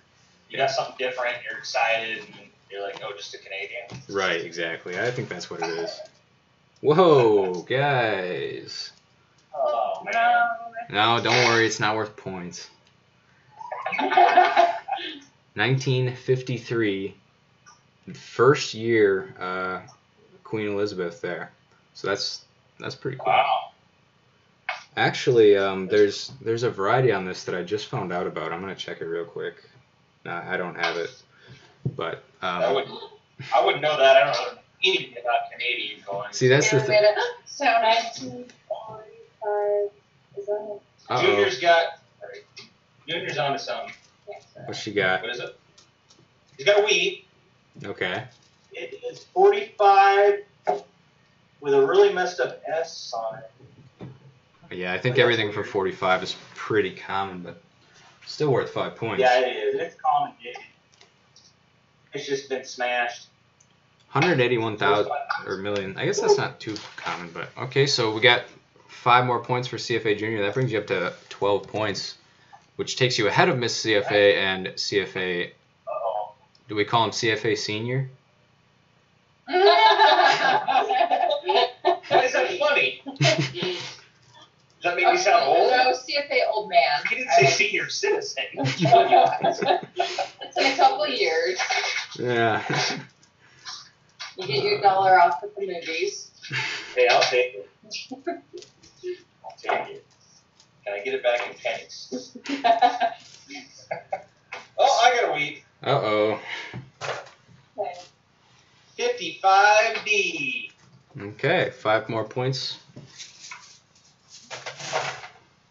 [SPEAKER 3] You got something different. You're excited, and you're like, oh, just a Canadian.
[SPEAKER 1] Right, exactly. I think that's what it is. Whoa, guys.
[SPEAKER 3] Oh man.
[SPEAKER 1] No, don't worry. It's not worth points. 1953, first year Queen Elizabeth there. So that's pretty cool.
[SPEAKER 3] Wow.
[SPEAKER 1] Actually, there's a variety on this that I just found out about. I'm gonna check it real quick. I don't have it, but
[SPEAKER 3] I wouldn't know that. I don't know anything about Canadian coins.
[SPEAKER 1] See, that's the thing.
[SPEAKER 4] So 1945 is that it?
[SPEAKER 3] Junior's onto something.
[SPEAKER 1] What she got?
[SPEAKER 3] What is it? He's got a wheat.
[SPEAKER 1] Okay.
[SPEAKER 3] It is 45 with a really messed up S on it.
[SPEAKER 1] Yeah, I think everything from 45 is pretty common, but still worth 5 points.
[SPEAKER 3] Yeah, it is. It's common. It's just been smashed.
[SPEAKER 1] 181,000 or million. I guess that's not too common, but okay. So we got 5 more points for CFA Junior. That brings you up to 12 points, which takes you ahead of Miss CFA and CFA.
[SPEAKER 3] Uh-oh.
[SPEAKER 1] Do we call him CFA Senior?
[SPEAKER 3] Why is that funny? Does that make me sound old?
[SPEAKER 4] No, CFA old man.
[SPEAKER 3] He didn't say senior citizen.
[SPEAKER 4] It's in a couple years.
[SPEAKER 1] Yeah.
[SPEAKER 4] You get your $1 off at the movies.
[SPEAKER 3] Hey, I'll take it. I'll take it. Can I get it back in pennies? Oh, I got a wheat.
[SPEAKER 1] Uh-oh.
[SPEAKER 4] Okay.
[SPEAKER 3] 55D.
[SPEAKER 1] Okay, 5 more points.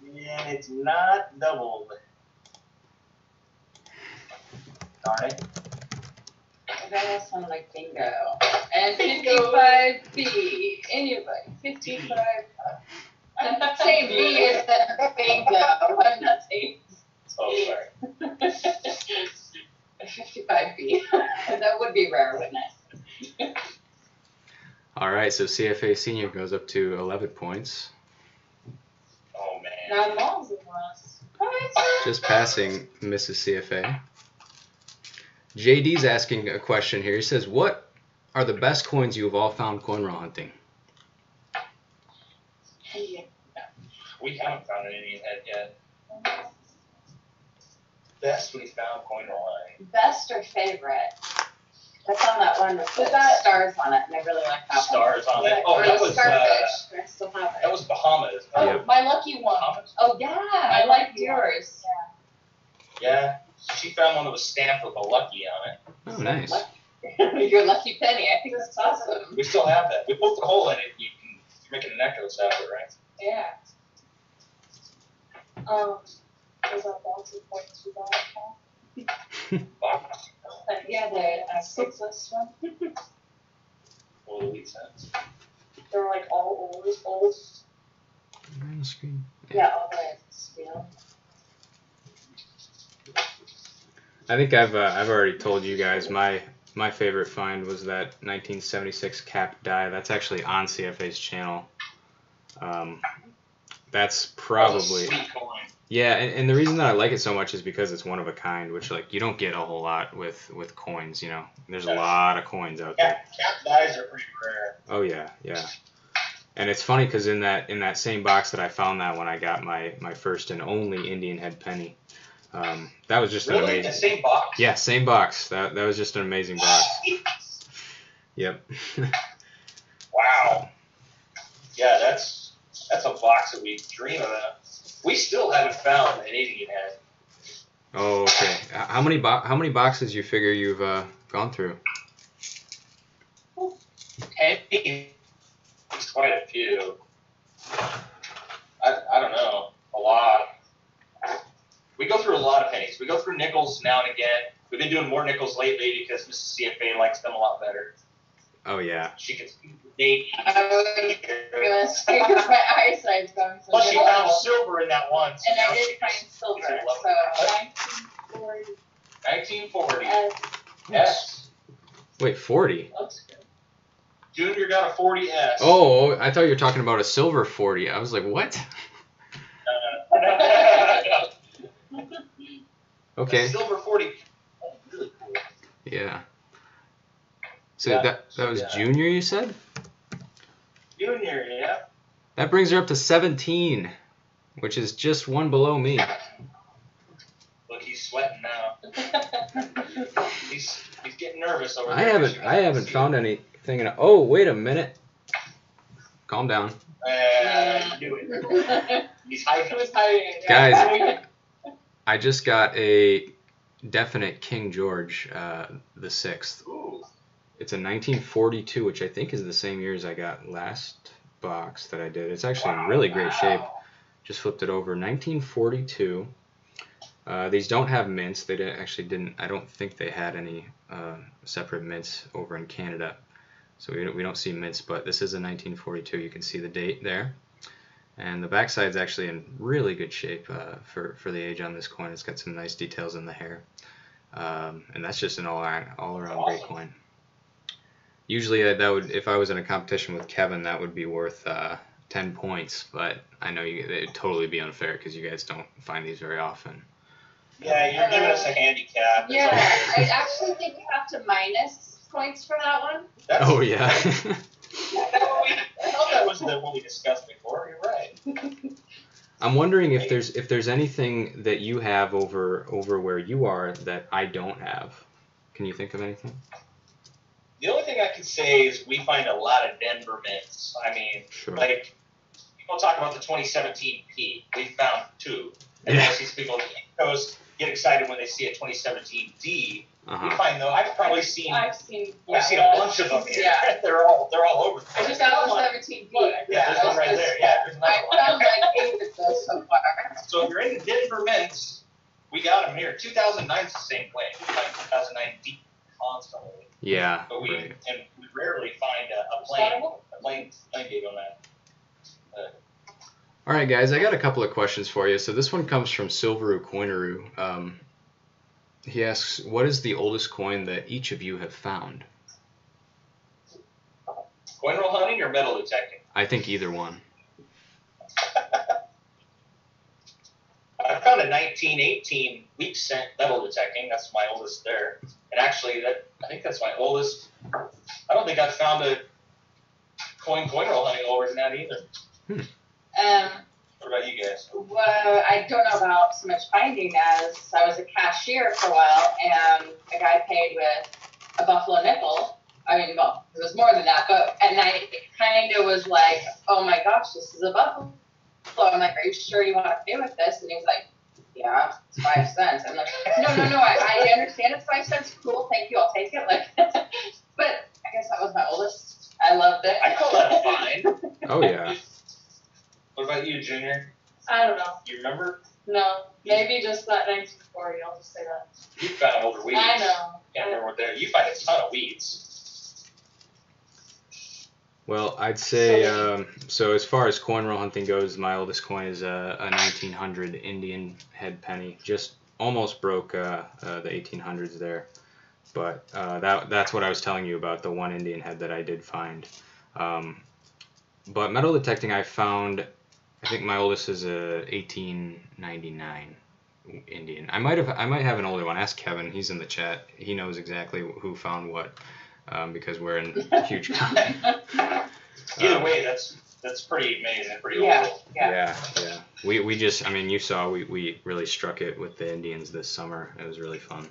[SPEAKER 3] And it's not doubled. Darn it.
[SPEAKER 4] That sounds like bingo. And 55B. Anybody? 55. I'm not saying B is the bingo. I'm not saying.
[SPEAKER 3] Oh, sorry.
[SPEAKER 4] 55B. That would be rare, wouldn't it?
[SPEAKER 1] All right, so CFA Senior goes up to 11 points.
[SPEAKER 3] Oh, man.
[SPEAKER 4] Now Mom's in us.
[SPEAKER 1] Just passing Mrs. CFA. JD's asking a question here. He says, what are the best coins you have all found coin roll hunting?
[SPEAKER 3] We haven't found an Indian head yet. Best we found coin roll hunting.
[SPEAKER 4] Best or favorite? I found that one with the stars on it, and I really like that one.
[SPEAKER 3] Stars on it?
[SPEAKER 4] Or
[SPEAKER 3] Oh, that was
[SPEAKER 4] starfish. I still have it.
[SPEAKER 3] that was Bahamas.
[SPEAKER 1] Yep.
[SPEAKER 4] My lucky one.
[SPEAKER 3] Bahamas?
[SPEAKER 4] Oh yeah, I liked yours.
[SPEAKER 3] Yeah. She found one that was stamped with a lucky on it.
[SPEAKER 1] Oh, nice.
[SPEAKER 4] Your lucky penny. I think that's awesome.
[SPEAKER 3] We still have that. We poked a hole in it. You're making a necklace out of it, right?
[SPEAKER 4] Yeah. Was that bouncy points you got?
[SPEAKER 3] Box.
[SPEAKER 4] Yeah, the sixless one.
[SPEAKER 3] What do we sense?
[SPEAKER 4] They're like all old.
[SPEAKER 1] On the screen.
[SPEAKER 4] Yeah, all the steel.
[SPEAKER 1] I think I've already told you guys my favorite find was that 1976 cap die. That's actually on CFA's channel. That's probably
[SPEAKER 3] Sweet coin.
[SPEAKER 1] yeah, and the reason that I like it so much is because it's one of a kind, which like you don't get a whole lot with coins. You know, there's a lot of coins out there.
[SPEAKER 3] Cap dies are pretty rare.
[SPEAKER 1] Oh yeah. And it's funny because in that same box that I found that when I got my first and only Indian head penny. That was just an
[SPEAKER 3] Really?
[SPEAKER 1] amazing.
[SPEAKER 3] The same box?
[SPEAKER 1] Yeah, same box. That was just an amazing box. Yep.
[SPEAKER 3] Wow. Yeah, that's a box that we dream about. We still haven't found an Indian head.
[SPEAKER 1] Oh, okay. How many boxes you figure you've gone through?
[SPEAKER 3] Penny. It's quite a few. nickels now and again. We've been doing more nickels lately because Mrs. CFA likes them a lot better.
[SPEAKER 1] Oh yeah.
[SPEAKER 3] She can date.
[SPEAKER 4] I was gonna say my eyesight's going so
[SPEAKER 3] Plus, she
[SPEAKER 4] good.
[SPEAKER 3] found silver in that one. So
[SPEAKER 4] And
[SPEAKER 3] now
[SPEAKER 4] I did
[SPEAKER 3] she
[SPEAKER 4] find
[SPEAKER 3] can-
[SPEAKER 4] silver,
[SPEAKER 3] it's
[SPEAKER 4] so
[SPEAKER 3] 1940.
[SPEAKER 4] 1940.
[SPEAKER 3] 1940. Yes.
[SPEAKER 1] Wait, 40?
[SPEAKER 4] Looks good.
[SPEAKER 3] Junior got a 40S.
[SPEAKER 1] Oh, I thought you were talking about a silver 40. I was like, what? Okay.
[SPEAKER 3] A silver 40. Oh, really cool.
[SPEAKER 1] Yeah. So
[SPEAKER 3] Yeah,
[SPEAKER 1] that was
[SPEAKER 3] yeah.
[SPEAKER 1] Junior, you said?
[SPEAKER 3] Junior, yeah.
[SPEAKER 1] That brings her up to 17, which is just one below me.
[SPEAKER 3] Look, he's sweating now. He's getting nervous over
[SPEAKER 1] I
[SPEAKER 3] there.
[SPEAKER 1] haven't found anything in. Oh, wait a minute. Calm down,
[SPEAKER 3] I knew it. He's hiding.
[SPEAKER 4] He was hiding.
[SPEAKER 1] guys. I just got a definite King George, the 6th.
[SPEAKER 3] Ooh.
[SPEAKER 1] It's a 1942, which I think is the same year as I got last box that I did. It's actually in really great shape. Just flipped it over. 1942. These don't have mints. They didn't. I don't think they had any separate mints over in Canada, so we don't see mints. But this is a 1942. You can see the date there, and the backside's actually in really good shape for the age on this coin. It's got some nice details in the hair, and that's just an all-around great coin. Usually that would, if I was in a competition with Kevin, that would be worth 10 points. But I know it'd totally be unfair because you guys don't find these very often.
[SPEAKER 3] Yeah, you're giving us a handicap.
[SPEAKER 4] Yeah, I actually think you have to minus points for that one.
[SPEAKER 1] Oh yeah.
[SPEAKER 3] I thought that was what we discussed before. You're right.
[SPEAKER 1] I'm wondering if there's anything that you have over where you are that I don't have. Can you think of anything?
[SPEAKER 3] The only thing I can say is we find a lot of Denver mints. I mean,
[SPEAKER 1] Sure.
[SPEAKER 3] like, people talk about the 2017 P. We found 2. And
[SPEAKER 1] Yeah.
[SPEAKER 3] then I see people on the East Coast get excited when they see a 2017 D. We
[SPEAKER 1] Uh-huh.
[SPEAKER 3] find though, I've probably seen
[SPEAKER 4] I've seen
[SPEAKER 3] a bunch of them here.
[SPEAKER 4] Yeah.
[SPEAKER 3] they're all over the
[SPEAKER 4] I
[SPEAKER 3] place.
[SPEAKER 4] just got the 17 feet.
[SPEAKER 3] Yeah, there's one right there. Yeah, there's another
[SPEAKER 4] I
[SPEAKER 3] one.
[SPEAKER 4] found like 8 of those so far.
[SPEAKER 3] So if you're into Denver mints, we got them here. 2009's the same way. We find 2009 D constantly.
[SPEAKER 1] Yeah.
[SPEAKER 3] But we
[SPEAKER 1] Right.
[SPEAKER 3] rarely find a plain gate on that.
[SPEAKER 1] All right, guys. I got a couple of questions for you. So this one comes from Silveru Coineroo. He asks, "What is the oldest coin that each of you have found?"
[SPEAKER 3] Coin roll hunting or metal detecting?
[SPEAKER 1] I think either one.
[SPEAKER 3] I found a 1918 weak scent metal detecting. That's my oldest there. And actually, I think that's my oldest. I don't think I've found a coin roll hunting older than that either. What about you guys?
[SPEAKER 4] Well, I don't know about so much finding as I was a cashier for a while, and a guy paid with a buffalo nickel. I mean, well, it was more than that, but at night it kind of was like, oh my gosh, this is a buffalo. I'm like, are you sure you want to pay with this? And he's like, yeah, it's 5 cents. I'm like, no, I understand it's 5 cents. Cool, thank you, I'll take it. Like, but I guess that was my oldest. I loved it.
[SPEAKER 3] I call that a fine.
[SPEAKER 1] Oh yeah.
[SPEAKER 3] What about you, Junior?
[SPEAKER 4] I don't know.
[SPEAKER 3] You remember?
[SPEAKER 4] No, maybe just that 1940. I'll just say that.
[SPEAKER 3] You found older weeds.
[SPEAKER 4] I know.
[SPEAKER 3] Can't remember what they're. You find a ton of weeds.
[SPEAKER 1] Well, I'd say so. As far as coin roll hunting goes, my oldest coin is a 1900 Indian head penny. Just almost broke the 1800s there, but that's what I was telling you about, the one Indian head that I did find. But metal detecting, I found. I think my oldest is a 1899 Indian. I might have an older one. Ask Kevin. He's in the chat. He knows exactly who found what, because we're in huge common.
[SPEAKER 3] Either way, that's pretty amazing. Pretty
[SPEAKER 4] Yeah.
[SPEAKER 3] old.
[SPEAKER 1] Yeah. We just, I mean, you saw we really struck it with the Indians this summer. It was really fun.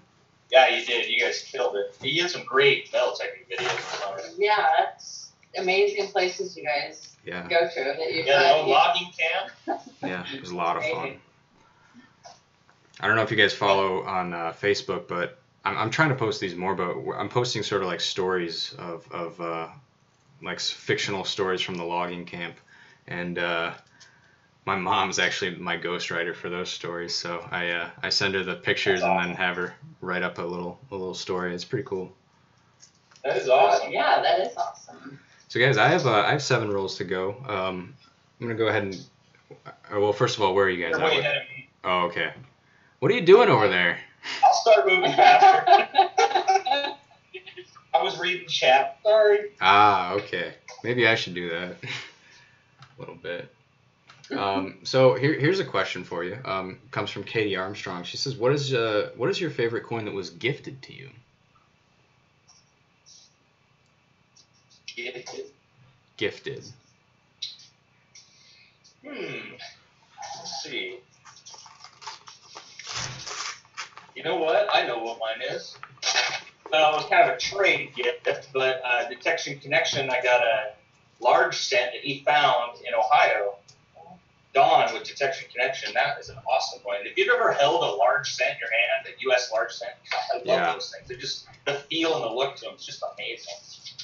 [SPEAKER 3] Yeah, you did. You guys killed it. You had some great metal detecting videos this summer.
[SPEAKER 4] Yeah, that's amazing places you guys
[SPEAKER 1] Yeah.
[SPEAKER 4] go to. That you
[SPEAKER 3] Yeah, the old logging camp.
[SPEAKER 1] Yeah, it was a lot of fun. I don't know if you guys follow on Facebook, but I'm trying to post these more, but I'm posting sort of like stories of like fictional stories from the logging camp. And My mom's actually my ghostwriter for those stories, so I send her the pictures and then have her write up a little story. It's pretty cool.
[SPEAKER 3] That is awesome.
[SPEAKER 4] Yeah, that is awesome.
[SPEAKER 1] So guys, I have 7 rolls to go. I'm gonna go ahead and. Well, first of all, where are you guys
[SPEAKER 3] You're way
[SPEAKER 1] at?
[SPEAKER 3] ahead of me.
[SPEAKER 1] Oh, okay. What are you doing over there?
[SPEAKER 3] I'll start moving faster. I was reading chat. Sorry.
[SPEAKER 1] Ah, okay. Maybe I should do that a little bit. So here's a question for you. Comes from Katie Armstrong. She says, "What is your favorite coin that was gifted to you?" Gifted.
[SPEAKER 3] Let's see. You know what? I know what mine is. It was kind of a trade gift, but Detection Connection, I got a large cent that he found in Ohio. Don with Detection Connection, that is an awesome coin. If you've ever held a large cent in your hand, a U.S. large cent, I love those things. They're just, the feel and the look to them is just amazing.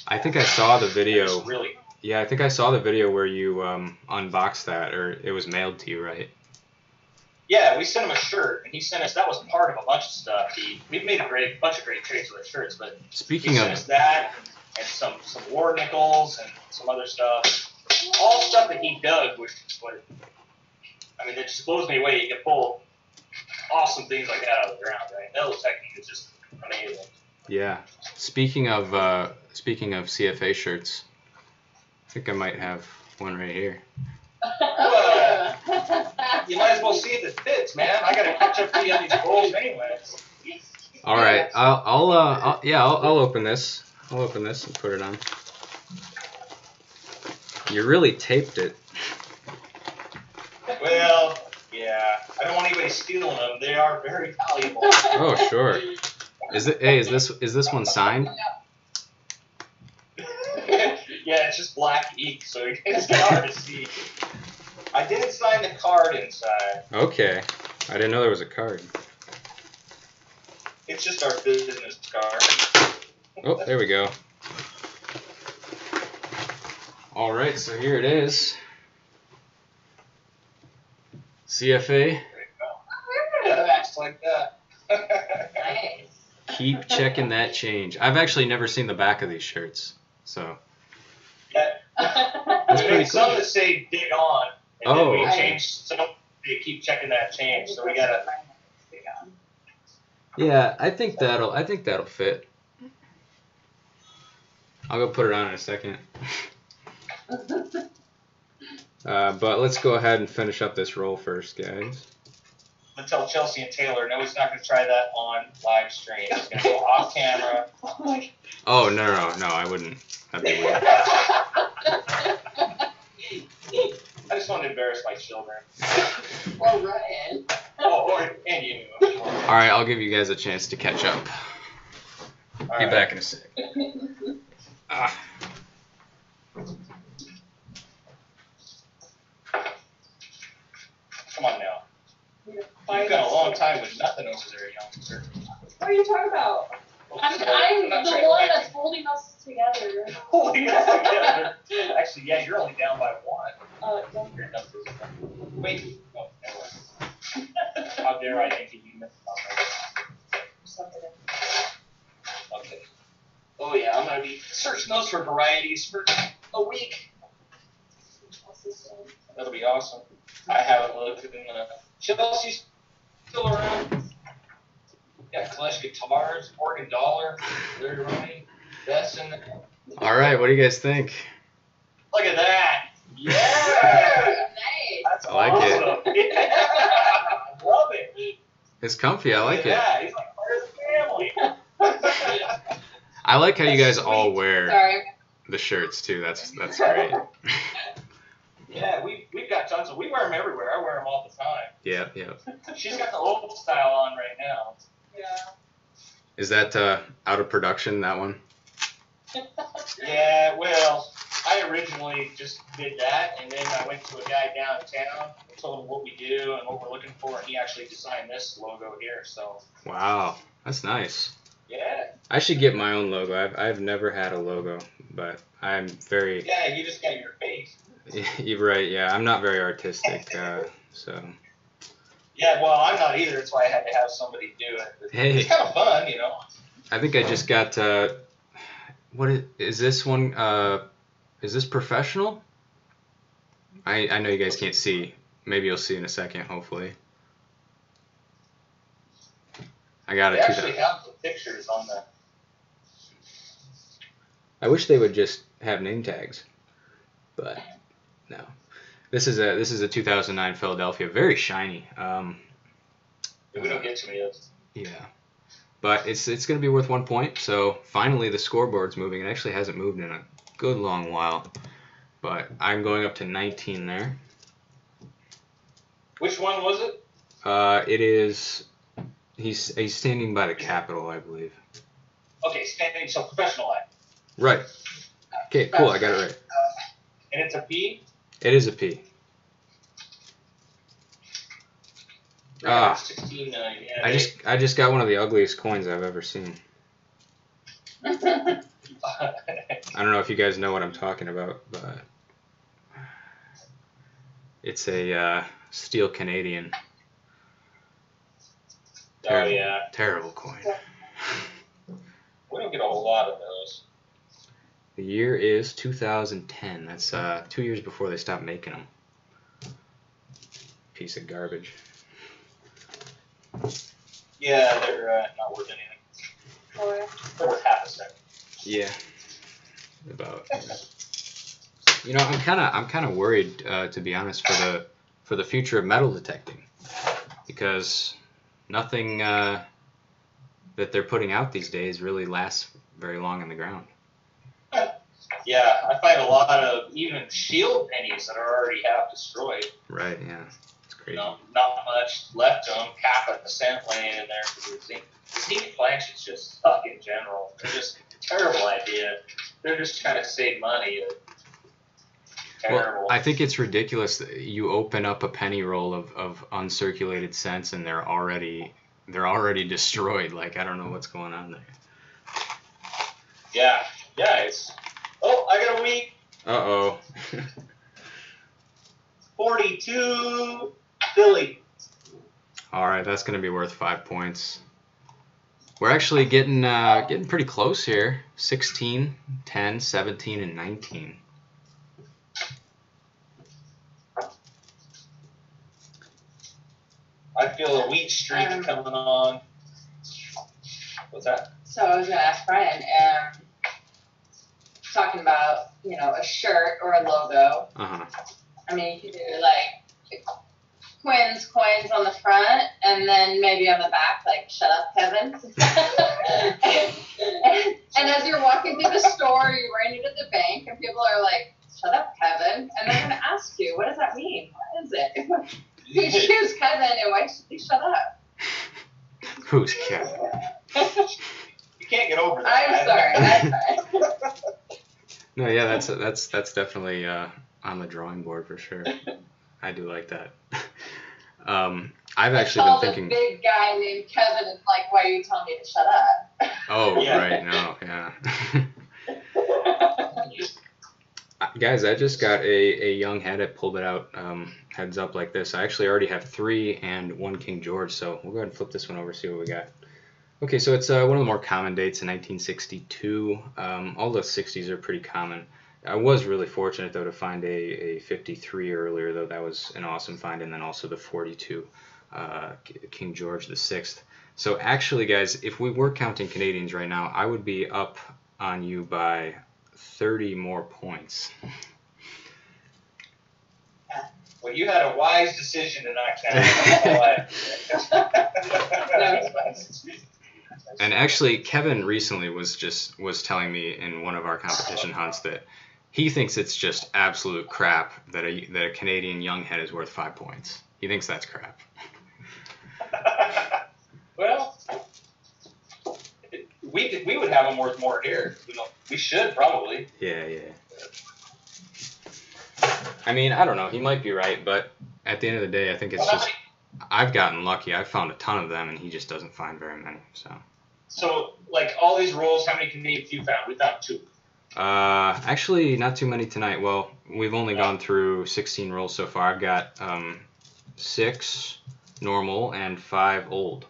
[SPEAKER 1] I think I saw the video.
[SPEAKER 3] Really.
[SPEAKER 1] Yeah, I think I saw the video where you unboxed that, or it was mailed to you, right?
[SPEAKER 3] Yeah, we sent him a shirt, and he sent us. That was part of a bunch of stuff. We've made a bunch of great trades with our shirts, but
[SPEAKER 1] Speaking
[SPEAKER 3] he
[SPEAKER 1] of
[SPEAKER 3] sent us that and some war nickels and some other stuff. All stuff that he dug, which is what it just blows me away. You can pull awesome things like that out of the ground, right? That technique is just amazing.
[SPEAKER 1] Yeah. Speaking of CFA shirts, I think I might have one right here.
[SPEAKER 3] You might as well see if it fits, man. I gotta catch up to you on these rolls anyways.
[SPEAKER 1] All right, I'll open this. I'll open this and put it on. You really taped it.
[SPEAKER 3] Well, yeah. I don't want anybody stealing them. They are very valuable.
[SPEAKER 1] Oh, sure. Is this one signed?
[SPEAKER 3] Yeah, it's just black ink, so it's kind of hard to see. I didn't sign the card inside.
[SPEAKER 1] Okay. I didn't know there was a card.
[SPEAKER 3] It's just our business card.
[SPEAKER 1] Oh, there we go. All right, so here it is. CFA.
[SPEAKER 3] There you go. Yeah, just like that.
[SPEAKER 4] Nice.
[SPEAKER 1] Keep checking that change. I've actually never seen the back of these shirts, so.
[SPEAKER 3] Yeah.
[SPEAKER 1] That's pretty
[SPEAKER 3] There's some
[SPEAKER 1] cool.
[SPEAKER 3] that say dig on, and then we changed some to keep checking that change. So we gotta.
[SPEAKER 1] Yeah, I think that'll fit. I'll go put it on in a second. But let's go ahead and finish up this roll first, guys.
[SPEAKER 3] Let's tell Chelsea and Taylor, no, he's not going to try that on live stream. He's going to go off camera.
[SPEAKER 1] Oh, no, I wouldn't. That'd be weird.
[SPEAKER 3] I just want to embarrass my children.
[SPEAKER 4] Or Ryan.
[SPEAKER 3] And you.
[SPEAKER 1] All right, I'll give you guys a chance to catch up. Be back in a sec.
[SPEAKER 3] Come on now. You've got a long time with nothing over there, youngster.
[SPEAKER 4] What are you talking about? I'm the one that's holding us together.
[SPEAKER 3] Holding us together. Actually, yeah, you're only down by 1. You're done. Wait. Oh, never mind. How dare I think you missed something. Okay. Oh, yeah, I'm going to be searching those for varieties for a week. That'll be awesome. I haven't looked at them. Chelsea's still around. Got Clash Guitars, Morgan Dollar, Larry Ronnie, Besson.
[SPEAKER 1] All right, what do you guys think?
[SPEAKER 3] Look at that. Yeah.
[SPEAKER 4] Nice.
[SPEAKER 3] That's
[SPEAKER 1] I like it.
[SPEAKER 3] awesome. I love it.
[SPEAKER 1] It's comfy. I like it.
[SPEAKER 3] Yeah, he's like part of the family.
[SPEAKER 1] I like how you guys all wear
[SPEAKER 4] Sorry.
[SPEAKER 1] the shirts too. That's great.
[SPEAKER 3] Yeah, we've got tons of. We wear them everywhere. I wear them all the time.
[SPEAKER 1] Yeah.
[SPEAKER 3] She's got the old style on right now.
[SPEAKER 4] Yeah.
[SPEAKER 1] Is that out of production, that one?
[SPEAKER 3] Yeah, well, I originally just did that, and then I went to a guy downtown, told him what we do and what we're looking for, and he actually designed this logo here. So.
[SPEAKER 1] Wow, that's nice.
[SPEAKER 3] Yeah.
[SPEAKER 1] I should get my own logo. I've never had a logo, but I'm very.
[SPEAKER 3] Yeah, you just got your face.
[SPEAKER 1] You're right. Yeah, I'm not very artistic, so.
[SPEAKER 3] Yeah, well, I'm not either. That's why I had to have somebody do it.
[SPEAKER 1] Hey.
[SPEAKER 3] It's kind of fun, you know.
[SPEAKER 1] I think I just got. What is this one? Is this professional? I know you guys can't see. Maybe you'll see in a second, hopefully. I got
[SPEAKER 3] They
[SPEAKER 1] it.
[SPEAKER 3] actually have the pictures on the.
[SPEAKER 1] I wish they would just have name tags, but no. This is a 2009 Philadelphia, very shiny.
[SPEAKER 3] We don't get too many of those.
[SPEAKER 1] Yeah, but it's gonna be worth 1 point. So finally the scoreboard's moving. It actually hasn't moved in a good long while, but I'm going up to 19 there.
[SPEAKER 3] Which one was it?
[SPEAKER 1] It is. He's standing by the Capitol, I believe.
[SPEAKER 3] Okay, standing, so professional line.
[SPEAKER 1] Right. Okay, cool. I got it right.
[SPEAKER 3] And it's a P?
[SPEAKER 1] It is a P. Ah.
[SPEAKER 3] 16, yeah,
[SPEAKER 1] I just got one of the ugliest coins I've ever seen. I don't know if you guys know what I'm talking about, but it's a steel Canadian. Terrible,
[SPEAKER 3] yeah.
[SPEAKER 1] Terrible coin.
[SPEAKER 3] We don't get a whole lot of those.
[SPEAKER 1] The year is 2010. That's 2 years before they stopped making them. Piece of garbage.
[SPEAKER 3] Yeah, they're not worth anything. They're worth half a cent.
[SPEAKER 1] Yeah. About. You know, I'm kind of worried, to be honest, for the future of metal detecting, because nothing that they're putting out these days really lasts very long in the ground.
[SPEAKER 3] Yeah, I find a lot of even shield pennies that are already half destroyed.
[SPEAKER 1] Right, yeah. It's crazy.
[SPEAKER 3] Not much left to them, half a cent laying in there. The zinc planches just suck in general. They're just a terrible idea. They're just trying to save money. Terrible.
[SPEAKER 1] Well, I think it's ridiculous that you open up a penny roll of uncirculated cents and they're already destroyed. Like, I don't know what's going on there.
[SPEAKER 3] Yeah, it's. Oh, I got a week.
[SPEAKER 1] Uh-oh.
[SPEAKER 3] 42 Philly.
[SPEAKER 1] All right, that's going to be worth 5 points. We're actually getting pretty close here. 16, 10, 17, and 19.
[SPEAKER 3] I feel a wheat streak coming on. What's that?
[SPEAKER 4] So I was going to ask Brian, talking about, a shirt or a logo.
[SPEAKER 1] Uh-huh.
[SPEAKER 4] I mean, you could do like Quin's Coins on the front, and then maybe on the back, like, shut up, Kevin. and as you're walking through the store, you're running to the bank, and people are like, shut up, Kevin. And they're going to ask you, what does that mean? What is it? Who's Kevin, and why should he shut up?
[SPEAKER 1] Who's Kevin?
[SPEAKER 3] You can't get over that.
[SPEAKER 4] I'm sorry.
[SPEAKER 1] No, yeah, that's definitely on the drawing board for sure. I do like that. I've actually been thinking.
[SPEAKER 4] A big guy named Kevin is like, why are you telling me to shut up?
[SPEAKER 1] Oh, yeah. Right, no, yeah. Guys, I just got a young head. I pulled it out heads up like this. I actually already have 3 and 1 King George, so we'll go ahead and flip this one over, see what we got. Okay, so it's one of the more common dates in 1962. All the 60s are pretty common. I was really fortunate, though, to find a 53 earlier, though. That was an awesome find, and then also the 42 King George VI. So actually, guys, if we were counting Canadians right now, I would be up on you by 30 more points.
[SPEAKER 3] Well, you had a wise decision to not count.
[SPEAKER 1] And actually, Kevin recently was telling me in one of our competition hunts that he thinks it's just absolute crap that a Canadian young head is worth 5 points. He thinks that's crap.
[SPEAKER 3] Well, we would have them worth more here. We should probably.
[SPEAKER 1] Yeah. I mean, I don't know. He might be right, but at the end of the day, I think it's just I've gotten lucky. I've found a ton of them, and he just doesn't find very many. So.
[SPEAKER 3] So, like, all these rolls, how many Canadians you found? We found 2.
[SPEAKER 1] Actually, not too many tonight. Well, we've only gone through 16 rolls so far. I've got 6 normal and 5 old.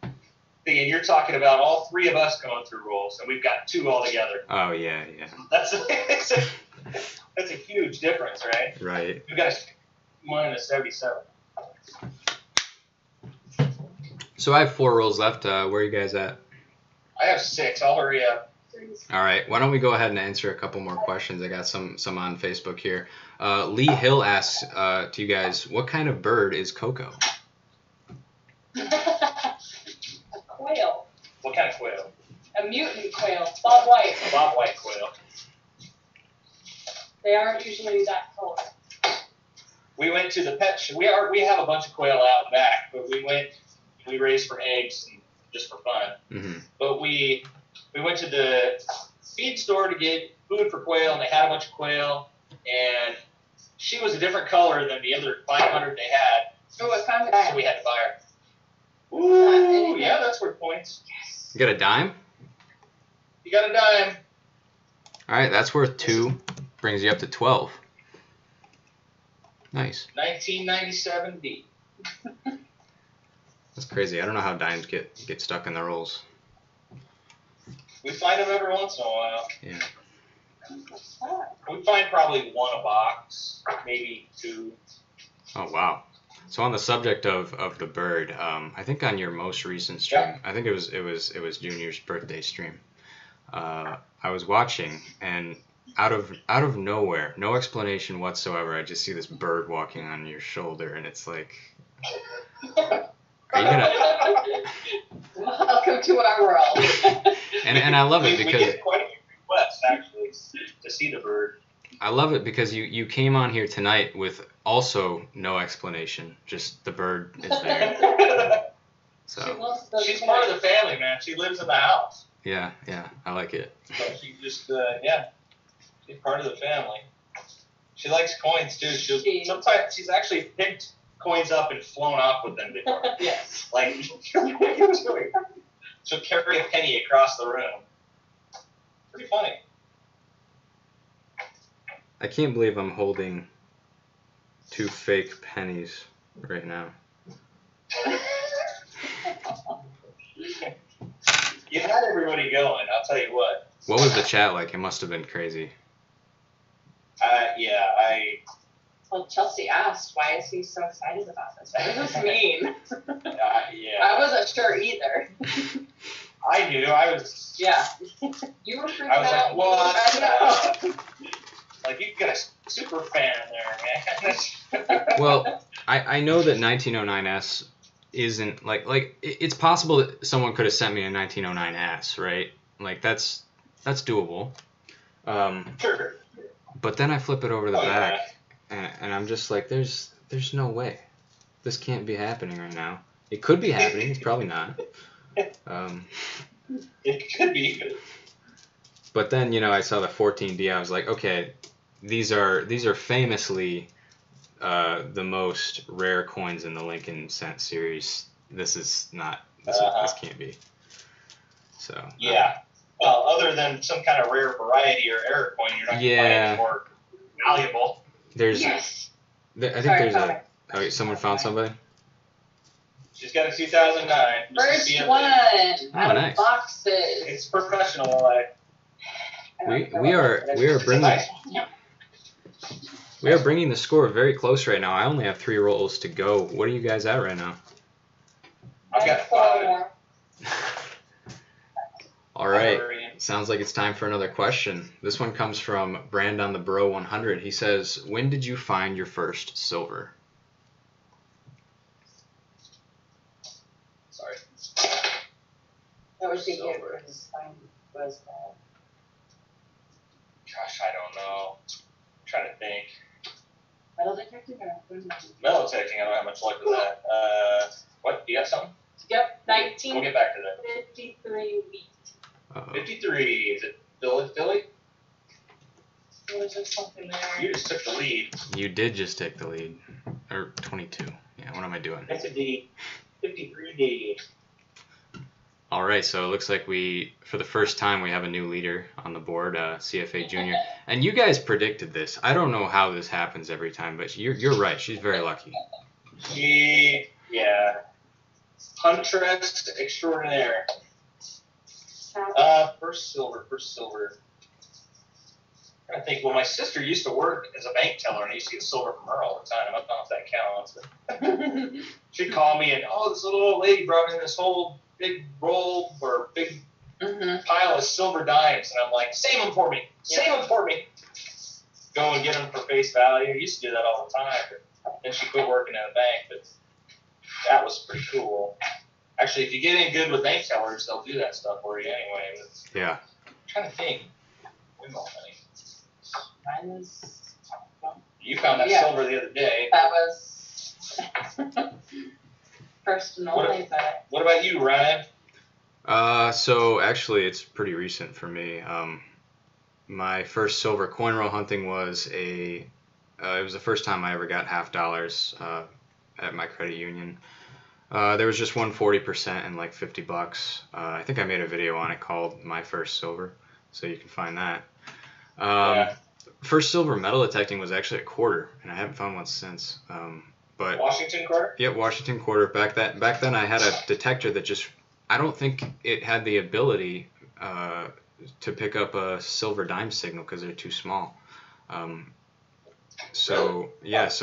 [SPEAKER 3] And you're talking about all 3 of us going through rolls, and we've got 2 altogether.
[SPEAKER 1] Oh, yeah.
[SPEAKER 3] That's a huge difference, right?
[SPEAKER 1] Right.
[SPEAKER 3] We've got a -77.
[SPEAKER 1] So I have 4 rolls left. Where are you guys at?
[SPEAKER 3] I have 6. I'll hurry up.
[SPEAKER 1] All right. Why don't we go ahead and answer a couple more questions? I got some on Facebook here. Lee Hill asks to you guys, what kind of bird is Coco?
[SPEAKER 4] A quail.
[SPEAKER 3] What kind of quail?
[SPEAKER 4] A mutant quail. Bob White.
[SPEAKER 3] A Bob White quail.
[SPEAKER 4] They aren't usually that color.
[SPEAKER 3] We went to the pet shop. We have a bunch of quail out back, but we raised for eggs and just for fun.
[SPEAKER 1] Mm-hmm.
[SPEAKER 3] But we went to the feed store to get food for quail, and they had a bunch of quail, and she was a different color than the other 500 they had.
[SPEAKER 4] Oh, what kind of
[SPEAKER 3] So we had to buy her. Ooh, yeah, that's worth points.
[SPEAKER 1] You got a dime?
[SPEAKER 3] You got a dime.
[SPEAKER 1] All right, that's worth 2. Brings you up to 12. Nice.
[SPEAKER 3] 1997 D.
[SPEAKER 1] That's crazy. I don't know how dimes get stuck in the rolls.
[SPEAKER 3] We find them every once in a while.
[SPEAKER 1] Yeah.
[SPEAKER 3] We find probably 1 a box, maybe 2.
[SPEAKER 1] Oh wow. So on the subject of the bird, I think on your most recent stream, I think it was Junior's birthday stream. I was watching, and out of nowhere, no explanation whatsoever, I just see this bird walking on your shoulder, and it's like, are you gonna?
[SPEAKER 4] Welcome to our world.
[SPEAKER 1] And I love it
[SPEAKER 3] we
[SPEAKER 1] because
[SPEAKER 3] get quite a few requests actually to see the bird.
[SPEAKER 1] I love it because you came on here tonight with also no explanation, just the bird is there. So
[SPEAKER 3] She's part of the family, man. She lives in the house.
[SPEAKER 1] yeah, I like it.
[SPEAKER 3] So she just she's part of the family. She likes coins too. Sometimes she's actually picked coins up and flown off with them before.
[SPEAKER 4] Yes.
[SPEAKER 3] Like she'll carry a penny across the room. Pretty funny.
[SPEAKER 1] I can't believe I'm holding 2 fake pennies right now.
[SPEAKER 3] You had everybody going, I'll tell you what.
[SPEAKER 1] What was the chat like? It must have been crazy.
[SPEAKER 4] Well, Chelsea asked, why is he so excited about this? What does this mean?
[SPEAKER 3] Yeah.
[SPEAKER 4] I wasn't sure either.
[SPEAKER 3] I knew. I was.
[SPEAKER 4] Yeah. You were freaking
[SPEAKER 3] I was
[SPEAKER 4] out.
[SPEAKER 3] like, what?
[SPEAKER 4] I know.
[SPEAKER 3] Like, you got a super fan there, man.
[SPEAKER 1] Well, I know that 1909S isn't like it's possible that someone could have sent me a 1909S, right? Like that's doable.
[SPEAKER 3] Sure.
[SPEAKER 1] But then I flip it over the back,
[SPEAKER 3] yeah.
[SPEAKER 1] and I'm just like, there's no way, this can't be happening right now. It could be happening. It's probably not.
[SPEAKER 3] It could be.
[SPEAKER 1] But then I saw the 14D. I was like, okay, these are famously the most rare coins in the Lincoln Cent series. This is not. This can't be. So.
[SPEAKER 3] Yeah. Well, other than some kind of rare variety or error coin, you're not going to find any more valuable.
[SPEAKER 1] There's.
[SPEAKER 4] Yes.
[SPEAKER 1] I think there's a. Oh, someone found somebody.
[SPEAKER 3] She's got a 2009.
[SPEAKER 4] First one out
[SPEAKER 1] nice.
[SPEAKER 4] of boxes.
[SPEAKER 3] It's professional.
[SPEAKER 1] We are bringing the score very close right now. I only have 3 rolls to go. What are you guys at right now?
[SPEAKER 3] I've got 5
[SPEAKER 4] more.
[SPEAKER 1] All right. Sounds like it's time for another question. This one comes from Brand on the Bro 100. He says, when did you find your first silver?
[SPEAKER 3] Sorry.
[SPEAKER 4] That was the
[SPEAKER 3] Silver.
[SPEAKER 4] year was that.
[SPEAKER 3] Gosh, I don't know. I'm trying to think.
[SPEAKER 4] Metal detecting or
[SPEAKER 3] Metal detecting, I don't have much luck with that. What? You got something?
[SPEAKER 4] Yep,
[SPEAKER 3] We'll get back to that.
[SPEAKER 4] 1953 wheat.
[SPEAKER 3] 53. Is it Philly?
[SPEAKER 4] Was there something there?
[SPEAKER 3] You just took the lead.
[SPEAKER 1] You did just take the lead. Or 22. Yeah, what am I doing?
[SPEAKER 3] That's a D. 53D.
[SPEAKER 1] All right, so it looks like for the first time, we have a new leader on the board, CFA Junior. And you guys predicted this. I don't know how this happens every time, but you're right. She's very lucky.
[SPEAKER 3] Yeah. Huntress extraordinaire. First silver. I think, well, my sister used to work as a bank teller, and I used to get silver from her all the time. I don't know if that counts. But she'd call me, and, this little old lady brought me this whole big roll or big pile of silver dimes. And I'm like, save them for me. Go and get them for face value. I used to do that all the time. But then she quit working at a bank. But that was pretty cool. Actually, if you get in good with bank tellers, they'll do that stuff for you anyway. But
[SPEAKER 1] yeah.
[SPEAKER 3] I'm trying to think. Windmill money.
[SPEAKER 4] Mine was.
[SPEAKER 3] You found that silver the other day.
[SPEAKER 4] That was first and only. But
[SPEAKER 3] what about you, Ryan?
[SPEAKER 1] So actually, it's pretty recent for me. My first silver coin roll hunting was it was the first time I ever got $50 at my credit union. There was just 140% and like $50. I think I made a video on it called My First Silver, so you can find that. First silver metal detecting was actually a quarter, and I haven't found one since. But
[SPEAKER 3] Washington quarter?
[SPEAKER 1] Yeah, Washington quarter. Back then I had a detector that just, I don't think it had the ability to pick up a silver dime signal because they're too small. So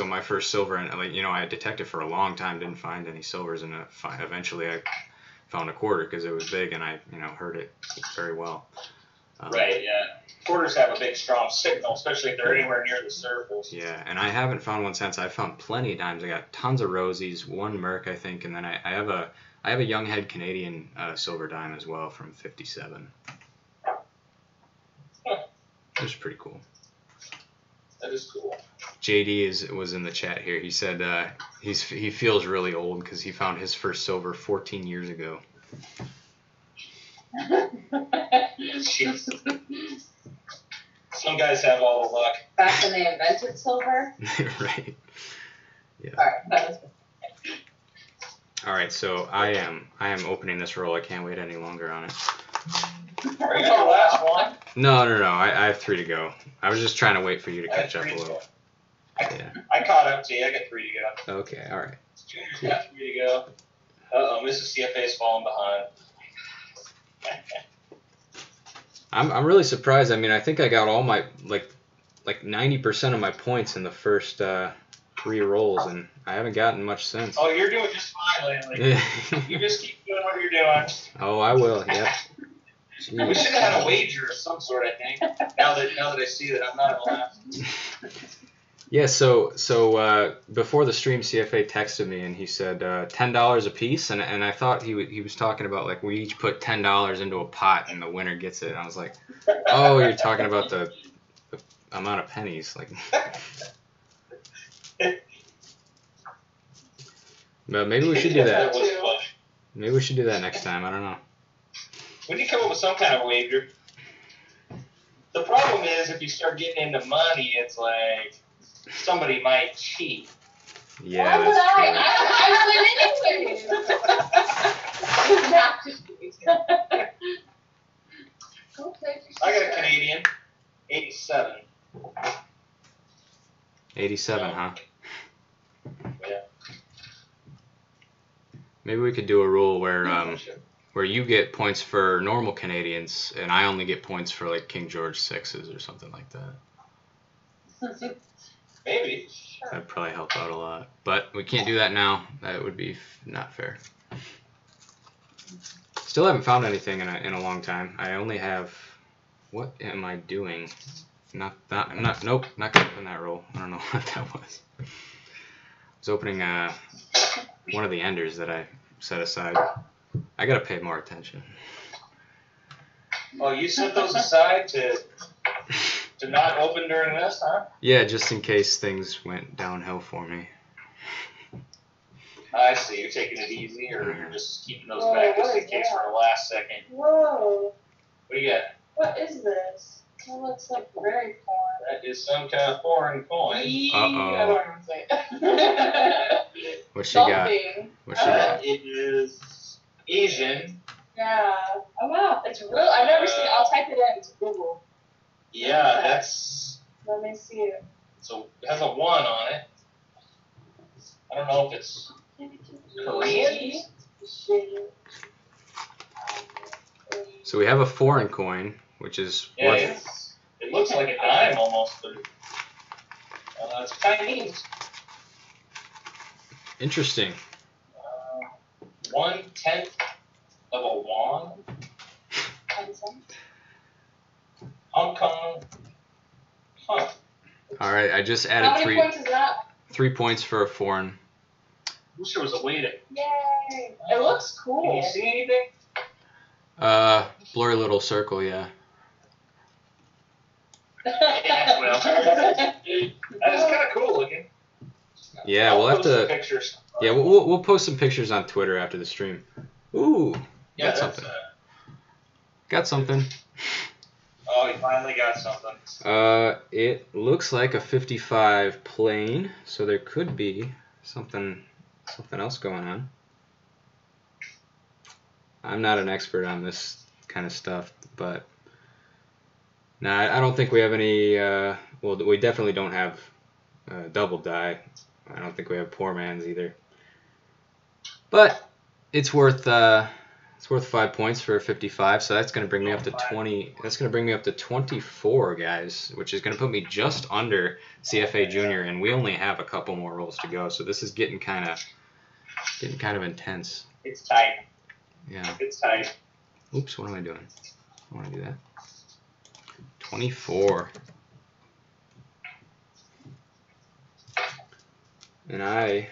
[SPEAKER 1] my first silver, and I detected for a long time, didn't find any silvers, and eventually I found a quarter because it was big and I heard it very well.
[SPEAKER 3] Right, yeah. Quarters have a big, strong signal, especially if they're anywhere near the surface.
[SPEAKER 1] Yeah, and I haven't found one since. I've found plenty of dimes. I got tons of rosies, one Merc, I think, and then I have a young head Canadian silver dime as well from '57. It was pretty cool.
[SPEAKER 3] That is cool.
[SPEAKER 1] JD was in the chat here. He said he feels really old because he found his first silver 14 years ago.
[SPEAKER 3] Some guys have all the luck.
[SPEAKER 4] Back when they invented silver.
[SPEAKER 1] Right. Yeah.
[SPEAKER 4] All right, that was.
[SPEAKER 1] All right, so I am opening this roll. I can't wait any longer on it.
[SPEAKER 3] Are you the last one?
[SPEAKER 1] No. I have 3 to go. I was just trying to wait for you to catch up a little. Yeah.
[SPEAKER 3] I caught up to you. I got 3 to go.
[SPEAKER 1] Okay, all right.
[SPEAKER 3] Junior's got 3 to go. Mrs. CFA's falling behind.
[SPEAKER 1] I'm really surprised. I mean, I think I got all my like 90% of my points in the first 3 rolls, and I haven't gotten much since.
[SPEAKER 3] Oh, you're doing just fine lately. You just keep doing what you're doing.
[SPEAKER 1] Oh, I will. Yep.
[SPEAKER 3] We should have had a wager of some sort, I think. Now that I see that I'm not allowed.
[SPEAKER 1] Yeah. So before the stream, CFA texted me and he said $10 a piece, and I thought he was talking about like we each put $10 into a pot and the winner gets it. And I was like, oh, you're talking about the amount of pennies, like. But maybe we should do that.
[SPEAKER 3] That was fun.
[SPEAKER 1] Maybe we should do that next time. I don't know.
[SPEAKER 3] We need to come up with some kind of wager. The problem is if you start getting into money, it's like somebody might cheat.
[SPEAKER 1] Yeah,
[SPEAKER 4] Why would
[SPEAKER 1] that's true.
[SPEAKER 4] I win anyways. Not just
[SPEAKER 3] I got a Canadian, 87.
[SPEAKER 1] 87, huh?
[SPEAKER 3] Yeah.
[SPEAKER 1] Maybe we could do a rule where you get points for normal Canadians and I only get points for like King George 6s or something like that.
[SPEAKER 3] Maybe.
[SPEAKER 1] That'd probably help out a lot. But we can't do that now. That would be not fair. Still haven't found anything in a long time. I only have. What am I doing? Nope, not gonna open that roll. I don't know what that was. I was opening one of the enders that I set aside. I gotta pay more attention.
[SPEAKER 3] Oh, you set those aside to not open during this, huh?
[SPEAKER 1] Yeah, just in case things went downhill for me.
[SPEAKER 3] I see. You're taking it easy, or you're just keeping those back just in case for the last second.
[SPEAKER 4] Whoa.
[SPEAKER 3] What do you got?
[SPEAKER 4] What is this? It looks like very foreign.
[SPEAKER 3] That is some kind of foreign coin.
[SPEAKER 1] Uh-oh.
[SPEAKER 4] I don't even say it.
[SPEAKER 1] What she got?
[SPEAKER 4] Something.
[SPEAKER 1] What she got?
[SPEAKER 3] It is Asian,
[SPEAKER 4] Yeah. Oh wow, it's real. I've never seen it. I'll type it into Google.
[SPEAKER 3] Yeah, that's.
[SPEAKER 4] Let me see it.
[SPEAKER 3] So it has a 1 on it. I don't know if it's Korean.
[SPEAKER 1] So we have a foreign coin, which is
[SPEAKER 3] Yeah,
[SPEAKER 1] worth.
[SPEAKER 3] it looks like a dime almost, but it's Chinese.
[SPEAKER 1] Interesting.
[SPEAKER 3] 1/10 of a won. Hong Kong. Huh.
[SPEAKER 1] All right, I just
[SPEAKER 4] How
[SPEAKER 1] added
[SPEAKER 4] many points is that?
[SPEAKER 1] 3 points for a foreign.
[SPEAKER 3] Wish there was a way to.
[SPEAKER 4] Yay! It looks cool.
[SPEAKER 3] Can you see anything?
[SPEAKER 1] Blurry little circle, yeah.
[SPEAKER 3] Yeah, well, that is kind of cool looking.
[SPEAKER 1] Yeah,
[SPEAKER 3] I'll
[SPEAKER 1] we'll have
[SPEAKER 3] post some
[SPEAKER 1] to.
[SPEAKER 3] pictures.
[SPEAKER 1] Yeah, we'll post some pictures on Twitter after the stream. Ooh,
[SPEAKER 3] Yeah,
[SPEAKER 1] got
[SPEAKER 3] that's,
[SPEAKER 1] something. Got something.
[SPEAKER 3] Oh, you finally got something.
[SPEAKER 1] It looks like a 55 plain, so there could be something else going on. I'm not an expert on this kind of stuff, but no, I don't think we have any. Well, we definitely don't have double die. I don't think we have poor man's either. But it's worth 5 points for a 55, so that's going to bring me up to 20. That's going to bring me up to 24, guys, which is going to put me just under CFA Junior, and we only have a couple more rolls to go. So this is getting kind of intense.
[SPEAKER 3] It's tight.
[SPEAKER 1] Yeah.
[SPEAKER 3] It's tight.
[SPEAKER 1] Oops, what am I doing? I want to do that. 24. And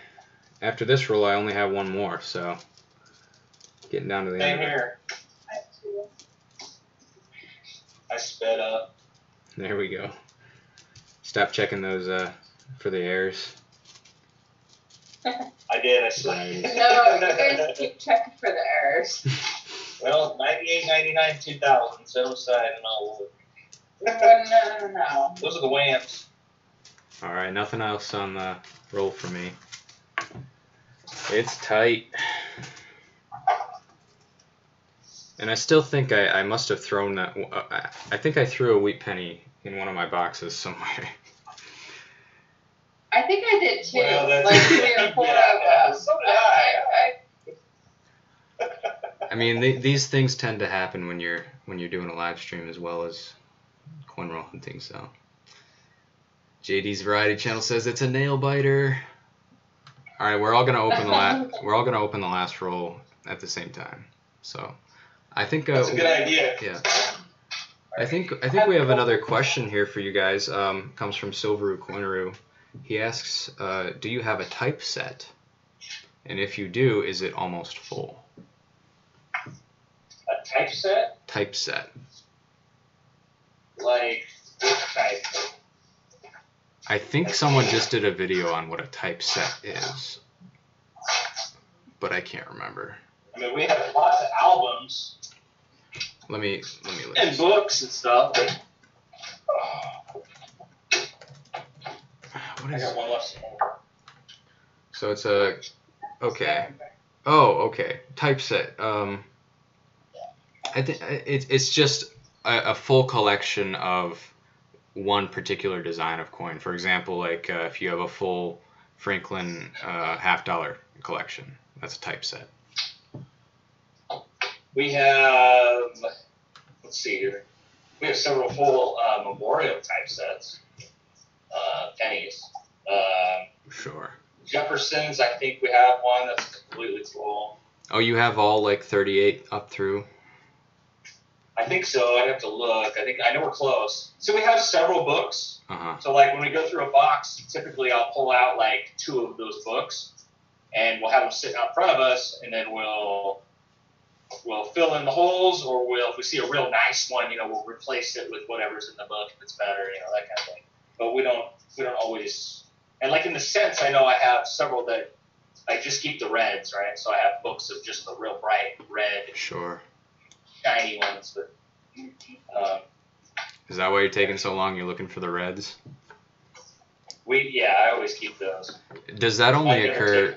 [SPEAKER 1] after this roll, I only have one more, so getting down to the
[SPEAKER 3] Same
[SPEAKER 1] end.
[SPEAKER 3] here. I sped up.
[SPEAKER 1] There we go. Stop checking those for the errors.
[SPEAKER 3] I did. I sped
[SPEAKER 1] Nice.
[SPEAKER 4] No, you guys keep checking for the errors.
[SPEAKER 3] Well, 98, 99, 2000. Set aside and I'll look.
[SPEAKER 4] No.
[SPEAKER 3] Those are the whams.
[SPEAKER 1] All right, nothing else on the roll for me. It's tight. And I still think I must have thrown that. I think I threw a wheat penny in one of my boxes somewhere.
[SPEAKER 4] I think I did too.
[SPEAKER 3] Well, that's-
[SPEAKER 4] like 3 or 4
[SPEAKER 3] Yeah,
[SPEAKER 4] of them.
[SPEAKER 3] so did I.
[SPEAKER 1] I mean, these things tend to happen when you're doing a live stream as well as coin roll hunting. So, JD's Variety Channel says it's a nail biter. All right, we're all gonna open the last roll at the same time. So, I think
[SPEAKER 3] That's a good idea.
[SPEAKER 1] yeah. I think we have another question here for you guys. Comes from Silveru Coineru. He asks, do you have a typeset? And if you do, is it almost full?
[SPEAKER 3] A typeset?
[SPEAKER 1] Typeset.
[SPEAKER 3] Like, what type?
[SPEAKER 1] I think someone just did a video on what a typeset is, but I can't remember.
[SPEAKER 3] I mean, we have lots of albums
[SPEAKER 1] Let me look.
[SPEAKER 3] and books and stuff, but
[SPEAKER 1] What
[SPEAKER 3] I
[SPEAKER 1] is
[SPEAKER 3] got one left.
[SPEAKER 1] So it's a okay. Oh, okay. Typeset. I think it's just a full collection of one particular design of coin. For example, like if you have a full Franklin $50 collection, that's a typeset.
[SPEAKER 3] We have, let's see here. We have several full memorial typesets, pennies.
[SPEAKER 1] Sure.
[SPEAKER 3] Jefferson's, I think we have one that's completely full.
[SPEAKER 1] Oh, you have all like 38 up through.
[SPEAKER 3] I think so. I'd have to look. I know we're close. So we have several books.
[SPEAKER 1] Uh-huh.
[SPEAKER 3] So like when we go through a box, typically I'll pull out like 2 of those books, and we'll have them sitting out in front of us, and then we'll fill in the holes, or if we see a real nice one, we'll replace it with whatever's in the book if it's better, that kind of thing. But we don't always. And like in the sense, I know I have several that I just keep the reds, right? So I have books of just the real bright red,
[SPEAKER 1] Sure.
[SPEAKER 3] shiny ones. But
[SPEAKER 1] Is that why you're taking so long? You're looking for the reds?
[SPEAKER 3] I always keep those.
[SPEAKER 1] Does that only occur?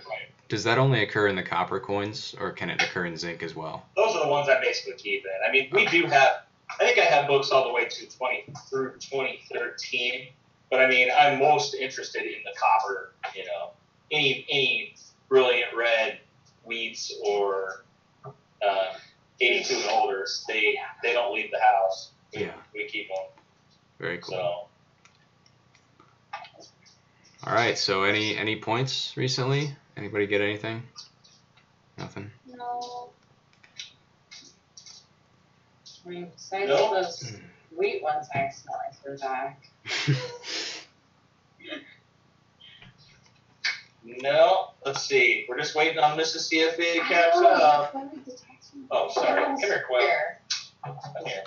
[SPEAKER 1] Does that only occur in the copper coins, or can it occur in zinc as well?
[SPEAKER 3] Those are the ones I basically keep in. I mean, we do have, I think I have books all the way to through 2013, but I mean, I'm most interested in the copper, you know, any brilliant red wheats or 82 and olders, they don't leave the house. We keep them.
[SPEAKER 1] Very cool.
[SPEAKER 3] So.
[SPEAKER 1] All right. So any points recently? Anybody get anything? Nothing.
[SPEAKER 4] No. I mean, besides those wheat ones, I smell like they're back.
[SPEAKER 3] No. Let's see. We're just waiting on Mrs. CFA to catch up. Oh, sorry. Come here, Quin. Come here.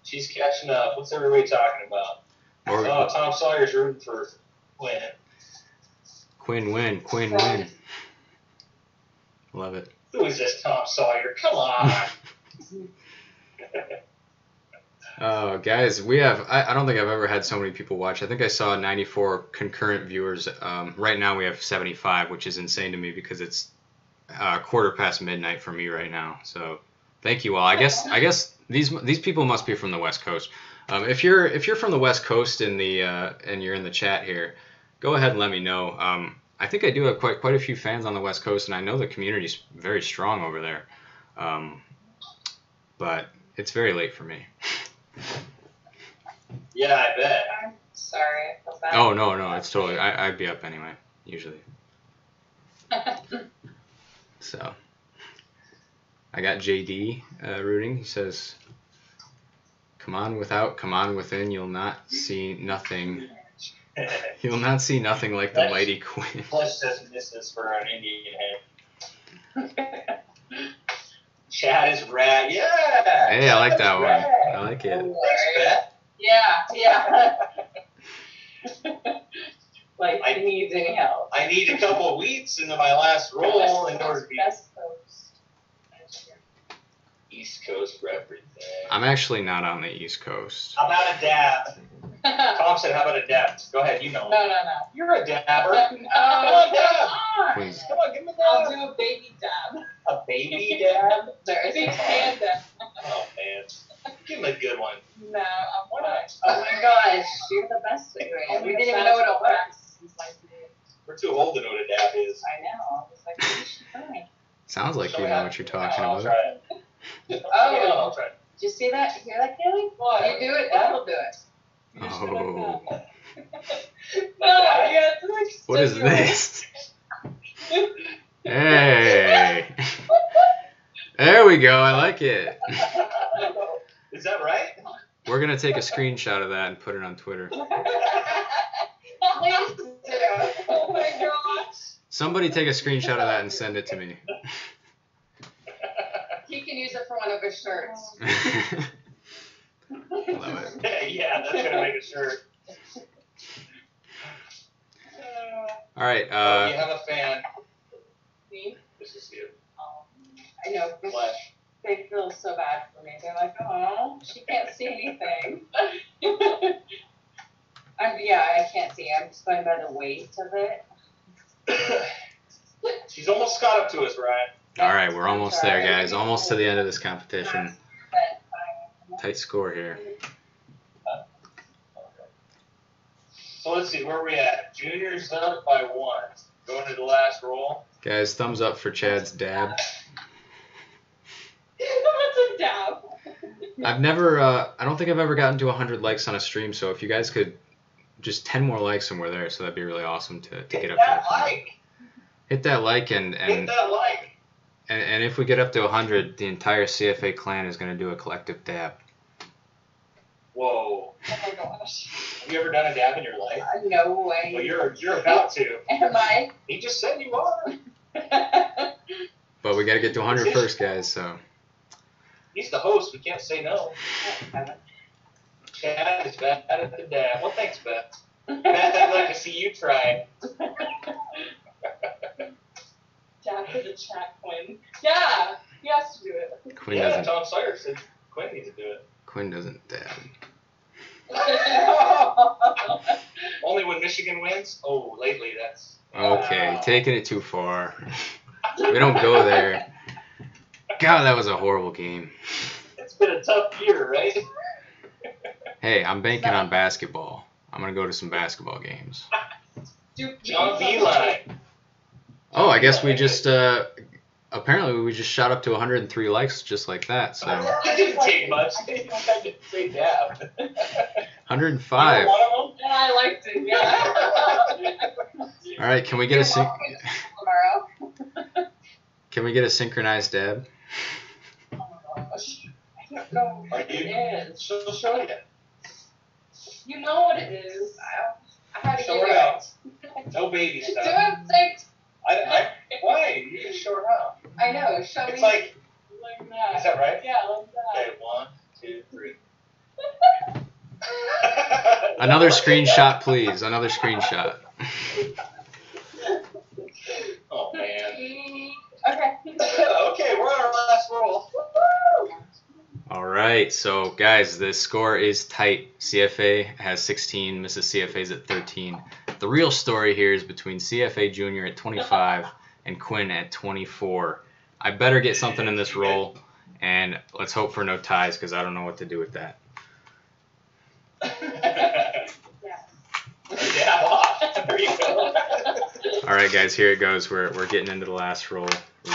[SPEAKER 3] She's catching up. What's everybody talking about? Tom Sawyer's rooting for Quin.
[SPEAKER 1] Quin win. Love it.
[SPEAKER 3] Who is this Tom Sawyer? Come on.
[SPEAKER 1] Oh, guys, we have, I don't think I've ever had so many people watch. I think I saw 94 concurrent viewers. Right now we have 75, which is insane to me because it's 1:15 midnight for me right now. So thank you all. I guess these people must be from the West Coast. If you're from the West Coast and you're in the chat here, go ahead and let me know. I think I do have quite a few fans on the West Coast, and I know the community's very strong over there. But it's very late for me.
[SPEAKER 3] Yeah, I bet.
[SPEAKER 4] I'm sorry, I feel bad.
[SPEAKER 1] Oh no, it's totally. I'd be up anyway, usually. So, I got JD rooting. He says, "Come on without, come on within. You'll not see nothing. You'll not see nothing like the mighty Quin."
[SPEAKER 3] Flesh says misses for an Indian head. Chad is rad. Yeah.
[SPEAKER 1] Hey, I like that
[SPEAKER 3] rad.
[SPEAKER 1] one. I like it.
[SPEAKER 3] Thanks, Beth.
[SPEAKER 4] Yeah. Like, he needs any help.
[SPEAKER 3] I need a couple of wheats into my last roll in order to be
[SPEAKER 4] West Coast.
[SPEAKER 3] East Coast represent.
[SPEAKER 1] I'm actually not on the East Coast.
[SPEAKER 3] How about a dab? Tom said, how about a dab? Go ahead, you know.
[SPEAKER 4] No.
[SPEAKER 3] You're a dabber.
[SPEAKER 4] No,
[SPEAKER 3] Come on, dab.
[SPEAKER 1] Please.
[SPEAKER 3] Come on, give me a
[SPEAKER 4] I'll
[SPEAKER 3] dab.
[SPEAKER 4] do a baby dab.
[SPEAKER 3] A baby dab?
[SPEAKER 4] There is a hand dab.
[SPEAKER 3] Oh, man. Give him a good one.
[SPEAKER 4] No, I'm
[SPEAKER 3] Why not?
[SPEAKER 4] Oh my gosh, you're the best at doing it. We didn't even know what it was.
[SPEAKER 3] We're too old to know what a dab is.
[SPEAKER 4] I know. I was like, what is she doing?
[SPEAKER 1] Sounds like you know what you're talking
[SPEAKER 3] I'll
[SPEAKER 1] about.
[SPEAKER 3] try it.
[SPEAKER 4] Oh.
[SPEAKER 3] I'll try it.
[SPEAKER 4] Did you see that? Hear that, Kaylee? What? You do it, that'll do it.
[SPEAKER 1] Oh,
[SPEAKER 4] No, you have to like
[SPEAKER 1] what is this? Hey, there we go. I like it.
[SPEAKER 3] Is that right?
[SPEAKER 1] We're gonna take a screenshot of that and put it on Twitter.
[SPEAKER 4] Please do. Oh my gosh.
[SPEAKER 1] Somebody take a screenshot of that and send it to me.
[SPEAKER 4] He can use it for one of his shirts.
[SPEAKER 1] Love it.
[SPEAKER 3] Yeah, that's gonna make a shirt.
[SPEAKER 1] All right.
[SPEAKER 3] You have a fan.
[SPEAKER 4] Me?
[SPEAKER 3] This is you.
[SPEAKER 4] I know.
[SPEAKER 3] Flesh.
[SPEAKER 4] They feel so bad for me. They're like, oh, she can't see anything. I can't see. I'm just going by the weight of it.
[SPEAKER 3] She's almost caught up to us, Ryan.
[SPEAKER 1] All right, we're almost there, guys. Almost to the end of this competition. Tight score here.
[SPEAKER 3] So let's see, where are we at? Junior's up by 1. Going to the last roll.
[SPEAKER 1] Guys, thumbs up for Chad's dab.
[SPEAKER 4] What's a dab?
[SPEAKER 1] I've never, I don't think I've ever gotten to 100 likes on a stream, so if you guys could just 10 more likes and we're there, so that'd be really awesome to get up to that point. Hit that like and
[SPEAKER 3] Hit that like.
[SPEAKER 1] And if we get up to 100, the entire CFA clan is going to do a collective dab.
[SPEAKER 3] Whoa.
[SPEAKER 4] Oh my gosh.
[SPEAKER 3] Have you ever done a dab in your life?
[SPEAKER 4] No way.
[SPEAKER 3] Well, you're about to.
[SPEAKER 4] Am I?
[SPEAKER 3] He just said you are.
[SPEAKER 1] But we got to get to 100 first, guys, so.
[SPEAKER 3] He's the host. We can't say no. Chad is bad at the dab. Well, thanks, Beth. Beth, I'd like to see you try.
[SPEAKER 4] Dab for the chat, Quin. Yeah, he has to do it.
[SPEAKER 1] Quin
[SPEAKER 3] Yeah,
[SPEAKER 1] doesn't.
[SPEAKER 3] Tom Sawyer said Quin needs to do it.
[SPEAKER 1] Quin doesn't dab.
[SPEAKER 3] Only when Mrs. Michigan wins. Oh, lately that's.
[SPEAKER 1] Okay, taking it too far. We don't go there. God, that was a horrible game.
[SPEAKER 3] It's been a tough year, right?
[SPEAKER 1] Hey, I'm banking on basketball. I'm going to go to some basketball games.
[SPEAKER 3] John Beeline.
[SPEAKER 1] Oh, I guess we just, apparently we just shot up to 103 likes just like that, so.
[SPEAKER 3] It didn't take much. I didn't say dab.
[SPEAKER 1] 105.
[SPEAKER 3] One of them?
[SPEAKER 4] And I liked it, yeah.
[SPEAKER 1] All right, can we get a
[SPEAKER 4] tomorrow.
[SPEAKER 1] can we get a synchronized dab?
[SPEAKER 4] Oh my gosh. I don't know
[SPEAKER 3] Are
[SPEAKER 4] what
[SPEAKER 3] you?
[SPEAKER 4] it is.
[SPEAKER 3] She'll show you.
[SPEAKER 4] You know what it is. I had to
[SPEAKER 3] Show
[SPEAKER 4] give
[SPEAKER 3] her
[SPEAKER 4] it.
[SPEAKER 3] out. No baby
[SPEAKER 4] Do
[SPEAKER 3] stuff.
[SPEAKER 4] it, like,
[SPEAKER 3] Why? You can show it out.
[SPEAKER 4] I know, show me.
[SPEAKER 3] It's like
[SPEAKER 4] that.
[SPEAKER 3] Is that right?
[SPEAKER 4] Yeah, like that.
[SPEAKER 3] Okay, 1, 2, 3.
[SPEAKER 1] Another screenshot, please. Another screenshot.
[SPEAKER 3] Oh man.
[SPEAKER 4] Okay.
[SPEAKER 3] Okay, we're on our last roll.
[SPEAKER 1] All right, so guys, the score is tight. CFA has 16, Mrs. CFA's at 13. The real story here is between CFA Junior at 25 and Quin at 24. I better get something in this roll, and let's hope for no ties because I don't know what to do with that.
[SPEAKER 3] Yeah, there you go.
[SPEAKER 1] All right, guys, here it goes. We're getting into the last roll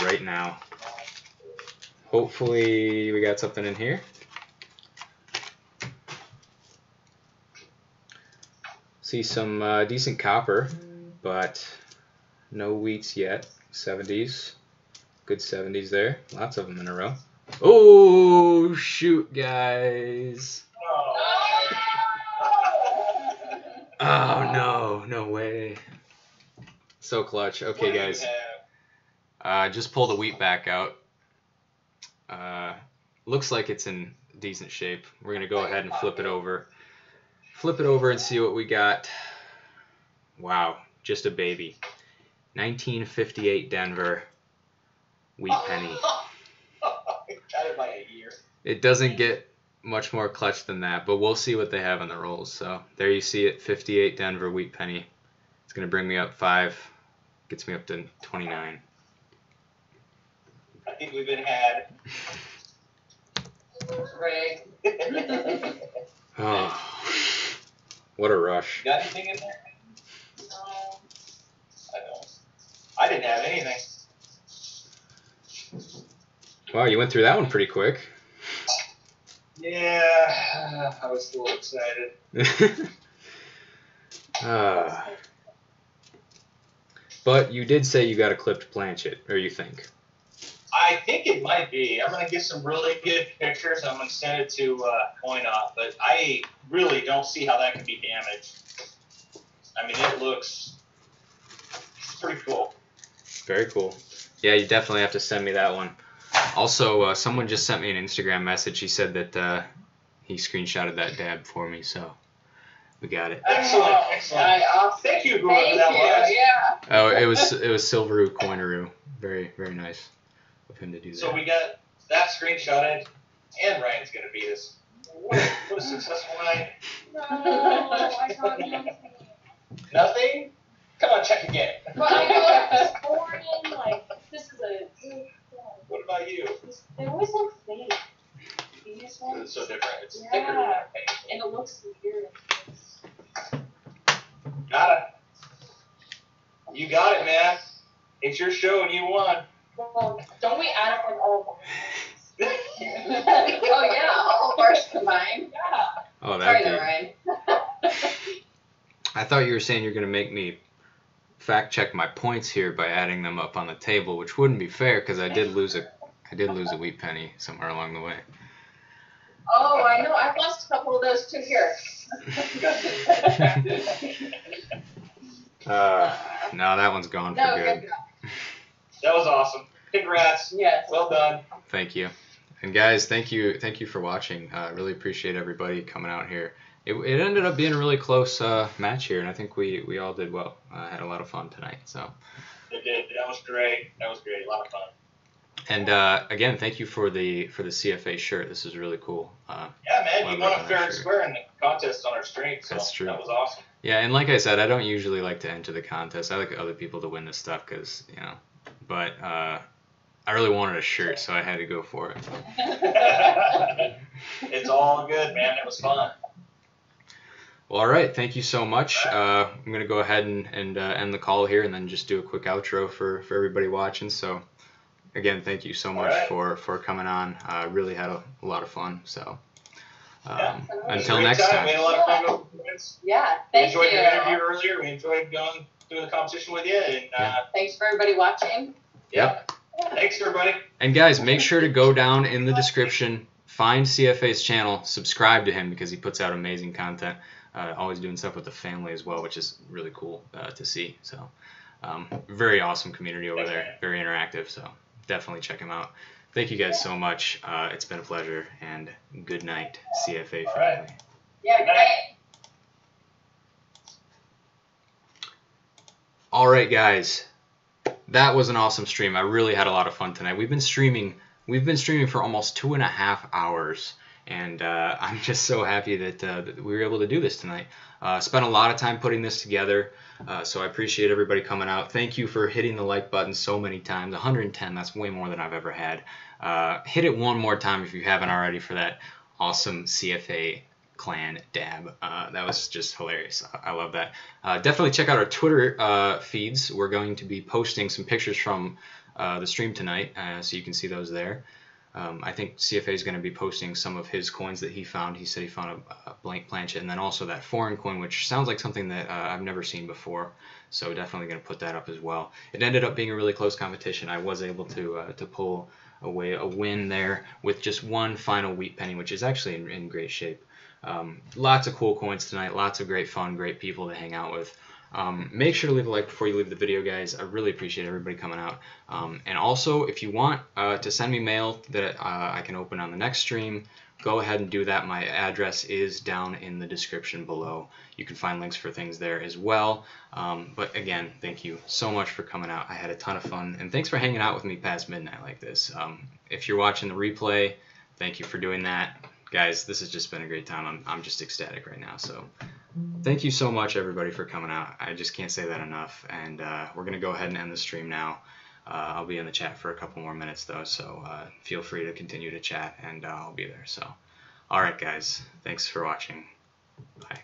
[SPEAKER 1] right now. Hopefully we got something in here. See some decent copper, but no wheats yet. 70s. Good 70s there. Lots of them in a row. Oh, shoot, guys. Oh, no. No way. So clutch. Okay, guys. Just pull the wheat back out. Looks like it's in decent shape. We're going to go ahead and flip it over. Flip it over and see what we got. Wow, just a baby. 1958 Denver wheat penny.
[SPEAKER 3] Got it by a year.
[SPEAKER 1] It doesn't get much more clutch than that, but we'll see what they have on the rolls. So there you see it, 58 Denver wheat penny. It's going to bring me up 5. Gets me up to 29.
[SPEAKER 3] I think we've been had.
[SPEAKER 4] Rig.
[SPEAKER 1] Oh, what a rush.
[SPEAKER 3] You got anything in there?
[SPEAKER 4] No.
[SPEAKER 3] I don't. I didn't have anything.
[SPEAKER 1] Wow, you went through that one pretty quick.
[SPEAKER 3] Yeah, I was a little excited.
[SPEAKER 1] But you did say you got a clipped planchet, or you think?
[SPEAKER 3] I think it might be. I'm going to get some really good pictures. I'm going to send it to Coin Off, but I really don't see how that can be damaged. I mean, it looks pretty cool.
[SPEAKER 1] Very cool. Yeah, you definitely have to send me that one. Also, someone just sent me an Instagram message. He said that he screenshotted that dab for me, so we got it.
[SPEAKER 3] Excellent, excellent. Thank you, whoever
[SPEAKER 4] Thank
[SPEAKER 3] that
[SPEAKER 4] you,
[SPEAKER 3] was.
[SPEAKER 4] yeah.
[SPEAKER 1] Oh, it was Silveroo Coineroo. Very, very nice of him to do that.
[SPEAKER 3] So we got that screenshotted, and Ryan's going to beat us. What a successful night.
[SPEAKER 4] No, I got nothing.
[SPEAKER 3] Nothing? Come on, check again.
[SPEAKER 4] But I know it's foreign, like, this is a...
[SPEAKER 3] What about you?
[SPEAKER 4] They always look fake. These
[SPEAKER 3] It's
[SPEAKER 4] ones.
[SPEAKER 3] so different. It's
[SPEAKER 4] Yeah.
[SPEAKER 3] thicker than our paint.
[SPEAKER 4] And it looks weird.
[SPEAKER 3] Got it. You got it, man. It's your show and you won.
[SPEAKER 4] Well, don't we add up like all of them?
[SPEAKER 5] Oh yeah, all of ours combined.
[SPEAKER 4] Yeah.
[SPEAKER 1] Oh,
[SPEAKER 5] Sorry,
[SPEAKER 1] that'd
[SPEAKER 5] Ryan.
[SPEAKER 1] I thought you were saying you're going to make me fact check my points here by adding them up on the table, which wouldn't be fair because I did lose a wheat penny somewhere along the way.
[SPEAKER 5] Oh, I know. I've lost a couple of those too here.
[SPEAKER 1] No, that one's gone for
[SPEAKER 5] No,
[SPEAKER 1] good.
[SPEAKER 5] good.
[SPEAKER 3] That was awesome. Congrats.
[SPEAKER 5] Yes.
[SPEAKER 3] Well done.
[SPEAKER 1] Thank you. And guys, thank you for watching. Really appreciate everybody coming out here. It ended up being a really close match here, and I think we all did well. Had a lot of fun tonight. So.
[SPEAKER 3] It did. That was great. That was great. A lot of fun.
[SPEAKER 1] And again, thank you for the CFA shirt. This is really cool.
[SPEAKER 3] Yeah, man. You
[SPEAKER 1] Love
[SPEAKER 3] won
[SPEAKER 1] that
[SPEAKER 3] a fair and
[SPEAKER 1] shirt.
[SPEAKER 3] square in the contest on our stream. So
[SPEAKER 1] That's true.
[SPEAKER 3] That was awesome.
[SPEAKER 1] Yeah, and like I said, I don't usually like to enter the contest. I like other people to win this stuff because, but I really wanted a shirt, so I had to go for it.
[SPEAKER 3] It's all good, man. It was fun.
[SPEAKER 1] Well, all right. Thank you so much. I'm going to go ahead and end the call here and then just do a quick outro for everybody watching. So, again, thank you so much for coming on. Really had a lot of fun. So, until next time.
[SPEAKER 3] We had a lot of fun.
[SPEAKER 4] Yeah, thank you.
[SPEAKER 3] We enjoyed the interview earlier. We enjoyed going through the competition with you. And
[SPEAKER 4] thanks for everybody watching.
[SPEAKER 1] Yep.
[SPEAKER 3] Thanks, everybody.
[SPEAKER 1] And guys, make sure to go down in the description, find CFA's channel, subscribe to him because he puts out amazing content. Always doing stuff with the family as well, which is really cool to see. So, very awesome community over there, very interactive. So, definitely check him out. Thank you guys so much. It's been a pleasure, and good night, CFA family.
[SPEAKER 3] Right.
[SPEAKER 4] Yeah, great.
[SPEAKER 1] All right, guys, that was an awesome stream. I really had a lot of fun tonight. We've been streaming for almost 2.5 hours. And I'm just so happy that we were able to do this tonight. Spent a lot of time putting this together, so I appreciate everybody coming out. Thank you for hitting the like button so many times. 110, that's way more than I've ever had. Hit it one more time if you haven't already for that awesome CFA clan dab. That was just hilarious. I love that. Definitely check out our Twitter feeds. We're going to be posting some pictures from the stream tonight, so you can see those there. I think CFA is going to be posting some of his coins that he found. He said he found a blank planchet and then also that foreign coin, which sounds like something that I've never seen before. So definitely going to put that up as well. It ended up being a really close competition. I was able to pull away a win there with just one final wheat penny, which is actually in great shape. Lots of cool coins tonight. Lots of great fun, great people to hang out with. Make sure to leave a like before you leave the video, guys. I really appreciate everybody coming out. And also, if you want to send me mail that I can open on the next stream, go ahead and do that. My address is down in the description below. You can find links for things there as well. But again, thank you so much for coming out. I had a ton of fun. And thanks for hanging out with me past midnight like this. If you're watching the replay, thank you for doing that. Guys, this has just been a great time. I'm just ecstatic right now. So thank you so much, everybody, for coming out. I just can't say that enough. And we're going to go ahead and end the stream now. I'll be in the chat for a couple more minutes, though. So feel free to continue to chat, and I'll be there. So, all right, guys. Thanks for watching. Bye.